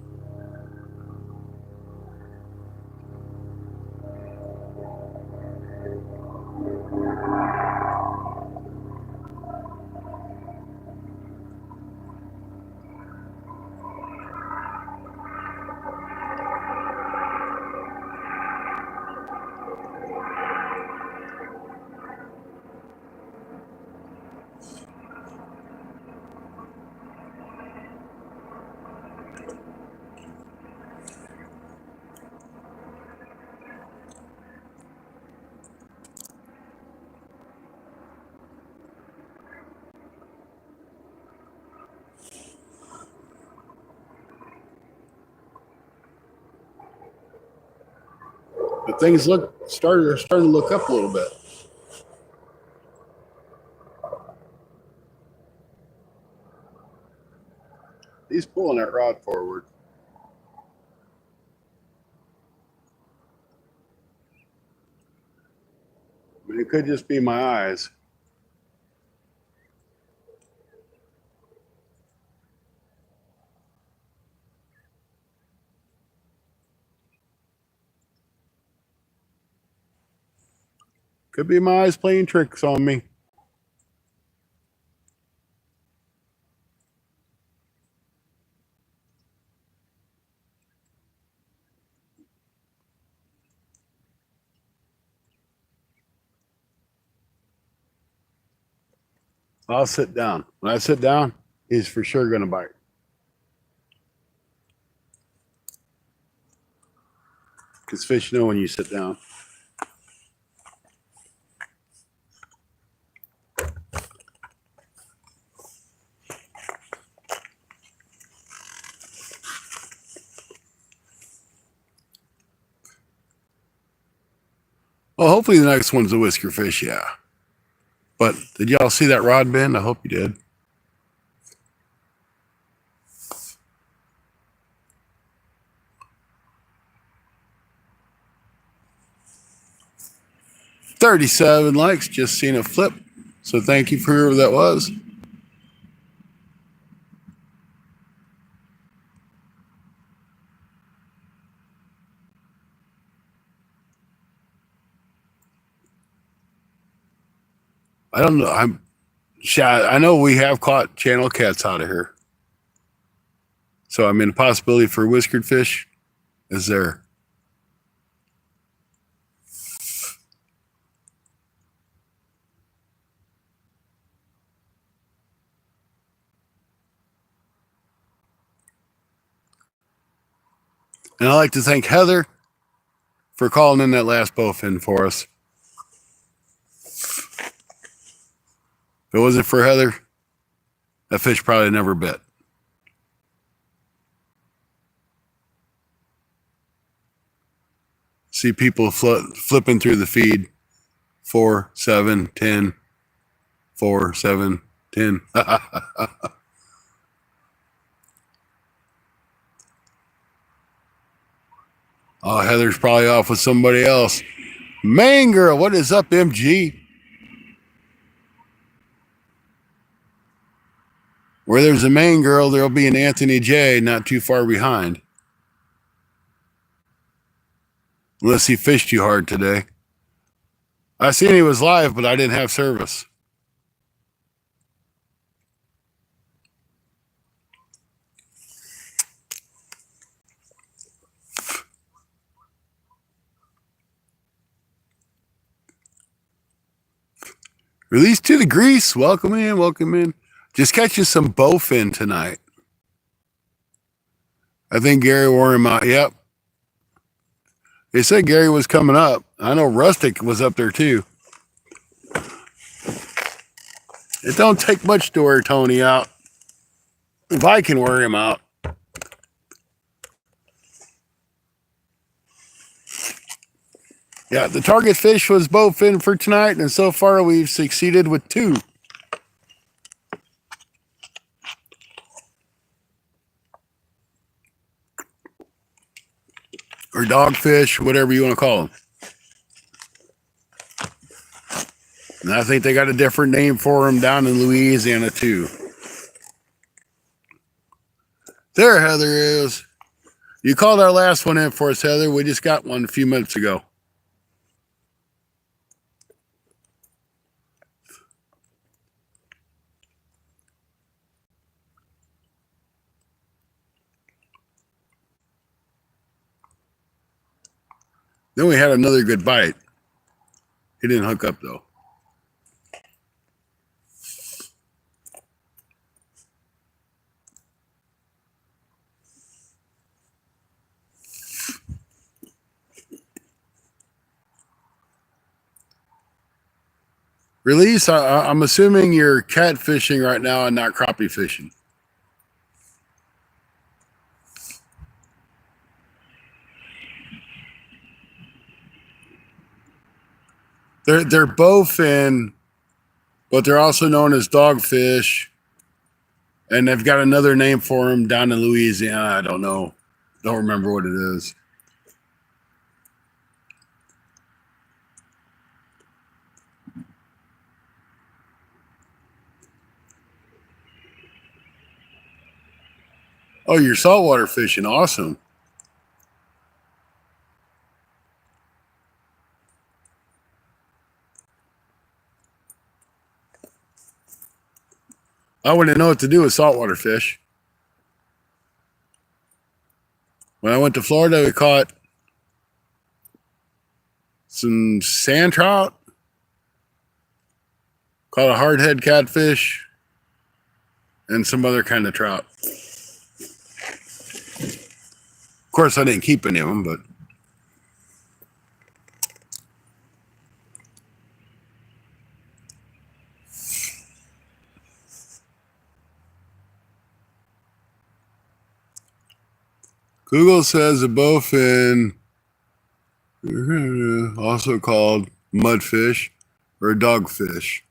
But things are starting to look up a little bit. He's pulling that rod forward. I mean, it could just be my eyes. Could be my eyes playing tricks on me. I'll sit down. When I sit down, he's for sure going to bite. Because fish know when you sit down. Well, hopefully the next one's a whisker fish, yeah. But did y'all see that rod bend? I hope you did. $37 likes, just seen a flip. So thank you for whoever that was. I don't know. I know we have caught channel cats out of here. So I mean, the possibility for whiskered fish is there. And I'd like to thank Heather for calling in that last bowfin for us. If it wasn't for Heather, that fish probably never bit. See people flipping through the feed. 4, 7, 10. 4, 7, 10. Oh, Heather's probably off with somebody else. Main girl, what is up, MG? Where there's a main girl, there'll be an Anthony J not too far behind. Unless he fished too hard today. I seen he was live, but I didn't have service. Release to the grease. Welcome in, welcome in. Just catching some bowfin tonight. I think Gary wore him out. Yep. They said Gary was coming up. I know Rustic was up there too. It don't take much to wear Tony out. If I can wear him out. Yeah, the target fish was bowfin for tonight, and so far we've succeeded with 2. or dogfish, whatever you want to call them. And I think they got a different name for them down in Louisiana too. There Heather is. You called our last one in for us, Heather. We just got one a few minutes ago. Then we had another good bite. He didn't hook up though. Release, I'm assuming you're catfishing right now and not crappie fishing. They're bowfin, but they're also known as dogfish. And they've got another name for them down in Louisiana. I don't know. Don't remember what it is. Oh, you're saltwater fishing. Awesome. I wouldn't know what to do with saltwater fish. When I went to Florida, we caught some sand trout, caught a hardhead catfish, and some other kind of trout. Of course, I didn't keep any of them, but Google says a bowfin, also called mudfish or a dogfish.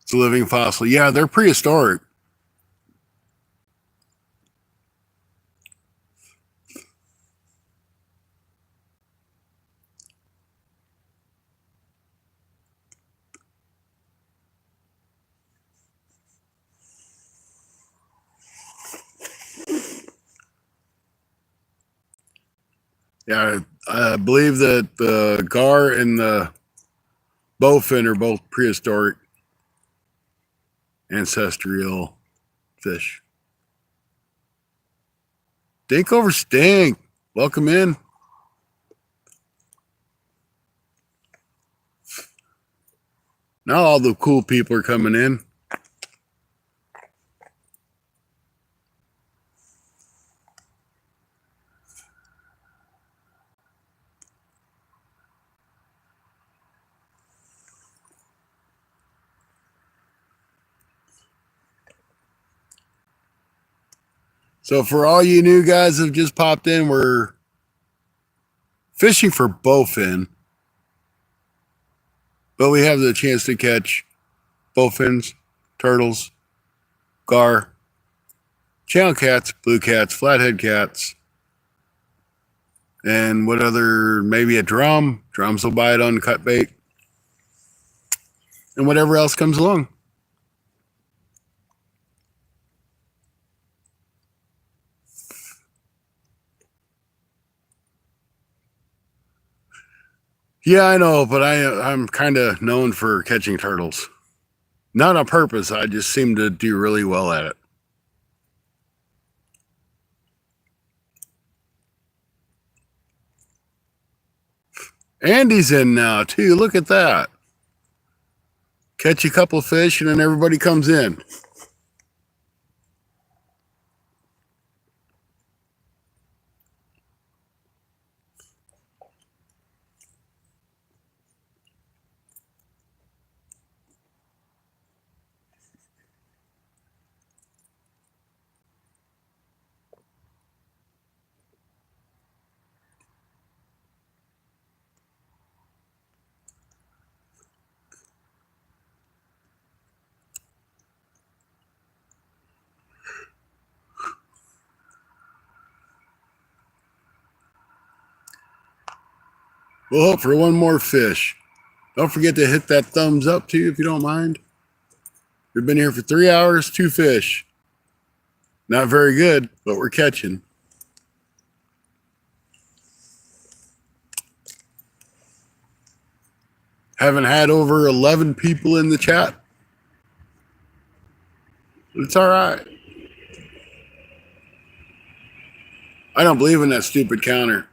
It's a living fossil. Yeah, they're prehistoric. Yeah, I believe that the gar and the bowfin are both prehistoric ancestral fish. Stink over stink. Welcome in. Now all the cool people are coming in. So for all you new guys that have just popped in, we're fishing for bowfin, but we have the chance to catch bowfins, turtles, gar, channel cats, blue cats, flathead cats, and what other, maybe a drum. Drums will bite on cut bait, and whatever else comes along. Yeah, I know, but I'm kind of known for catching turtles. Not on purpose. I just seem to do really well at it. Andy's in now, too. Look at that. Catch a couple of fish, and then everybody comes in. We'll hope for one more fish. Don't forget to hit that thumbs up too, if you don't mind. We've been here for 3 hours, 2 fish. Not very good, but we're catching. Haven't had over 11 people in the chat. It's all right. I don't believe in that stupid counter.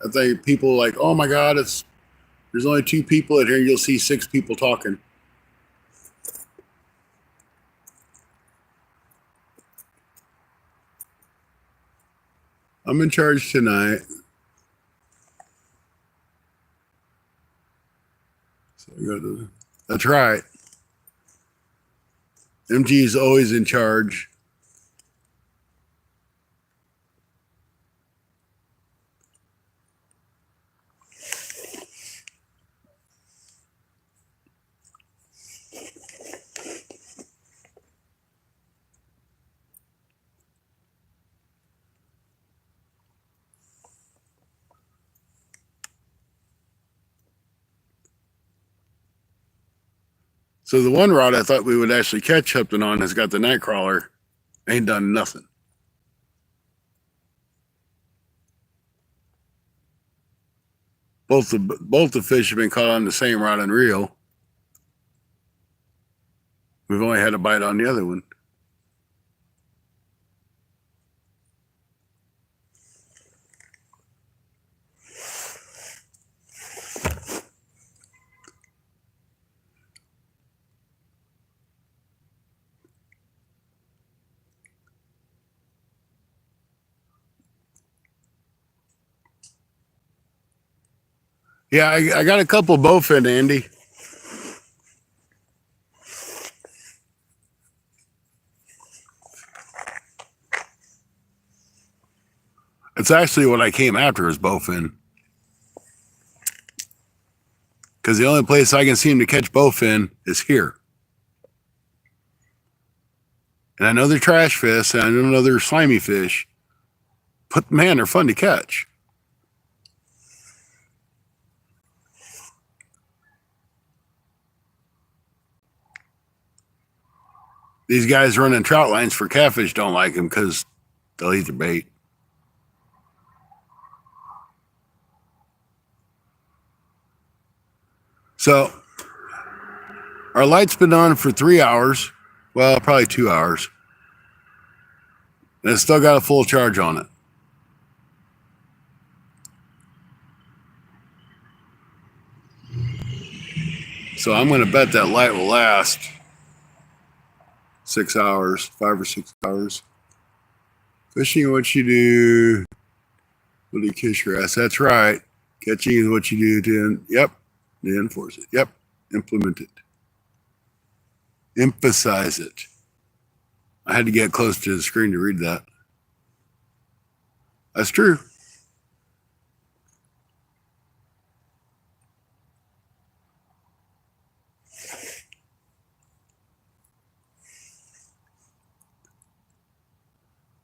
I think people are like, oh my God, there's only 2 people in here. You'll see 6 people talking. I'm in charge tonight. So that's right. MG is always in charge. So the one rod I thought we would actually catch something on has got the night crawler. Ain't done nothing. Both the fish have been caught on the same rod and reel. We've only had a bite on the other one. Yeah, I got a couple bowfin, Andy. It's actually what I came after is bowfin. Because the only place I can seem to catch bowfin is here. And I know they're trash fish, and I know they're slimy fish. But man, they're fun to catch. These guys running trout lines for catfish don't like them because they'll eat their bait. So our light's been on for 3 hours. Well, probably 2 hours. And it's still got a full charge on it. So I'm going to bet that light will last 6 hours, 5 or 6 hours. Fishing what you do. What do you kiss your ass? That's right. Catching is what you do to enforce it. Yep. Implement it. Emphasize it. I had to get close to the screen to read that. That's true.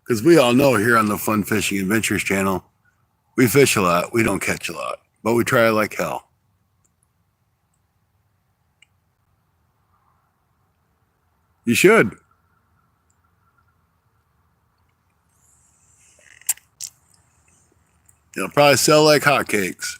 Because we all know here on the Fun Fishing Adventures channel, we fish a lot. We don't catch a lot, but we try like hell. You should. It'll probably sell like hotcakes.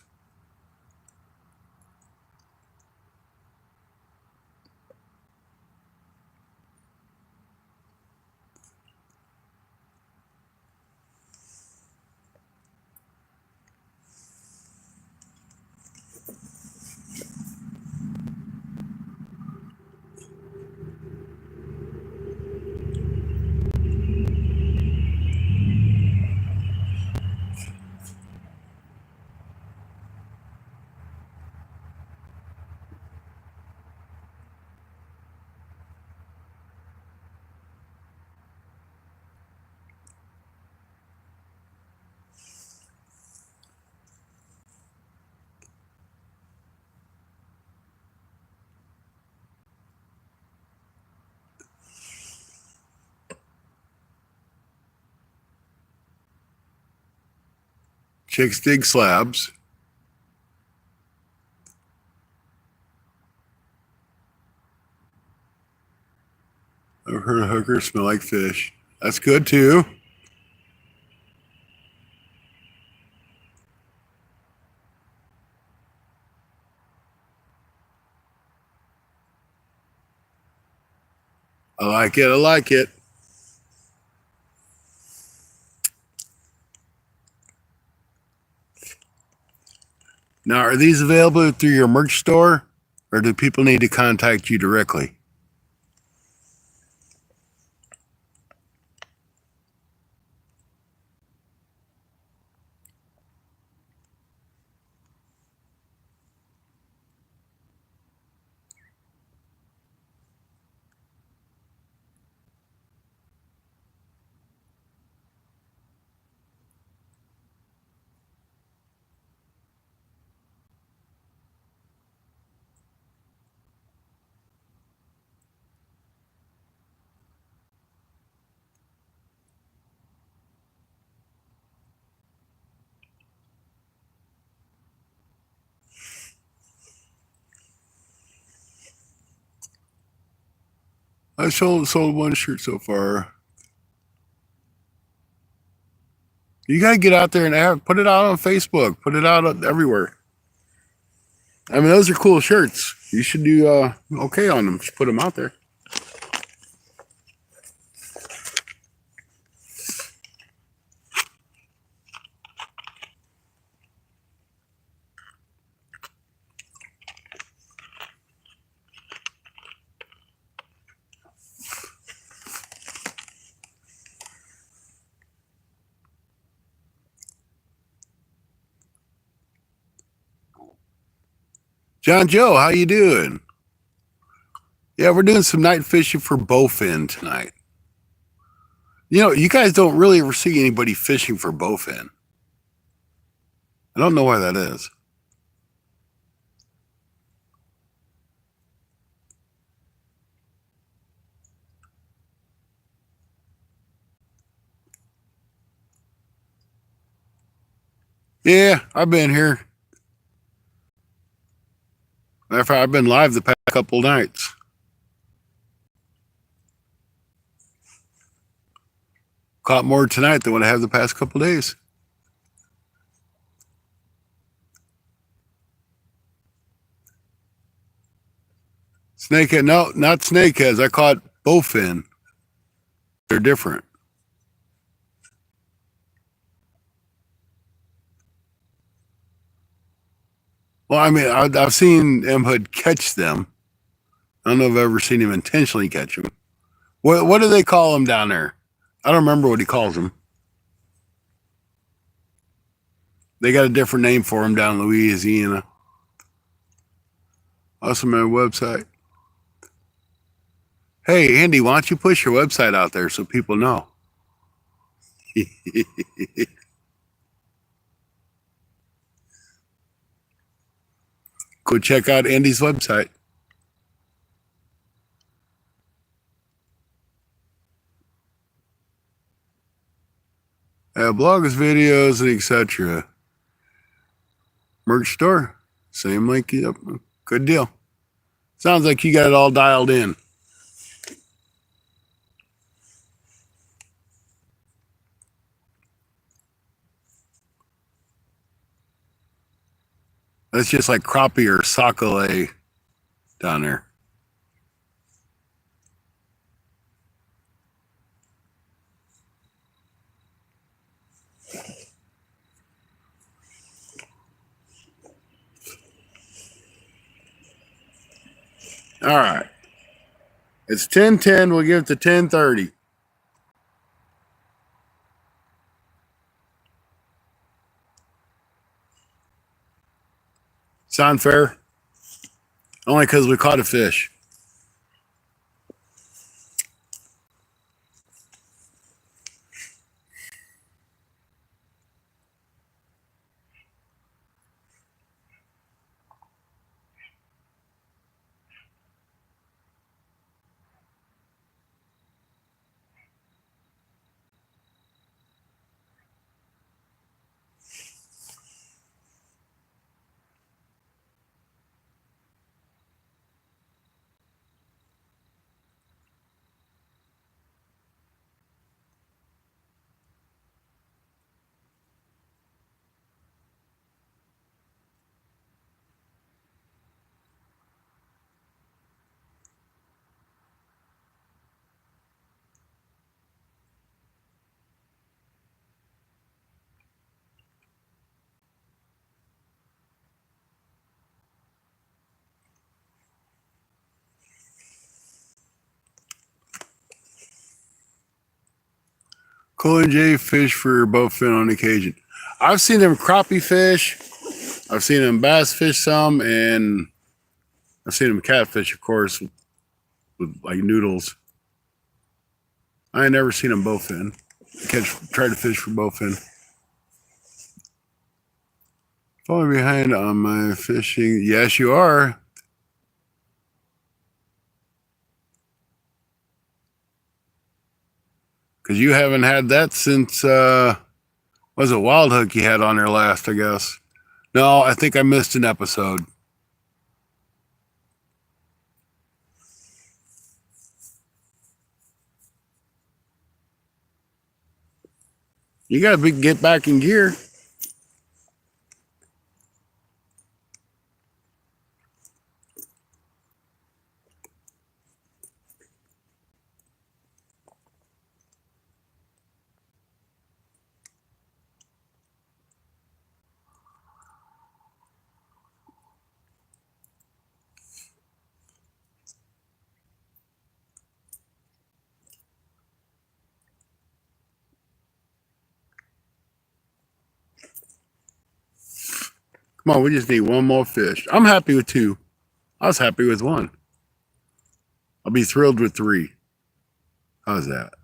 Chicks dig slabs. Heard a hooker smell like fish. That's good too. I like it. I like it. Now, are these available through your merch store, or do people need to contact you directly? I sold one shirt so far. You gotta get out there and put it out on Facebook. Put it out everywhere. I mean, those are cool shirts. You should do okay on them. Just put them out there. John Joe, how you doing? Yeah, we're doing some night fishing for bowfin tonight. You know, you guys don't really ever see anybody fishing for bowfin. I don't know why that is. Yeah, I've been here. Matter of fact, I've been live the past couple nights. Caught more tonight than what I have the past couple days. Snakehead, no, not snakeheads. I caught bowfin. They're different. Well, I mean, I've seen M. Hood catch them. I don't know if I've ever seen him intentionally catch them. What do they call them down there? I don't remember what he calls them. They got a different name for them down in Louisiana. Also, my website. Hey, Andy, why don't you push your website out there so people know? Go check out Andy's website. Blogs, videos, and etc. Merch store, same link. Yep. Good deal. Sounds like you got it all dialed in. That's just like crappie or sac-a-lait down there. All right. It's 10:10. We'll give it to 10:30. Sound fair? Only because we caught a fish. Cole and Jay fish for bowfin on occasion. I've seen them crappie fish. I've seen them bass fish some, and I've seen them catfish, of course, with like noodles. I ain't never seen them bowfin. Try to fish for bowfin. Falling behind on my fishing. Yes, you are. Because you haven't had that since, was it Wild Hook you had on there last, I guess? No, I think I missed an episode. You got to get back in gear. Come on, we just need one more fish. I'm happy with 2. I was happy with 1. I'll be thrilled with 3. How's that?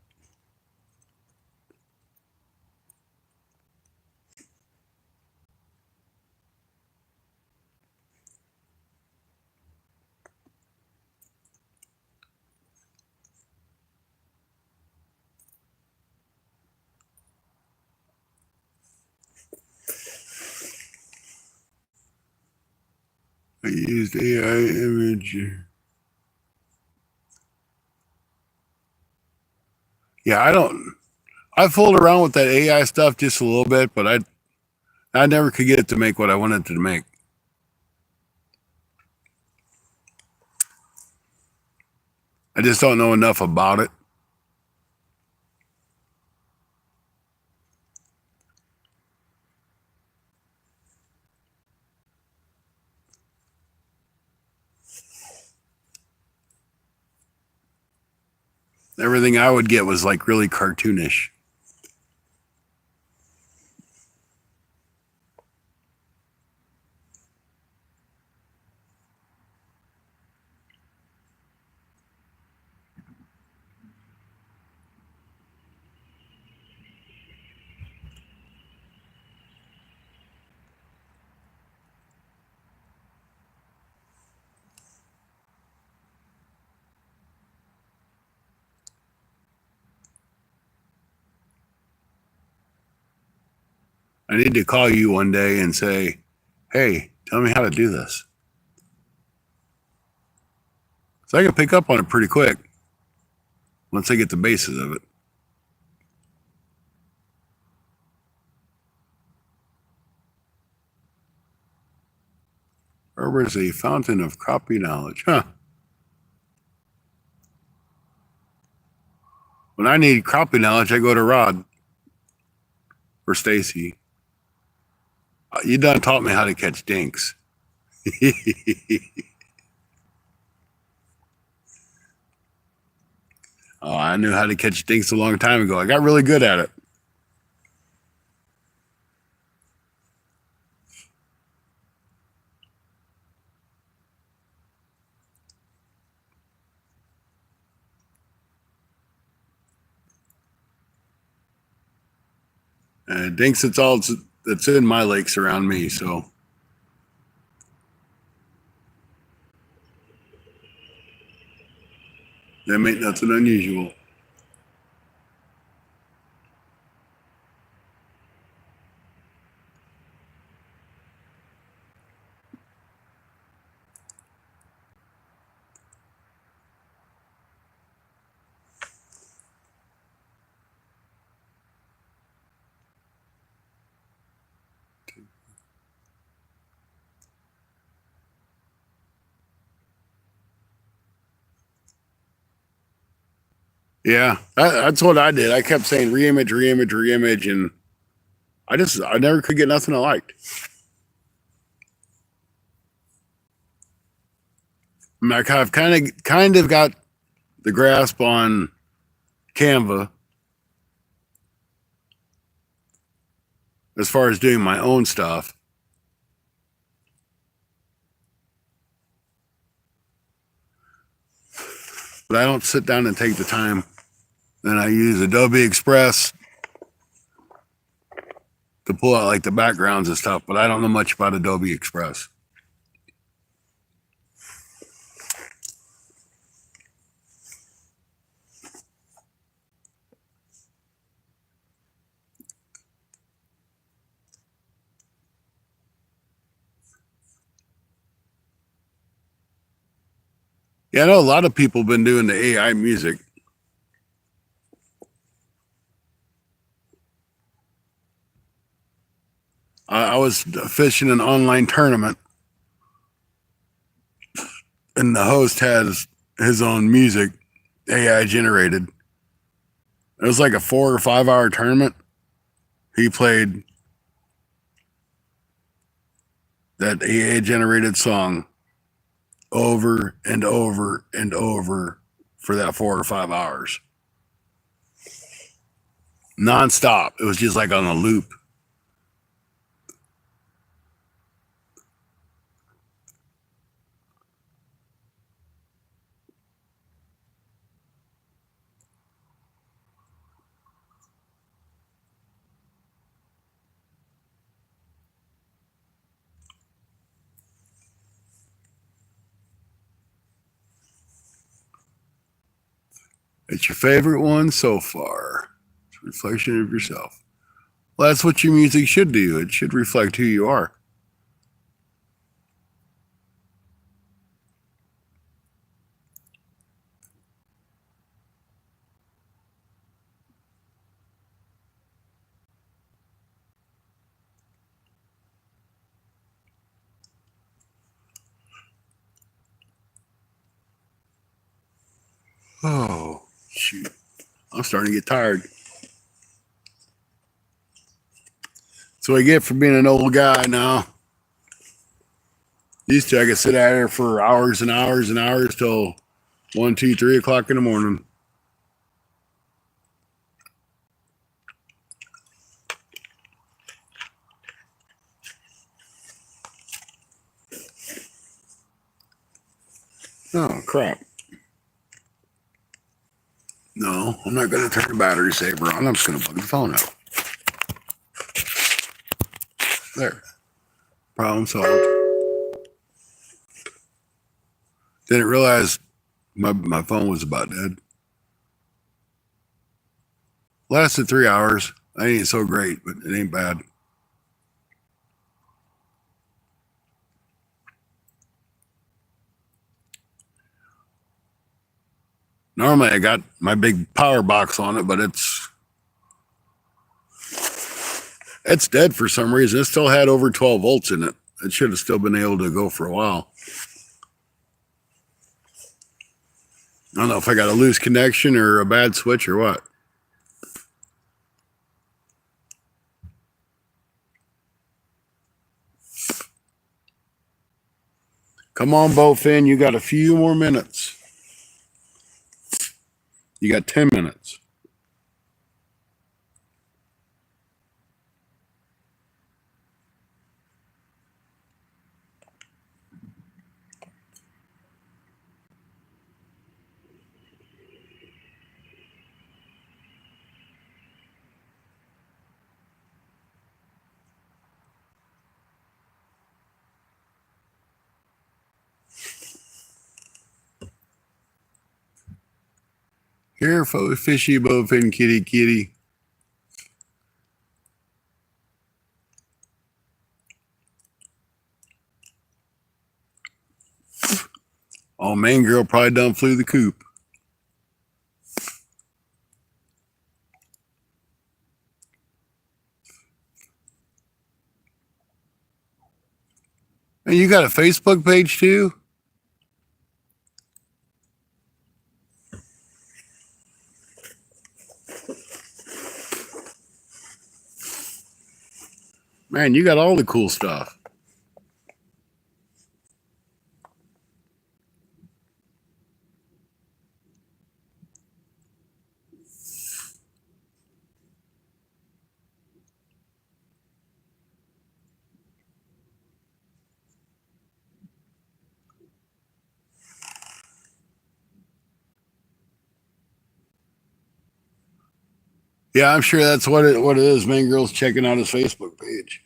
I used AI image. Yeah, I fooled around with that AI stuff just a little bit, but I never could get it to make what I wanted it to make. I just don't know enough about it. Everything I would get was like really cartoonish. I need to call you one day and say, hey, tell me how to do this. So I can pick up on it pretty quick once I get the basis of it. Harbor's a fountain of crappie knowledge. Huh. When I need crappie knowledge, I go to Rod or Stacy. You done taught me how to catch dinks. Oh, I knew how to catch dinks a long time ago. I got really good at it. Dinks, it's all that's in my lakes around me. So that ain't nothing unusual. Yeah, that's what I did. I kept saying reimage, reimage, reimage, and I never could get nothing I liked. I mean, I've kind of got the grasp on Canva, as far as doing my own stuff. But I don't sit down and take the time. And I use Adobe Express to pull out like the backgrounds and stuff, but I don't know much about Adobe Express. Yeah, I know a lot of people have been doing the AI music. I was fishing an online tournament, and the host has his own music, AI generated. It was like a 4 or 5 hour tournament. He played that AI generated song over and over and over for that 4 or 5 hours. Non-stop. It was just like on a loop. It's your favorite one so far. It's a reflection of yourself. Well, that's what your music should do. It should reflect who you are. Oh, shoot. I'm starting to get tired. That's what I get for being an old guy now. Used to, I could sit out here for hours and hours and hours till 1, 2, 3 o'clock in the morning. Oh, crap. No, I'm not going to turn the battery saver on. I'm just going to plug the phone out. There. Problem solved. Didn't realize my phone was about dead. Lasted 3 hours. I ain't so great, but it ain't bad. Normally I got my big power box on it, but it's dead for some reason. It still had over 12 volts in it. It should have still been able to go for a while. I don't know if I got a loose connection or a bad switch or what. Come on, Bowfin. You got a few more minutes. You got 10 minutes. Here, fishy Bowfin, kitty, kitty. Oh, man, girl probably done flew the coop. And you got a Facebook page too? Man, you got all the cool stuff. Yeah, I'm sure that's what it is. Man, girls checking out his Facebook page.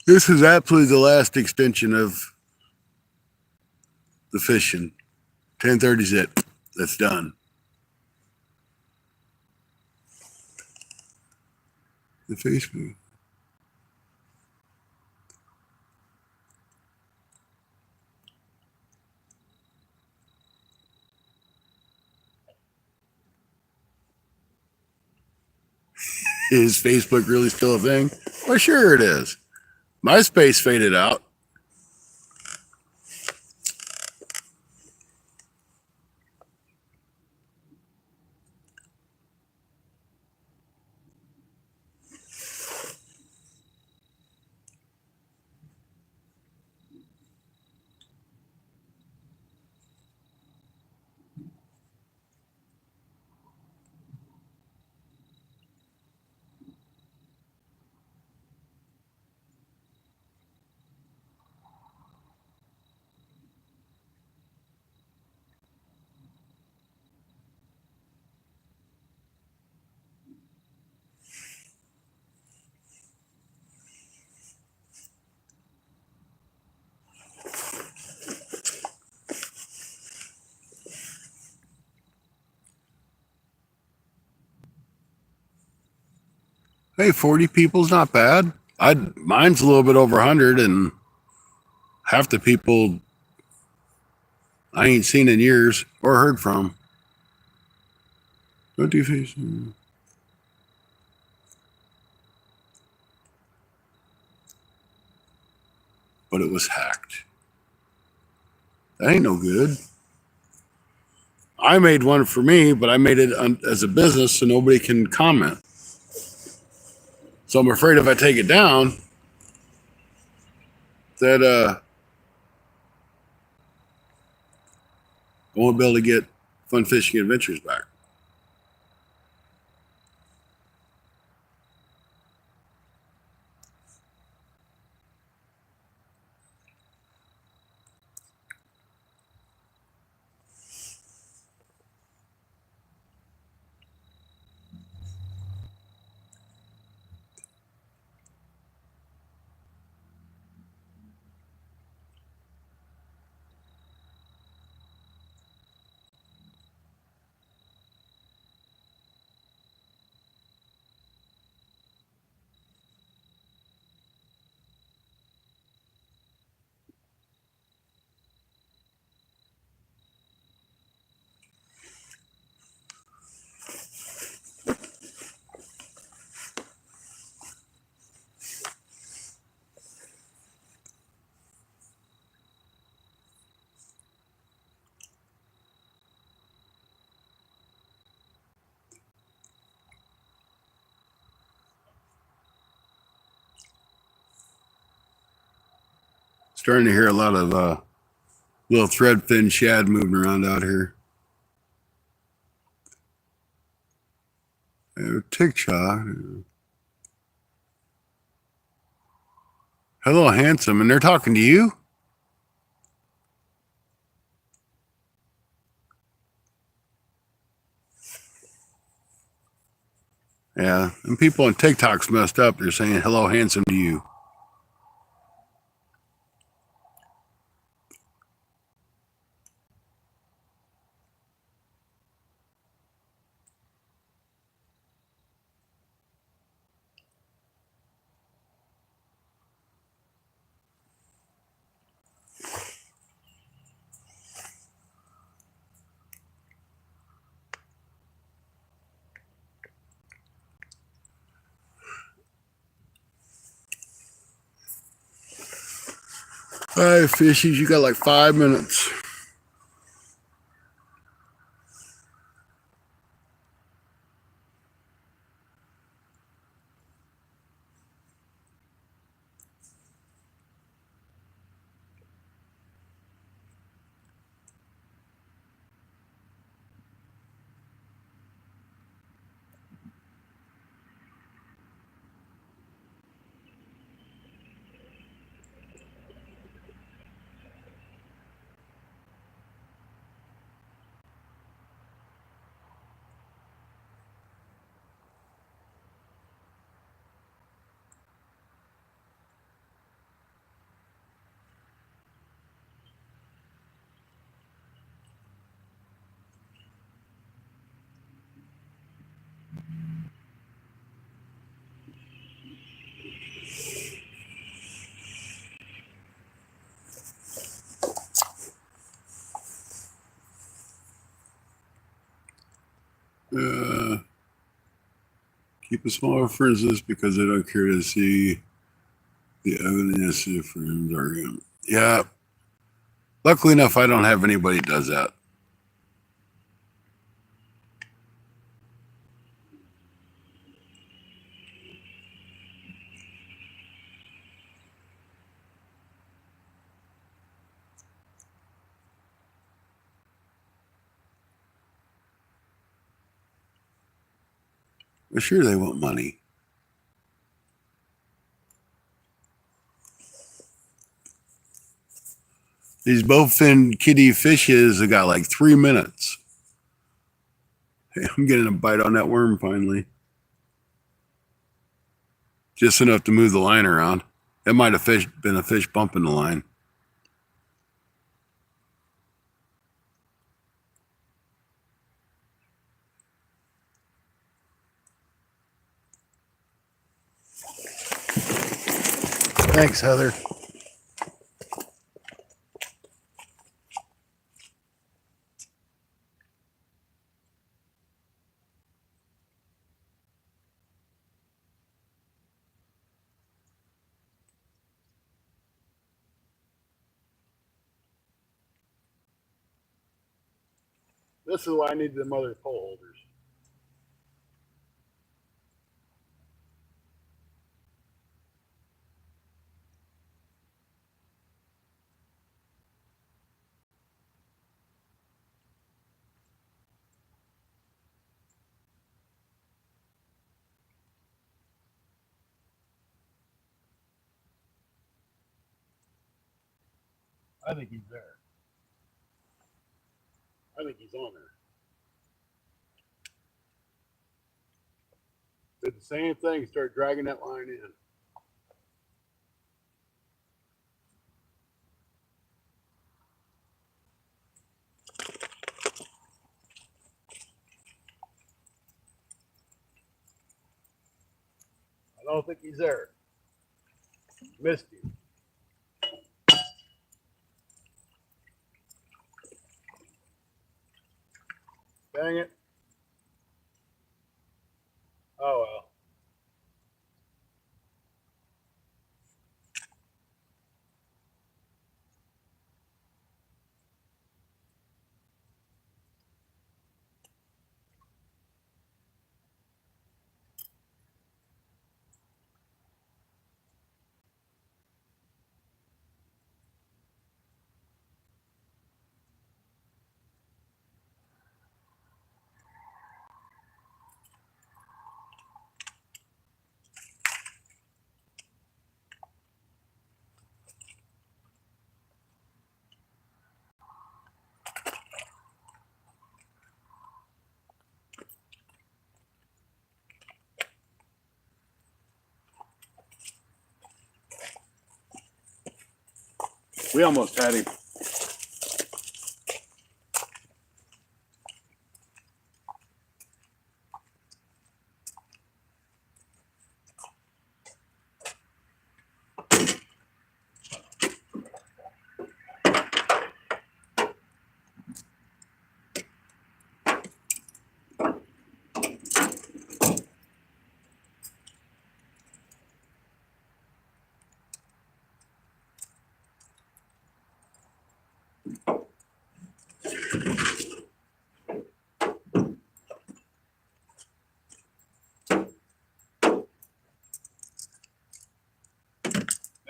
This is absolutely the last extension of the fishing. 10:30's it. That's done. The Facebook. Is Facebook really still a thing? Well, sure it is. MySpace faded out. Hey, 40 people's not bad. Mine's a little bit over 100, and half the people I ain't seen in years or heard from. Don't do face. But it was hacked. That ain't no good. I made one for me, but I made it as a business so nobody can comment. So I'm afraid if I take it down, that I won't be able to get Fun Fishing Adventures back. Starting to hear a lot of little threadfin shad moving around out here. TikTok. Hello, handsome. And they're talking to you? Yeah. And people on TikTok's messed up. They're saying hello, handsome to you. All right, fishies, you got like 5 minutes. Keep a small references because I don't care to see the evidence for his argument. Yeah. Luckily enough, I don't have anybody that does that. Well, sure, they want money. These bowfin kitty fishes have got like 3 minutes. Hey, I'm getting a bite on that worm finally. Just enough to move the line around. It might have been a fish bumping the line. Thanks, Heather. This is why I need the mother pole holders. I think he's there. I think he's on there. Did the same thing, start dragging that line in. I don't think he's there. Missed him. Dang it. Oh well. We almost had him.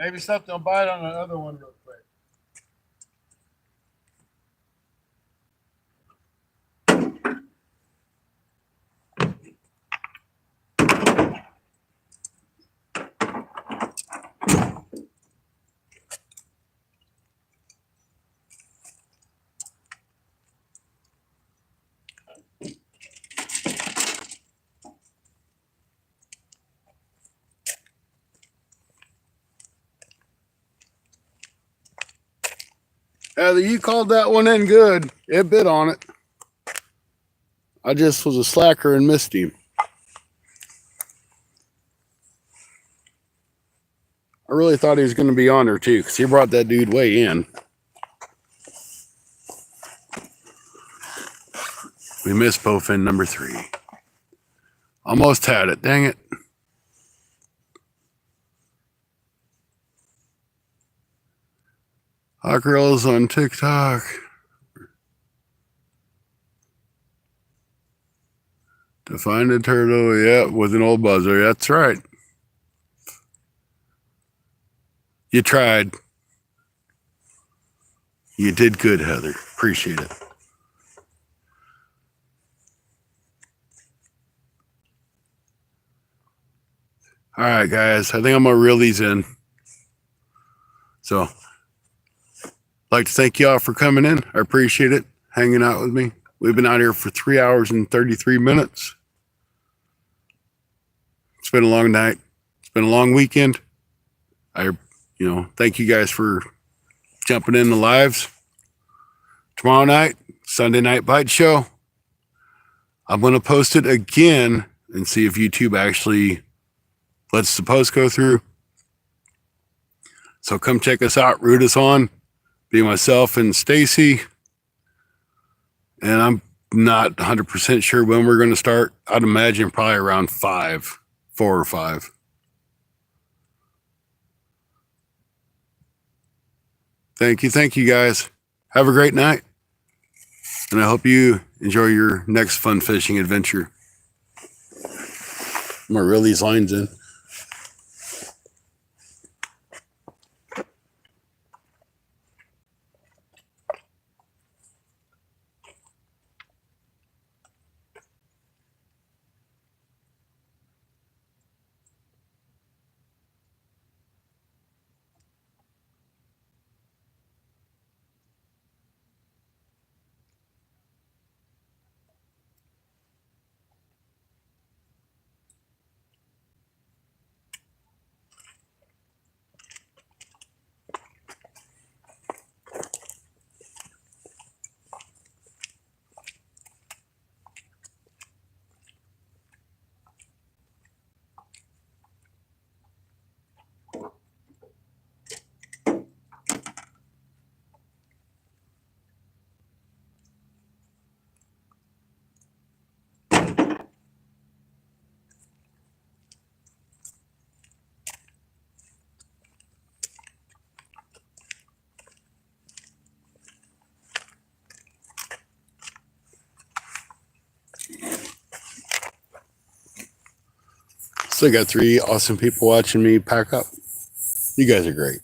Maybe something will bite on the other one real quick. Heather, you called that one in good. It bit on it. I just was a slacker and missed him. I really thought he was going to be on there too, because he brought that dude way in. We missed bowfin number 3. Almost had it. Dang it. Hot girls on TikTok. To find a turtle, yeah, with an old buzzer. That's right. You tried. You did good, Heather. Appreciate it. All right, guys. I think I'm going to reel these in. So, I'd like to thank y'all for coming in. I appreciate it. Hanging out with me. We've been out here for 3 hours and 33 minutes. It's been a long night. It's been a long weekend. Thank you guys for jumping in the lives. Tomorrow night, Sunday Night Bite Show. I'm going to post it again and see if YouTube actually lets the post go through. So come check us out, root us on. Be myself and Stacy. And I'm not 100% sure when we're going to start. I'd imagine probably around 4 or 5. Thank you guys. Have a great night. And I hope you enjoy your next fun fishing adventure. I'm going to reel these lines in. Still got 3 awesome people watching me pack up. You guys are great.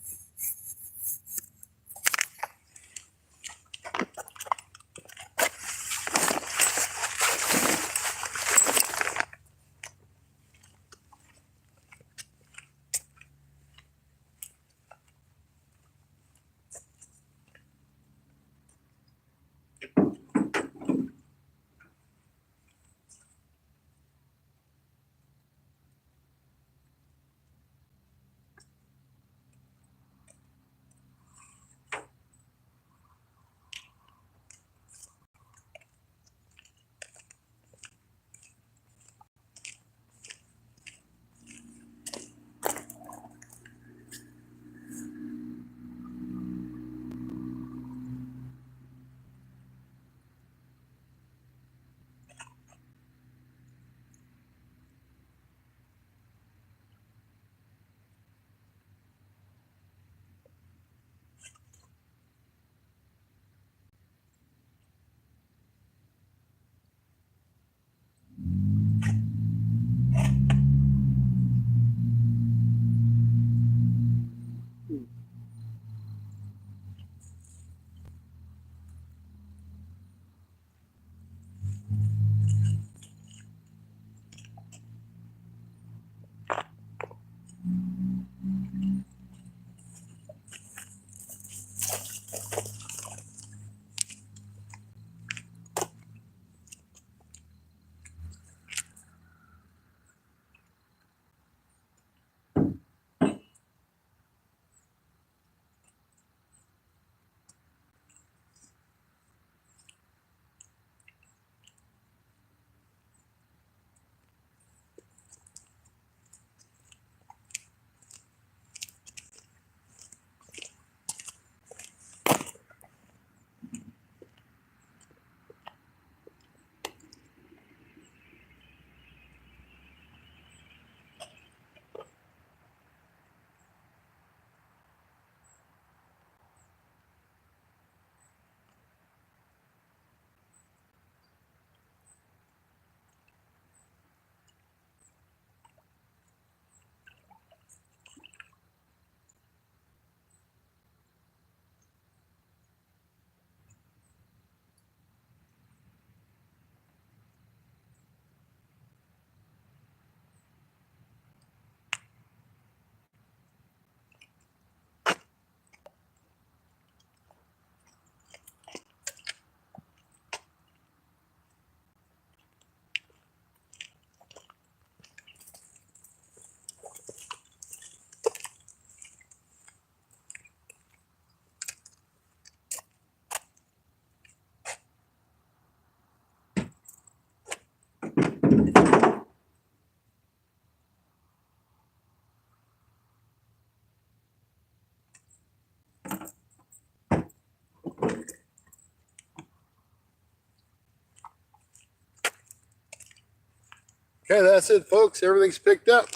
Okay, that's it, folks. Everything's picked up.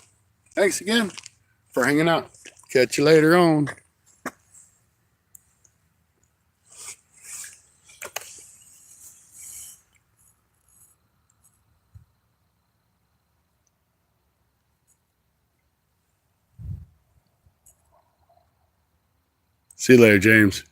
Thanks again for hanging out. Catch you later on. See you later, James.